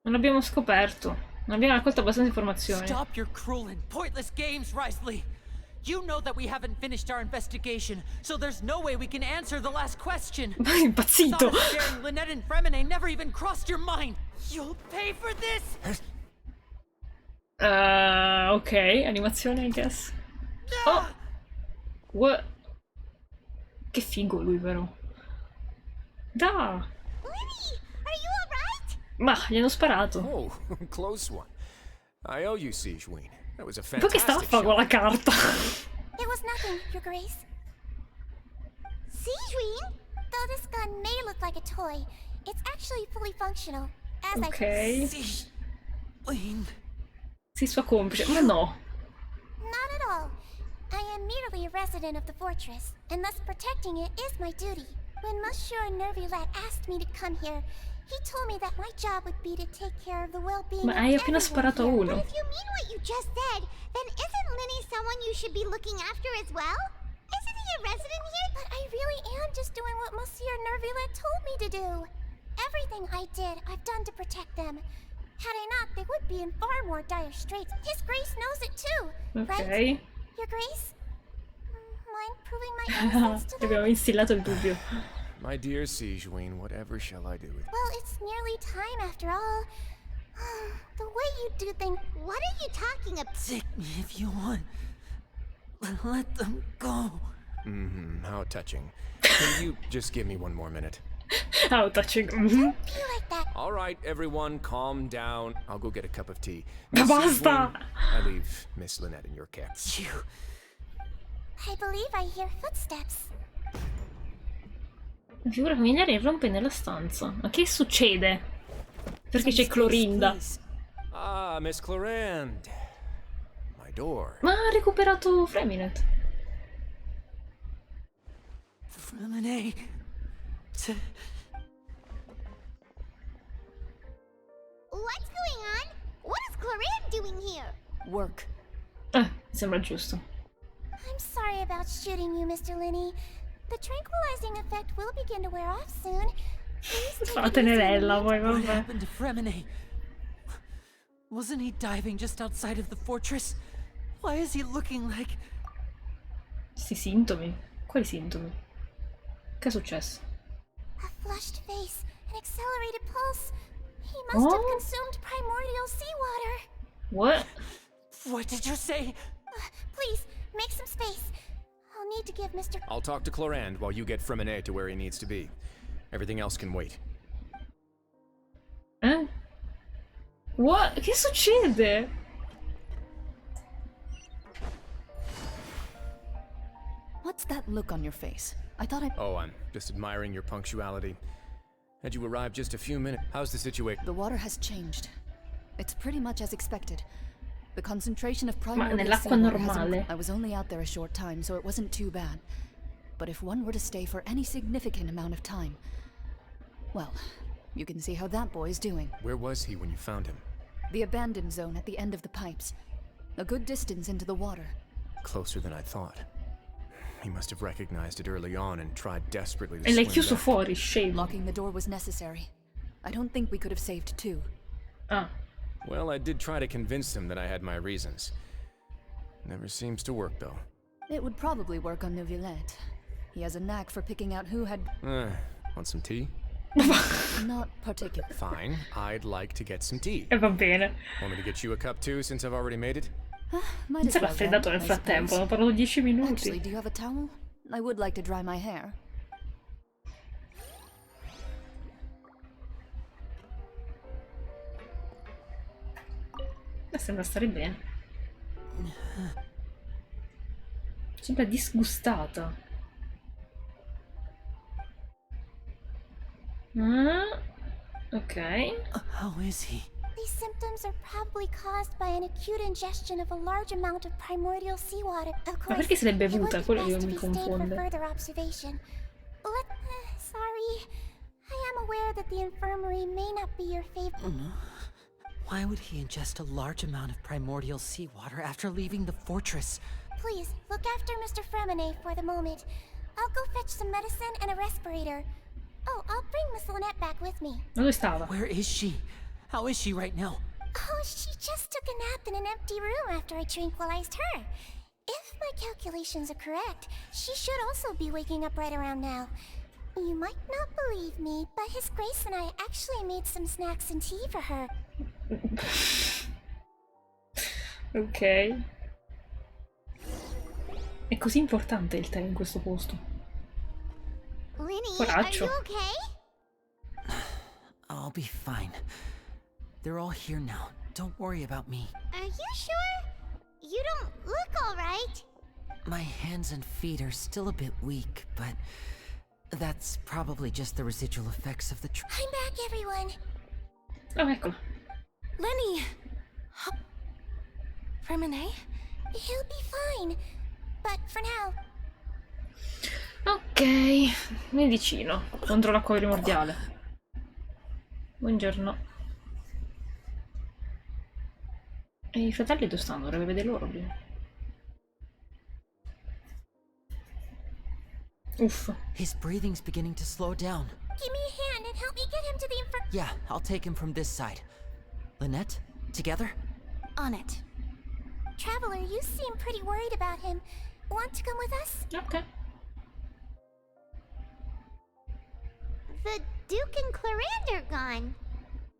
Speaker 1: Non l'abbiamo scoperto. Non abbiamo raccolto abbastanza informazioni.
Speaker 17: Stop your cruel and pointless games, Risley. You know that we haven't finished our investigation, so there's no way we can answer the last question.
Speaker 1: Ma è impazzito.
Speaker 17: Thought of sharing Lynette and Fremine never even crossed your mind. You'll pay for this.
Speaker 1: Ok, animazione, I guess. Oh! What? Che figo lui, però. Da! Ma, gli hanno sparato.
Speaker 6: Oh, close one. I owe you, Sijween. That was a
Speaker 1: Poi che stava a
Speaker 6: fantastic
Speaker 1: fare con la carta?
Speaker 2: It was nothing, Your Grace. Sijween? Though this gun may look like a toy, it's actually fully functional. As
Speaker 1: Ok.
Speaker 2: Sijween.
Speaker 1: Sei sua complice. Ma no.
Speaker 2: Not at all. I am merely a resident of the fortress, and thus protecting it is my duty. When Monsieur Nervilet asked me to come here, he told me that my job would be to take care of the well-being
Speaker 1: Ma
Speaker 2: of
Speaker 1: hai appena
Speaker 2: everyone
Speaker 1: sparato a
Speaker 2: here.
Speaker 1: uno.
Speaker 2: But if you mean what you just said, then isn't Linny someone you should be looking after as well? Isn't he a resident here? But I really am just doing what Monsieur Nervilet told me to do. Everything I did, I've done to protect them. Had I not, they would be in far more dire straits. His Grace knows it too, right?
Speaker 1: Ok.
Speaker 2: Your Grace? Mind proving my innocence to
Speaker 1: Ti abbiamo instillato il dubbio.
Speaker 6: My dear Sijween, whatever shall I do with you?
Speaker 2: Well, it's nearly time after all. The way you do things. What are you talking about?
Speaker 17: Take me if you want. Let them go.
Speaker 6: Mm-hmm, how touching. Can you just give me one more minute?
Speaker 1: How touching.
Speaker 6: All right, everyone, calm down. I'll go get a cup of tea.
Speaker 1: Ma
Speaker 6: Miss
Speaker 1: basta!
Speaker 6: Sijween, I leave Miss Lynette in your care.
Speaker 2: I believe I hear footsteps.
Speaker 1: Una figura familiare irrompe nella stanza. Ma che succede? Perché c'è Clorinda.
Speaker 6: Ah, Miss Clorinde. My door.
Speaker 1: Ma ha recuperato Freminet.
Speaker 17: Fremine.
Speaker 2: What's going on? What is Clorinde doing here?
Speaker 17: Work.
Speaker 1: Sembra giusto.
Speaker 2: I'm sorry about shooting you, Mr. Linney. The tranquilizing effect will begin to wear off soon.
Speaker 1: Fa la tenerella poi,
Speaker 17: What
Speaker 1: vabbè.
Speaker 17: happened to Fremine? Wasn't he diving just outside of the fortress? Why is he looking like...
Speaker 1: Questi sintomi? Quali sintomi? Che è successo?
Speaker 2: A flushed face, an accelerated pulse. He must have consumed primordial seawater.
Speaker 1: What?
Speaker 17: What did you say?
Speaker 2: Please, make some space. I'll need to give Mr.
Speaker 21: I'll talk to Clorand while you get Fremenet to where he needs to be. Everything else can wait.
Speaker 1: What? Che succede?
Speaker 22: What's that look on your face? I thought I...
Speaker 21: Oh, I'm just admiring your punctuality. Had you arrived just a few minutes. How's the situation?
Speaker 22: The water has changed. It's pretty much as expected. The concentration of primordial
Speaker 1: nell'acqua
Speaker 22: seawater has
Speaker 1: normale.
Speaker 22: I was only out there a short time, so it wasn't too bad. But if one were to stay for any significant amount of time... Well, you can see how that boy is doing.
Speaker 21: Where was he when you found him?
Speaker 22: The abandoned zone at the end of the pipes. A good distance into the water.
Speaker 21: Closer than I thought. He must have recognized it early on and tried desperately to
Speaker 1: E l'hai
Speaker 21: swim
Speaker 1: chiuso
Speaker 21: back.
Speaker 1: fuori, scemo.
Speaker 22: Locking the door was necessary. I don't think we could have saved two.
Speaker 1: Ah.
Speaker 21: Well, I did try to convince him that I had my reasons. Never seems to work, though.
Speaker 22: It would probably work on Neuvillette. He has a knack for picking out who had...
Speaker 21: Want some tea?
Speaker 22: Not particular.
Speaker 21: Fine, I'd like to get some tea.
Speaker 1: E va bene.
Speaker 21: Want me to get you a cup too, since I've already made it?
Speaker 22: Might
Speaker 1: Non
Speaker 22: as
Speaker 1: si è
Speaker 22: well
Speaker 1: raffreddato
Speaker 22: then,
Speaker 1: nel
Speaker 22: I
Speaker 1: frattempo,
Speaker 22: suppose.
Speaker 1: hanno parlato 10 minuti.
Speaker 22: Actually, do you have a towel? I would like to dry my hair.
Speaker 1: Sembra stare bene. Sembra disgustata. Ok.
Speaker 17: How is he?
Speaker 2: These symptoms are probably caused by an acute ingestion of a large amount of primordial seawater. Of
Speaker 1: Ma
Speaker 2: course,
Speaker 1: perché se l'è
Speaker 2: it would
Speaker 1: bevuta?
Speaker 2: be
Speaker 1: Quello
Speaker 2: best
Speaker 1: che
Speaker 2: to
Speaker 1: mi
Speaker 2: be stayed for
Speaker 1: confonde.
Speaker 2: further observation. Sorry. I am aware that the infirmary may not be your favorite.
Speaker 17: Why would he ingest a large amount of primordial seawater after leaving the fortress?
Speaker 2: Please, look after Mr. Fremenet for the moment. I'll go fetch some medicine and a respirator. Oh, I'll bring Miss Lynette back with me.
Speaker 1: Dove stava?
Speaker 17: Where is she? How is she right now?
Speaker 2: Oh, she just took a nap in an empty room after I tranquilized her. If my calculations are correct, she should also be waking up right around now. You might not believe me, but His Grace and I actually made some snacks and tea for her.
Speaker 1: Ok. È così importante il tè in questo posto.
Speaker 2: Linny,
Speaker 1: Coraggio.
Speaker 2: are you okay?
Speaker 17: I'll be fine. They're all here now. Don't worry about me.
Speaker 2: Are you sure? You don't look alright.
Speaker 17: My hands and feet are still a bit weak, but that's probably just the residual effects of the
Speaker 2: I'm back, everyone.
Speaker 1: Oh, eccola.
Speaker 9: Lenny! Fremenet?
Speaker 2: He'll be fine. But for now,
Speaker 1: Ok, medicino contro l'acqua primordiale. Buongiorno. E i fratelli dove stanno? Dovrebbe vedere loro prima. Uff.
Speaker 17: His breathing's beginning to slow down.
Speaker 2: give me a hand and help me get him to the
Speaker 17: Yeah, I'll take him from this side. Lynette, together?
Speaker 9: On it.
Speaker 2: Traveler, you seem pretty worried about him. Want to come with us?
Speaker 1: Ok.
Speaker 2: The Duke and Clorand are gone.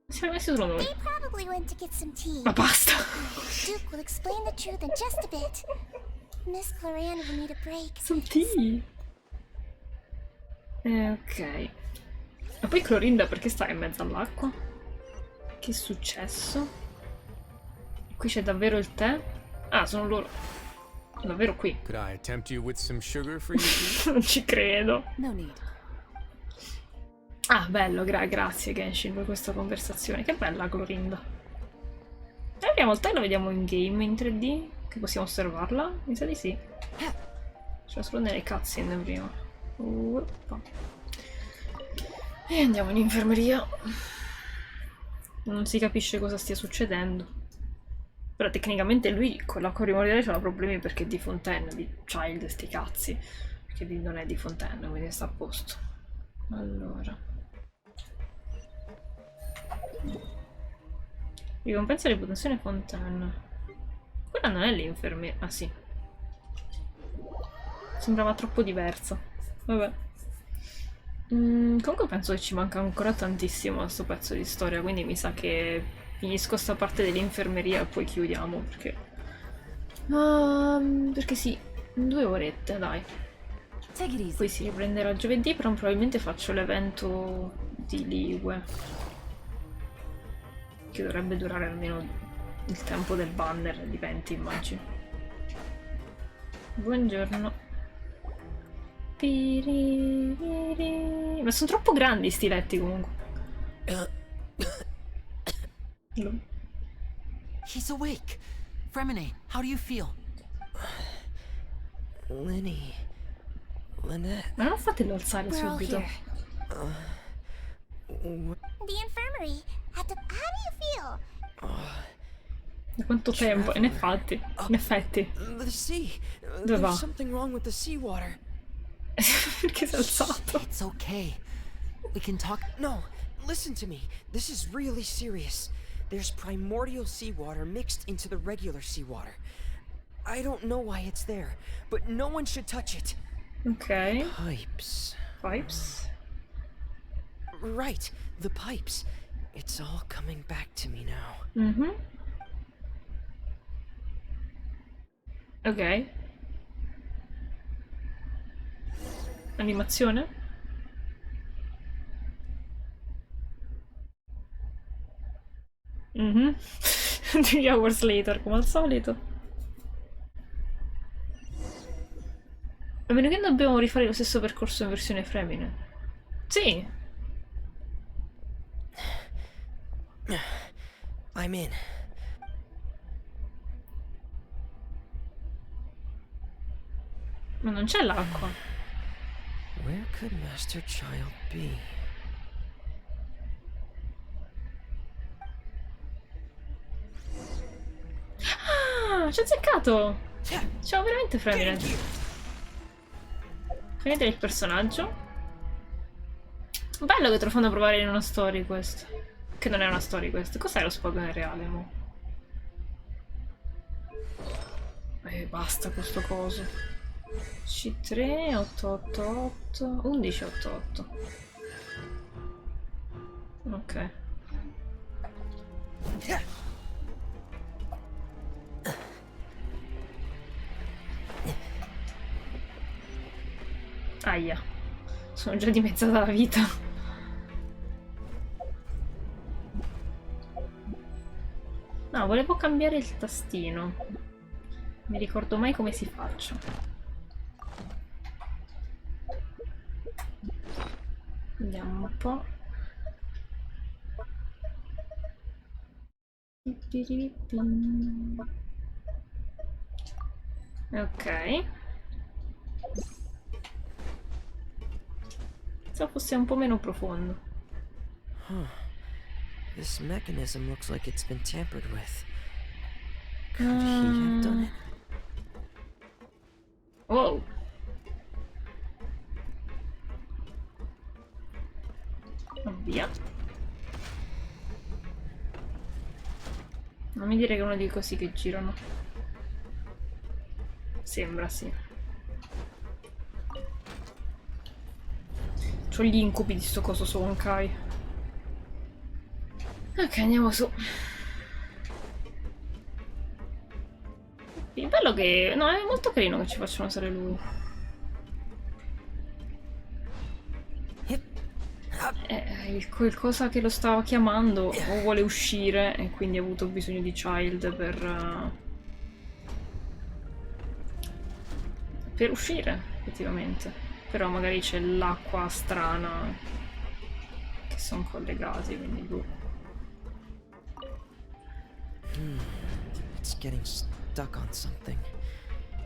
Speaker 1: Siamo messi solo noi.
Speaker 2: They probably went to get some tea.
Speaker 1: Ma basta.
Speaker 2: Duke will explain the truth in just a bit. Miss Clorand will need a break.
Speaker 1: Some tea. Ok. Ma poi Clorinda perché sta in mezzo all'acqua? Che è successo? Qui c'è davvero il tè? Ah, sono loro. Davvero qui.
Speaker 21: Could I tempt you with some sugar for you?
Speaker 1: Non ci credo.
Speaker 22: No need.
Speaker 1: Ah, bello, grazie Genshin per questa conversazione. Che bella Clorinda. La prima volta la vediamo in game in 3D? Che possiamo osservarla? Mi sa di sì. C'era solo nelle cutscene prima. E andiamo in infermeria. Non si capisce cosa stia succedendo. Però tecnicamente lui con l'acqua primordiale c'ha problemi perché è di Fontaine, di Child, sti cazzi. Perché non è di Fontaine, quindi sta a posto. Allora. Ricompensa di reputazione Fontaine. Quella non è l'infermiera. Ah sì. Sembrava troppo diversa. Vabbè. Comunque penso che ci manca ancora tantissimo a sto pezzo di storia, quindi mi sa che finisco sta parte dell'infermeria e poi chiudiamo perché Perché sì, 2 orette, dai. Poi si riprenderà giovedì, però probabilmente faccio l'evento di Ligue. Che dovrebbe durare almeno il tempo del banner di 20, immagino. Buongiorno. Ma sono troppo grandi sti letti comunque.
Speaker 17: He's awake. Fremine, how do you feel?
Speaker 11: Lenny. Lynette.
Speaker 1: Ma non fatelo alzare
Speaker 2: We're all
Speaker 1: subito.
Speaker 2: here. The infirmary. How do you feel?
Speaker 1: Da quanto tempo? In effetti.
Speaker 11: The sea.
Speaker 1: Dove va?
Speaker 11: There's something wrong with the seawater.
Speaker 1: Perché si è alzato?
Speaker 17: It's okay. We can talk.
Speaker 11: No, listen to me. This is really serious. There's primordial seawater mixed into the regular seawater. I don't know why it's there, but no one should touch it.
Speaker 1: Ok.
Speaker 11: Pipes.
Speaker 1: Pipes?
Speaker 11: Right, the pipes. It's all coming back to me now.
Speaker 1: Mhm. Ok. Animazione? Mhm. 3 hours later, come al solito. A meno che non dobbiamo rifare lo stesso percorso in versione femmina. Sì.
Speaker 11: I'm in.
Speaker 1: Ma non c'è l'acqua.
Speaker 11: Where could Master Child be?
Speaker 1: Ah, ci ha azzeccato! Ciao, veramente Fremine. Finite il personaggio. Bello che te lo fanno provare in una story questo. Che non è una story questo. Cos'è lo spago reale, mo? Basta questo coso. C3, 888, 1188. Ok. Aia. Sono già dimezzata la vita. No, volevo cambiare il tastino. Mi ricordo mai come si faccia. Vediamo un po'. Ok. Se fosse un po' meno profondo.
Speaker 11: Huh. This mechanism looks like it's been tampered with. Could he have done it?
Speaker 1: Oh. Via. Non mi dire che è uno di così che girano. Sembra, sì. C'ho gli incubi di sto coso su Honkai. Ok, andiamo su. È bello che... No, è molto carino che ci facciano usare lui. Il cosa che lo stava chiamando o vuole uscire e quindi ha avuto bisogno di Child per uscire, effettivamente. Però magari c'è l'acqua strana che sono collegati, quindi boh.
Speaker 11: It's getting stuck on something.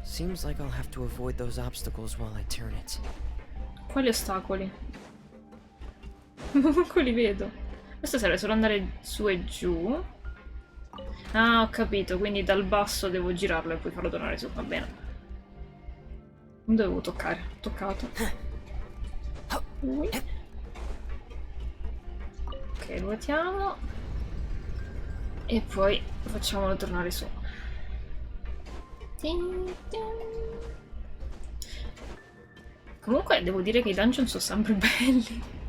Speaker 11: Seems like I'll have to avoid those obstacles while I turn it.
Speaker 1: Quali ostacoli? Manco li vedo. Questo serve solo andare su e giù. Ah, ho capito, quindi dal basso devo girarlo e poi farlo tornare su, va bene. Non dovevo toccare, ho toccato. Ok, ruotiamo. E poi facciamolo tornare su. Comunque devo dire che i dungeon sono sempre belli.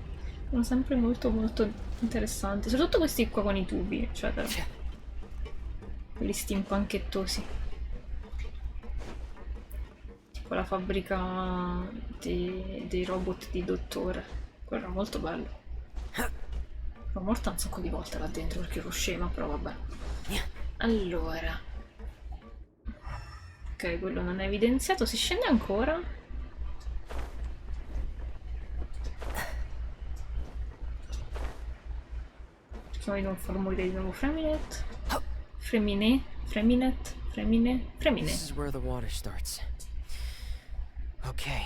Speaker 1: Sono sempre molto molto interessanti. Soprattutto questi qua con i tubi, eccetera. Quelli steampunkettosi. quella fabbrica dei robot di dottore. Quello era molto bello. Sono morta un sacco di volte là dentro perché ero scema, però vabbè. Allora. Ok, quello non è evidenziato. Si scende ancora? Cerchiamo di non far morire di nuovo Freminet. Freminet.
Speaker 3: This is where the water starts. Okay.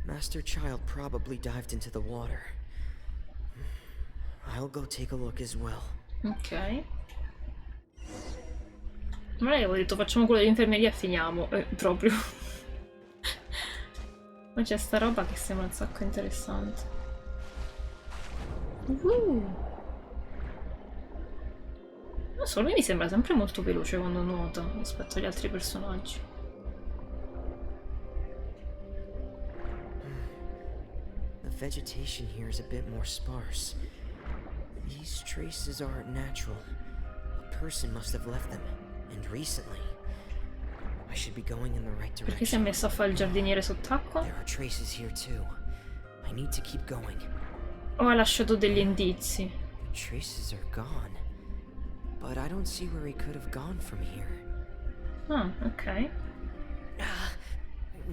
Speaker 3: Master Child probably dived into the water. I'll go take a look as well.
Speaker 1: Ok. Ma avevo detto facciamo quello dell'infermeria e finiamo. Proprio. Ma c'è sta roba che sembra un sacco interessante. Non so, lui mi sembra sempre molto veloce quando nuota rispetto agli altri personaggi.
Speaker 3: The vegetation here is a bit more sparse. These traces aren't natural. A person must have left them, and recently. I should be going in the right direction.
Speaker 1: Perché si è messo a fare il giardiniere sott'acqua?
Speaker 3: There are traces here too. I need to keep going.
Speaker 1: O ha lasciato degli indizi?
Speaker 3: The traces are gone. But I don't see where he could have gone from here.
Speaker 1: Ah, ok.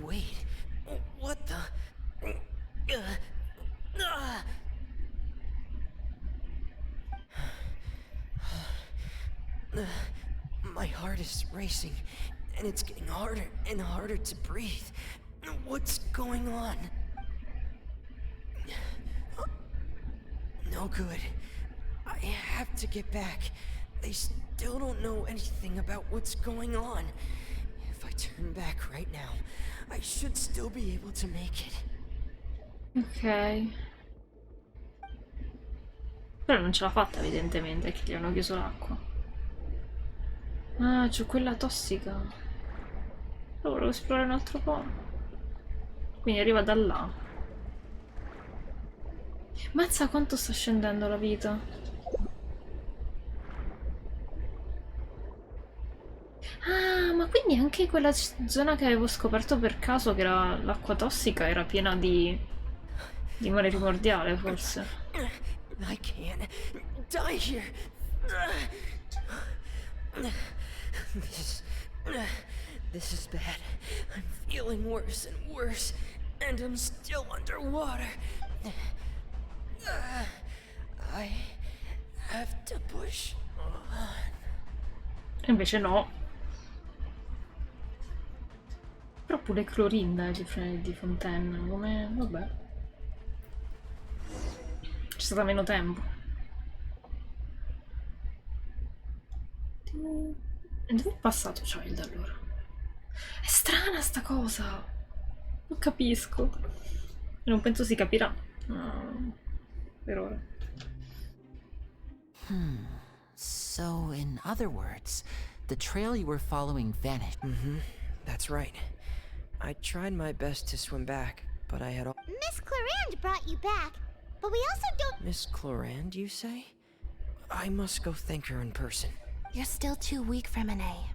Speaker 3: Wait. What the? My heart is racing, and it's getting harder and harder to breathe. What's going on? No good. I have to get back. They still don't know anything about what's going on. If I turn back right now, I should still be able to make it.
Speaker 1: Ok. Però non ce l'ha fatta evidentemente, che gli hanno chiuso l'acqua. Ah, c'è quella tossica. Però volevo esplorare un altro po'. Quindi arriva da là. Mazza quanto sta scendendo la vita. Ah, ma quindi anche quella zona che avevo scoperto per caso, che era l'acqua tossica, era piena di mare primordiale, forse.
Speaker 3: I can't die here. This is bad. I'm feeling worse and worse, and I'm still underwater. I have to push on.
Speaker 1: E invece no. Però pure Clorinda di Fontaine, come... vabbè. C'è stata meno tempo. E dove è passato Child allora? È strana sta cosa. Non capisco. E non penso si capirà. Per ora.
Speaker 17: So, in other words, the trail you were following vanished.
Speaker 3: That's right. I tried my best to swim back, but I had all...
Speaker 2: Miss Clarande brought you back, but we also don't...
Speaker 3: Miss Clarande, you say? I must go thank her in person.
Speaker 9: You're still too weak, Fremine.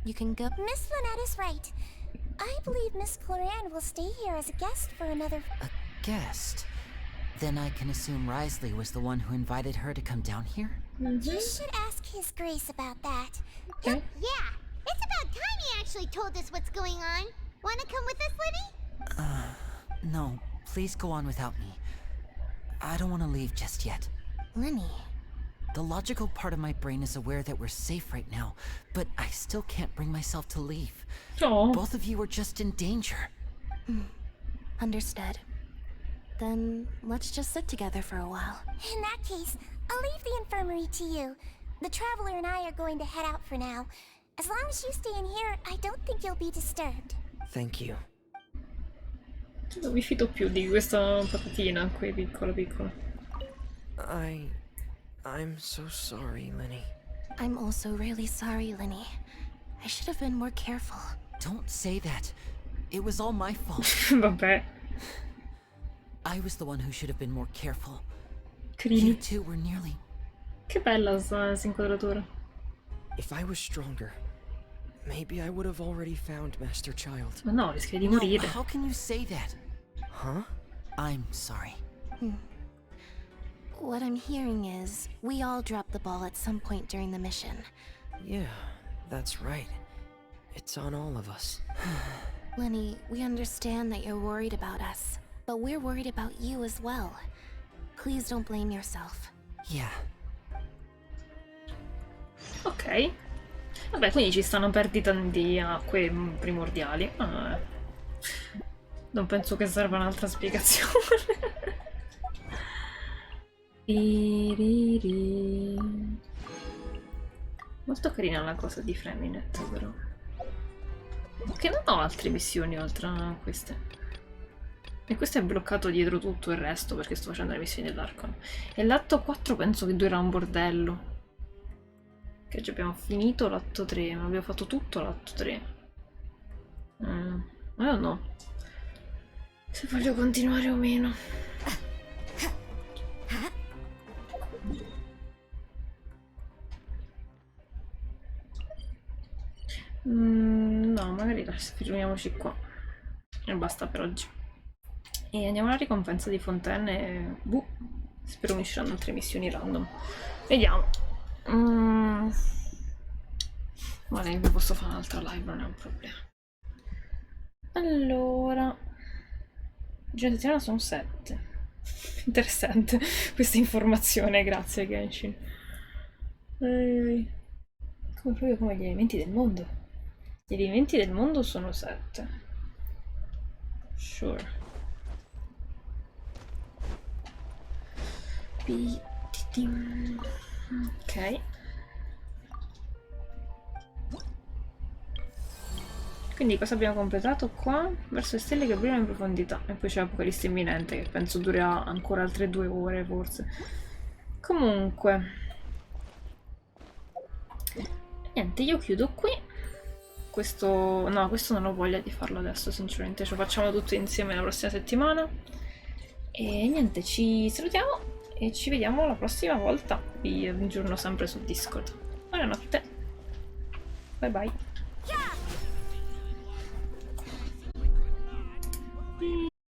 Speaker 9: You can go...
Speaker 2: Miss Lynette is right. I believe Miss Clarande will stay here as a guest for another...
Speaker 17: A guest? Then I can assume Risley was the one who invited her to come down here?
Speaker 2: You should ask His Grace about that.
Speaker 1: Okay.
Speaker 2: Yeah, it's about time he actually told us what's going on. Wanna come with us, Lenny?
Speaker 17: No, please go on without me. I don't want to leave just yet.
Speaker 9: Lenny.
Speaker 17: The logical part of my brain is aware that we're safe right now, but I still can't bring myself to leave.
Speaker 1: Oh.
Speaker 17: Both of you are just in danger.
Speaker 9: Understood. Then let's just sit together for a while.
Speaker 2: In that case, I'll leave the infirmary to you. The Traveler and I are going to head out for now. As long as you stay in here, I don't think you'll be disturbed.
Speaker 3: Thank you.
Speaker 1: Non mi fido più di questa patatina qui, piccola piccola.
Speaker 3: I'm so sorry, Lenny.
Speaker 9: I'm also really sorry, Lenny. I should have been more careful.
Speaker 17: Don't say that. It was all my fault.
Speaker 1: Vabbè.
Speaker 17: I was the one who should have been more careful.
Speaker 1: Crini.
Speaker 17: You two were nearly...
Speaker 1: Che bella sta inquadratura.
Speaker 3: If I was stronger, maybe I would have already found Master Child.
Speaker 1: Ma no, rischia di
Speaker 17: No,
Speaker 1: morire.
Speaker 17: how can you say that?
Speaker 3: Huh?
Speaker 17: I'm sorry.
Speaker 9: What I'm hearing is, we all dropped the ball at some point during the mission.
Speaker 3: Yeah, that's right. It's on all of us.
Speaker 9: Lenny, we understand that you're worried about us, but we're worried about you as well. Please don't blame yourself.
Speaker 17: Yeah.
Speaker 1: Ok. Vabbè, quindi ci stanno perdite di acque primordiali. Non penso che serva un'altra spiegazione. Molto carina la cosa di Freminet, però. Che non ho altre missioni oltre a queste. E questo è bloccato dietro tutto il resto perché sto facendo le missioni dell'Arcon. E l'atto 4 penso che durerà un bordello. Che oggi abbiamo finito l'atto 3, ma abbiamo fatto tutto l'atto 3. I don't know. Se voglio continuare o meno. No, magari fermiamoci qua. E basta per oggi. E andiamo alla ricompensa di Fontaine e... spero mi usciranno altre missioni random. Vediamo. Ma vi posso fare un'altra live, non è un problema. Allora, giorni di settimana sono 7. Interessante questa informazione, grazie Genshin. Proprio come gli elementi del mondo. Gli elementi del mondo sono 7. Sure. Ok. Quindi cosa abbiamo completato qua? Verso le stelle che brillano in profondità. E poi c'è l'Apocalisse imminente che penso durerà ancora altre 2 ore forse. Comunque. Niente, io chiudo qui. Questo... no, questo non ho voglia di farlo adesso sinceramente. Ce lo facciamo tutto insieme la prossima settimana. E niente, ci salutiamo e ci vediamo la prossima volta. Vi aggiorno sempre su Discord. Buonanotte. Bye bye.